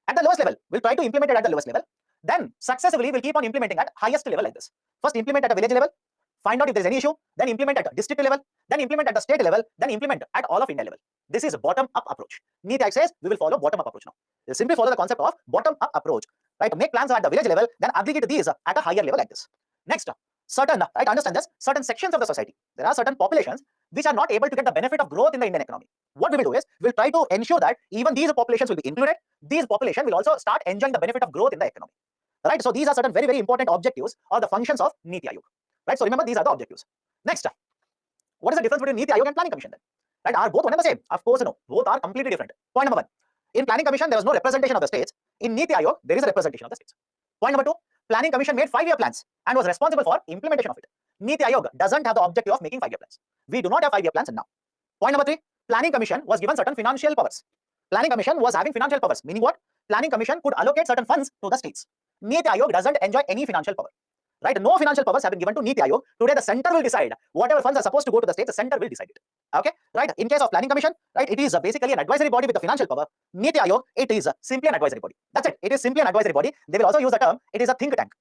At the lowest level, we'll try to implement it at the lowest level. Then successively, we'll keep on implementing at highest level like this. First, implement at a village level. Find out if there's any issue, then implement at district level, then implement at the state level, then implement at all of India level. This is a bottom-up approach. Niti Aayog says we will follow bottom-up approach now. We'll simply follow the concept of bottom-up approach, right? Make plans at the village level, then aggregate these at a higher level like this. Next, certain, right? Understand this, certain sections of the society. There are certain populations which are not able to get the benefit of growth in the Indian economy. What we will do is, we'll try to ensure that even these populations will be included. These populations will also start enjoying the benefit of growth in the economy. Right? So these are certain very, very important objectives or the functions of Niti Aayog. Right? So remember, these are the objectives. Next, what is the difference between Niti Aayog and Planning Commission then? Right? Are both one and the same? Of course, no. Both are completely different. Point number one. In Planning Commission, there was no representation of the states. In Niti Aayog, there is a representation of the states. Point number two. Planning Commission made 5-year plans and was responsible for implementation of it. Niti Aayog doesn't have the objective of making 5-year plans. We do not have 5-year plans now. Point number three. Planning Commission was given certain financial powers. Planning Commission was having financial powers. Meaning what? Planning Commission could allocate certain funds to the states. Niti Aayog doesn't enjoy any financial power. Right? No financial powers have been given to Niti Aayog. Today, the center will decide whatever funds are supposed to go to the states. The center will decide it. Okay? Right? In case of Planning Commission, right, it is basically an advisory body with the financial power. Niti Aayog, it is simply an advisory body. That's it. It is simply an advisory body. They will also use the term. It is a think tank.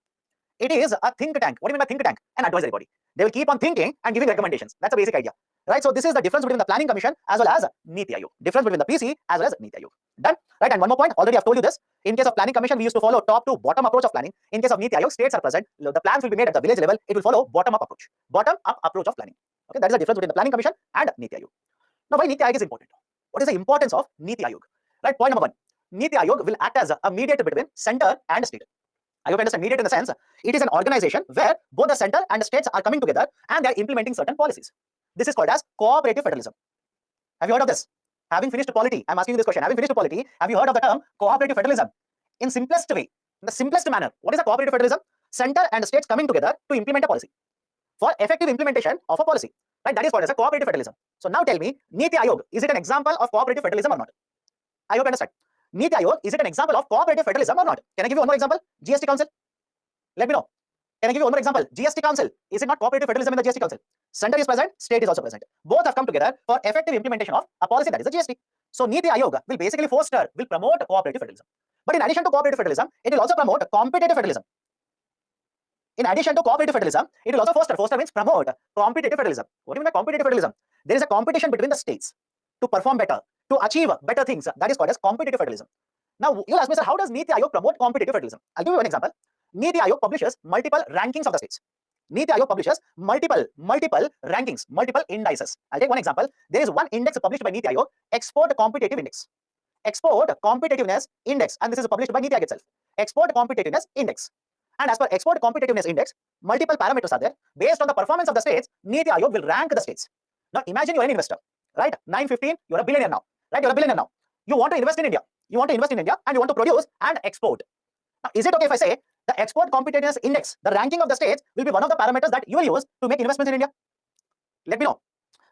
It is a think tank. What do you mean by think tank? An advisory body. They will keep on thinking and giving recommendations. That's a basic idea. Right? So this is the difference between the Planning Commission as well as Niti Aayog. Difference between the PC as well as Niti Aayog. Done? Right? And one more point. Already I've told you this. In case of Planning Commission, we used to follow top to bottom approach of planning. In case of Niti Aayog, states are present. The plans will be made at the village level. It will follow bottom up approach. Bottom up approach of planning. Okay? That is the difference between the Planning Commission and Niti Aayog. Now, why Niti Aayog is important? What is the importance of Niti Aayog? Right? Point number one. Niti Aayog will act as a mediator between center and state. I hope you understand. Mediator in the sense, it is an organization where both the center and the states are coming together and they are implementing certain policies. This is called as cooperative federalism. Have you heard of this? Having finished polity, I'm asking you this question. Having finished polity, have you heard of the term cooperative federalism? In simplest way, in the simplest manner, what is a cooperative federalism? Center and states coming together to implement a policy for effective implementation of a policy. Right? That is called as a cooperative federalism. So now tell me, Niti Aayog, is it an example of cooperative federalism or not? I hope you understand. Niti Aayog, is it an example of cooperative federalism or not? Can I give you one more example? GST Council. Let me know. Can I give you one more example? GST Council. Is it not cooperative federalism in the GST Council? Center is present, state is also present. Both have come together for effective implementation of a policy that is the GST. So Niti Aayog will basically will promote cooperative federalism. But in addition to cooperative federalism, it will also promote competitive federalism. In addition to cooperative federalism, it will also foster. Foster means promote competitive federalism. What do you mean by competitive federalism? There is a competition between the states to perform better, to achieve better things. That is called as competitive federalism. Now, you'll ask me, sir, how does Niti Aayog promote competitive federalism? I'll give you one example. Niti Aayog publishes multiple rankings of the states. Niti Aayog publishes multiple rankings, multiple indices. I'll take one example. There is one index published by Niti Aayog, Export Competitive Index. Export Competitiveness Index, and this is published by Niti Aayog itself. Export Competitiveness Index. And as per Export Competitiveness Index, multiple parameters are there. Based on the performance of the states, Niti Aayog will rank the states. Now imagine you're an investor, right? 915, you're a billionaire now, right? You're a billionaire now. You want to invest in India. You want to invest in India and you want to produce and export. Now, is it okay if I say the Export Competitiveness Index, the ranking of the states, will be one of the parameters that you will use to make investments in India? Let me know.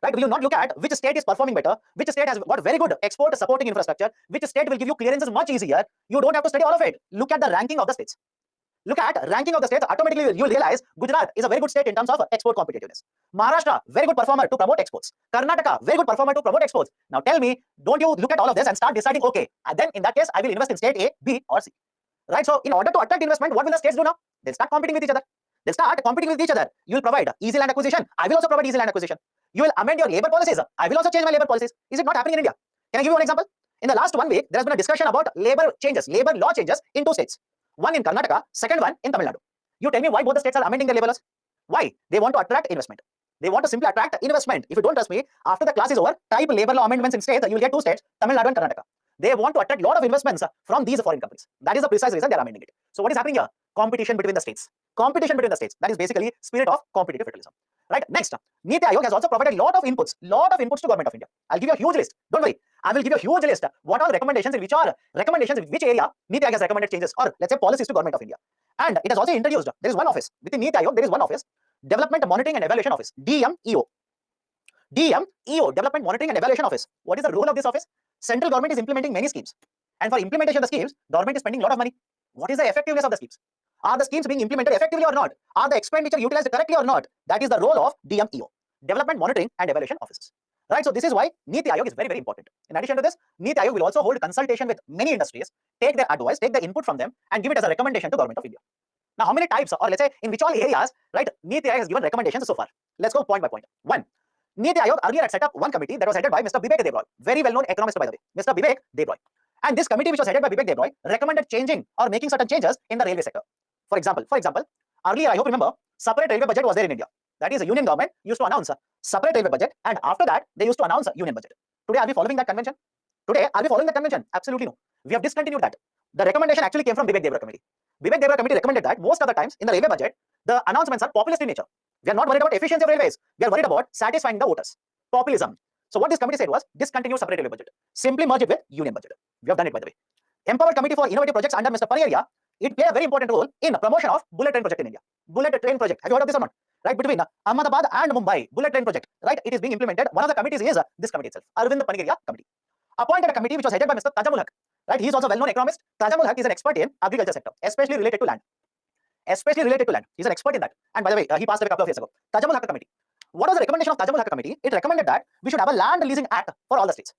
Right? Will you not look at which state is performing better, which state has got very good export supporting infrastructure, which state will give you clearances much easier? You don't have to study all of it. Look at the ranking of the states. Look at ranking of the states, automatically you will realize Gujarat is a very good state in terms of export competitiveness. Maharashtra, very good performer to promote exports. Karnataka, very good performer to promote exports. Now tell me, don't you look at all of this and start deciding, okay, and then in that case, I will invest in state A, B or C. Right? So in order to attract investment, what will the states do now? They'll start competing with each other. They'll start competing with each other. You will provide easy land acquisition. I will also provide easy land acquisition. You will amend your labor policies. I will also change my labor policies. Is it not happening in India? Can I give you one example? In the last 1 week, there has been a discussion about labor changes, labor law changes in 2 states. One in Karnataka, second one in Tamil Nadu. You tell me why both the states are amending their labor laws? Why? They want to attract investment. They want to simply attract investment. If you don't trust me, after the class is over, type labor law amendments in states. You will get 2 states, Tamil Nadu and Karnataka. They want to attract a lot of investments from these foreign companies. That is the precise reason they are amending it. So what is happening here? Competition between the states. Competition between the states. That is basically spirit of competitive federalism. Right. Next, Niti Aayog has also provided a lot of inputs to Government of India. I'll give you a huge list. Don't worry. I will give you a huge list. What are recommendations in which area Niti Aayog has recommended changes or let's say policies to Government of India. And it has also introduced, there is one office within Niti Aayog, there is one office, Development Monitoring and Evaluation Office, DMEO. DMEO, Development Monitoring and Evaluation Office. What is the role of this office? Central government is implementing many schemes. And for implementation of the schemes, government is spending a lot of money. What is the effectiveness of the schemes? Are the schemes being implemented effectively or not? Are the expenditure utilized correctly or not? That is the role of DMEO, Development Monitoring and Evaluation Offices. Right, so this is why Niti Aayog is very, very important. In addition to this, Niti Aayog will also hold consultation with many industries, take their advice, take the input from them, and give it as a recommendation to Government of India. Now, how many types, or let's say in which all areas, right, Niti Aayog has given recommendations so far? Let's go point by point. 1. Niti Aayog earlier had set up one committee that was headed by Mr. Bibek Debroy, very well-known economist by the way, Mr. Bibek Debroy. And this committee, which was headed by Bibek Debroy, recommended changing or making certain changes in the railway sector. For example, earlier, I hope you remember, separate railway budget was there in India. That is, the union government used to announce a separate railway budget, and after that, they used to announce a union budget. Today, are we following that convention? Absolutely no. We have discontinued that. The recommendation actually came from Bibek Debroy committee. Bibek Debroy committee recommended that most of the times in the railway budget, the announcements are populist in nature. We are not worried about efficiency of railways. We are worried about satisfying the voters. Populism. So what this committee said was discontinue separate railway budget. Simply merge it with union budget. We have done it by the way. Empowered Committee for Innovative Projects under Mr. Paneria, it played a very important role in promotion of bullet train project in India. Bullet train project. Have you heard of this or not? Right, between Ahmedabad and Mumbai, bullet train project. Right, it is being implemented. One of the committees is this committee itself, Arvind Paneria committee. Appointed a committee which was headed by Mr. Tajamul Haq. Right, he is also a well-known economist. Tajamul Haq is an expert in agriculture sector, especially related to land. He's an expert in that. And by the way, he passed away a couple of years ago. Tajamul Haq committee. What was the recommendation of Tajamul Haq committee? It recommended that we should have a land leasing act for all the states.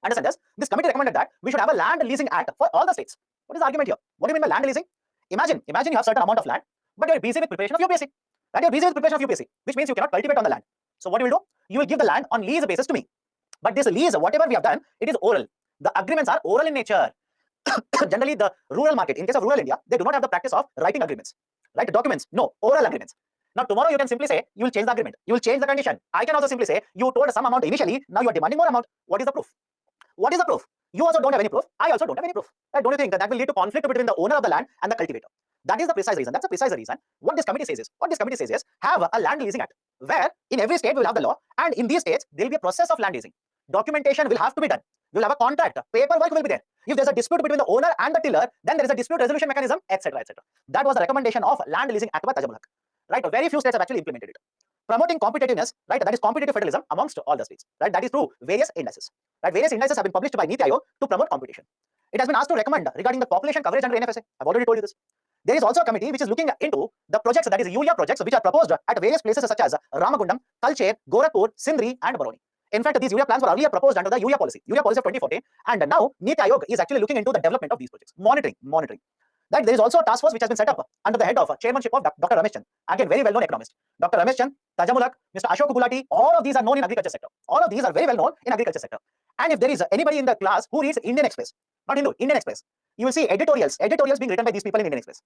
Understand this? This committee recommended that we should have a land leasing act for all the states. What is the argument here? What do you mean by land leasing? Imagine you have certain amount of land, but you're busy with preparation of UPSC. Right? You're busy with preparation of UPSC, which means you cannot cultivate on the land. So what you will do? You will give the land on lease basis to me. But this lease, whatever we have done, it is oral. The agreements are oral in nature. Generally, the rural market, in case of rural India, they do not have the practice of writing agreements. Right? Documents, no, oral agreements. Now, tomorrow you can simply say, you will change the agreement. You will change the condition. I can also simply say, you told some amount initially, now you are demanding more amount. What is the proof? What is the proof? You also don't have any proof. I also don't have any proof. Right? Don't you think that will lead to conflict between the owner of the land and the cultivator? That is the precise reason. That's the precise reason. What this committee says is, have a land leasing act, where in every state we will have the law, and in these states, there will be a process of land leasing. Documentation will have to be done. We will have a contract. Paperwork will be there. If there's a dispute between the owner and the tiller, then there is a dispute resolution mechanism, etc., etc. That was the recommendation of land leasing act by Tajamul Haq. Right? Very few states have actually implemented it. Promoting competitiveness, right? That is competitive federalism amongst all the states. Right? That is through various indices. Right? Various indices have been published by Niti Aayog to promote competition. It has been asked to recommend regarding the population coverage under NFSA. I've already told you this. There is also a committee which is looking into the projects, that is UEA projects, which are proposed at various places such as Ramagundam, Talcher, Gorakhpur, Sindri, and Barauni. In fact, these UEA plans were earlier proposed under the UEA policy of 2014, and now Niti Aayog is actually looking into the development of these projects, monitoring. That there is also a task force which has been set up under the head of chairmanship of Dr. Ramesh Chand, again very well-known economist. Dr. Ramesh Chand, Tajamul Haq, Mr. Ashok Gulati, all of these are known in agriculture sector. All of these are very well known in agriculture sector. And if there is anybody in the class who reads Indian Express, not Hindu, Indian Express, you will see editorials being written by these people in Indian Express.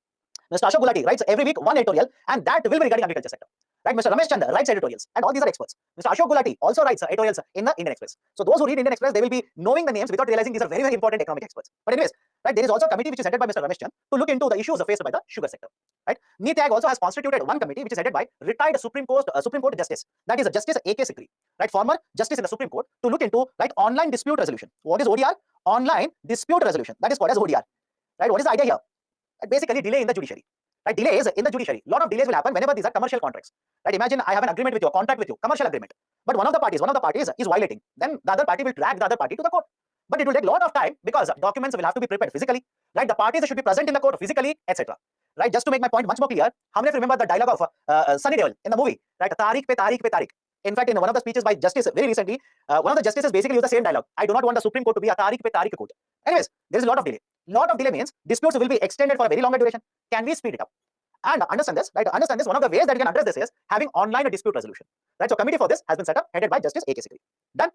Mr. Ashok Gulati writes every week one editorial, and that will be regarding agriculture sector. Right? Mr. Ramesh Chand writes editorials, and all these are experts. Mr. Ashok Gulati also writes editorials in the Indian Express. So those who read Indian Express, they will be knowing the names without realizing these are very, very important economic experts. But anyways, right, there is also a committee which is headed by Mr. Ramesh Chand to look into the issues faced by the sugar sector. Right? Niti Aayog also has constituted one committee which is headed by retired Supreme Court Justice, that is Justice A.K. Sikri, right, former Justice in the Supreme Court, to look into online dispute resolution. What is ODR? Online dispute resolution. That is called as ODR. Right? What is the idea here? Basically, delay in the judiciary. Right? Delays in the judiciary. A lot of delays will happen whenever these are commercial contracts. Right? Imagine I have an agreement with you, a contract with you, commercial agreement. But one of the parties is violating. Then the other party will drag the other party to the court. But it will take a lot of time because documents will have to be prepared physically. Right? The parties should be present in the court physically, etc. Right? Just to make my point much more clear, how many of you remember the dialogue of Sunny Deol in the movie? Right? Tariq pe Tariq. In fact, in one of the speeches by Justice very recently, one of the justices basically used the same dialogue. I do not want the Supreme Court to be a Tariq pe Tariq court. Anyways, there is a lot of delay. Lot of delay means disputes will be extended for a very longer duration. Can we speed it up? And understand this, right? Understand this. One of the ways that you can address this is having online dispute resolution. Right? So, committee for this has been set up, headed by Justice A.K. Sikri. Done.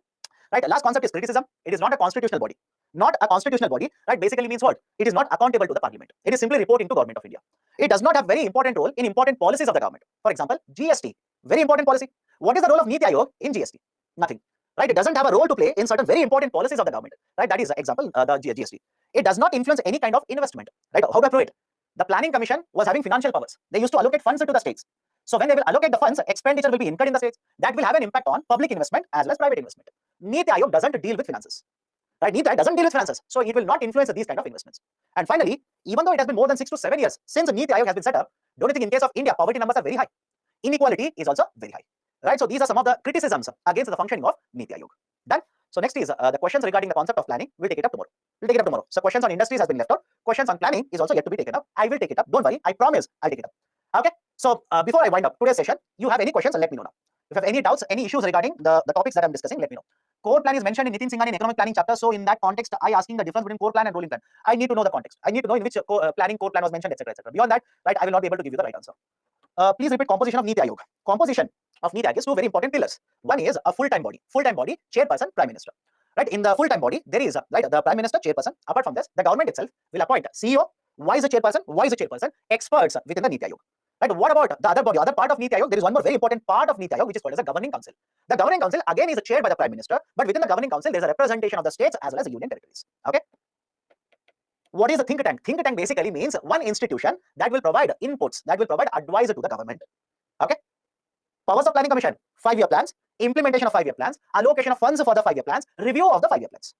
Right? Last concept is criticism. It is not a constitutional body. Not a constitutional body. Right? Basically means what? It is not accountable to the parliament. It is simply reporting to Government of India. It does not have very important role in important policies of the government. For example, GST. Very important policy. What is the role of Niti Aayog in GST? Nothing. Right? It doesn't have a role to play in certain very important policies of the government. Right? That is example, the GST. It does not influence any kind of investment. Right? How do I prove it? The planning commission was having financial powers. They used to allocate funds to the states. So when they will allocate the funds, expenditure will be incurred in the states. That will have an impact on public investment as well as private investment. Niti Aayog doesn't deal with finances. Right? Niti Aayog doesn't deal with finances. So it will not influence these kind of investments. And finally, even though it has been more than 6 to 7 years since Niti Aayog has been set up, don't you think in case of India, poverty numbers are very high? Inequality is also very high. Right? So these are some of the criticisms against the functioning of Niti Aayog. Done. So next is the questions regarding the concept of planning. We'll take it up tomorrow. We'll take it up tomorrow. So questions on industries has been left out. Questions on planning is also yet to be taken up. I will take it up. Don't worry. I promise I'll take it up. Okay. So before I wind up today's session, you have any questions? Let me know now. If you have any doubts, any issues regarding the topics that I'm discussing, let me know. Core plan is mentioned in Nitin Singhani in economic planning chapter. So in that context, I asking the difference between core plan and rolling plan. I need to know the context. I need to know in which core plan was mentioned, etc., etc. Beyond that, right, I will not be able to give you the right answer. Please repeat composition of Niti Aayog. Composition of Niti Aayog is two very important pillars. One is a full-time body. Full-time body, chairperson, prime minister. Right, in the full-time body, there is right the prime minister, chairperson. Apart from this, the government itself will appoint CEO, vice chairperson, experts within the Niti Aayog. Right, what about the other body, other part of Niti Aayog? There is one more very important part of Niti Aayog, which is called as a governing council. The governing council again is chaired by the prime minister, but within the governing council, there is a representation of the states as well as the union territories. Okay. What is a think tank? Think tank basically means one institution that will provide inputs, that will provide advice to the government. Okay. Powers of planning commission: 5-year plans, implementation of 5-year plans, allocation of funds for the 5-year plans, review of the 5-year plans.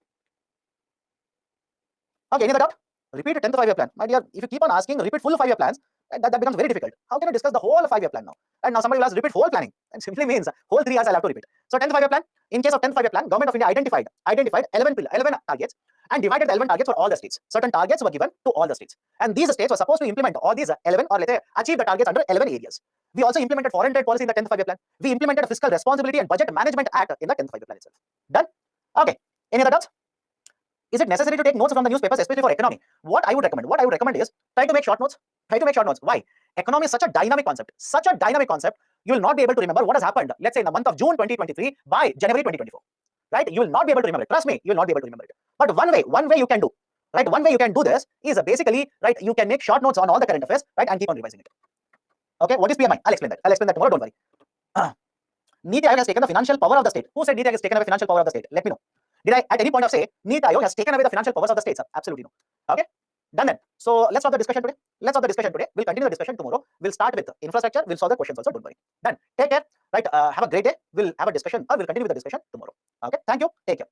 Okay, any other doubt? Repeat 10th 5-year plan. My dear, if you keep on asking, repeat full 5-year plans, that becomes very difficult. How can you discuss the whole 5-year plan now? And now somebody will ask, repeat whole planning. And simply means whole 3 years I'll have to repeat. So 10th 5-year plan, in case of 10th 5-year plan, Government of India identified 11 targets and divided the 11 targets for all the states. Certain targets were given to all the states. And these states were supposed to implement all these 11 or let's say achieve the targets under 11 areas. We also implemented foreign trade policy in the 10th 5-year plan. We implemented a fiscal responsibility and budget management act in the 10th 5-year plan itself. Done? Okay. Any other doubts? Is it necessary to take notes from the newspapers, especially for economy? What I would recommend is try to make short notes. Why? Economy is such a dynamic concept. You will not be able to remember what has happened, let's say in the month of June 2023 by January 2024. Right? You will not be able to remember it. Trust me, you will not be able to remember it. But one way you can do, right? One way you can do this is basically, right, you can make short notes on all the current affairs, right, and keep on revising it. Okay, what is PMI? I'll explain that tomorrow, don't worry. Niti Aayog has taken the financial power of the state. Who said Niti Aayog has taken away financial power of the state? Let me know. Did I at any point of say Niti Aayog has taken away the financial powers of the states? Absolutely no. Okay, done then. So let's stop the discussion today. We'll continue the discussion tomorrow. We'll start with infrastructure. We'll solve the questions also. Don't worry. Done. Take care. Right. Have a great day. We'll have a discussion or we'll continue with the discussion tomorrow. Okay. Thank you. Take care.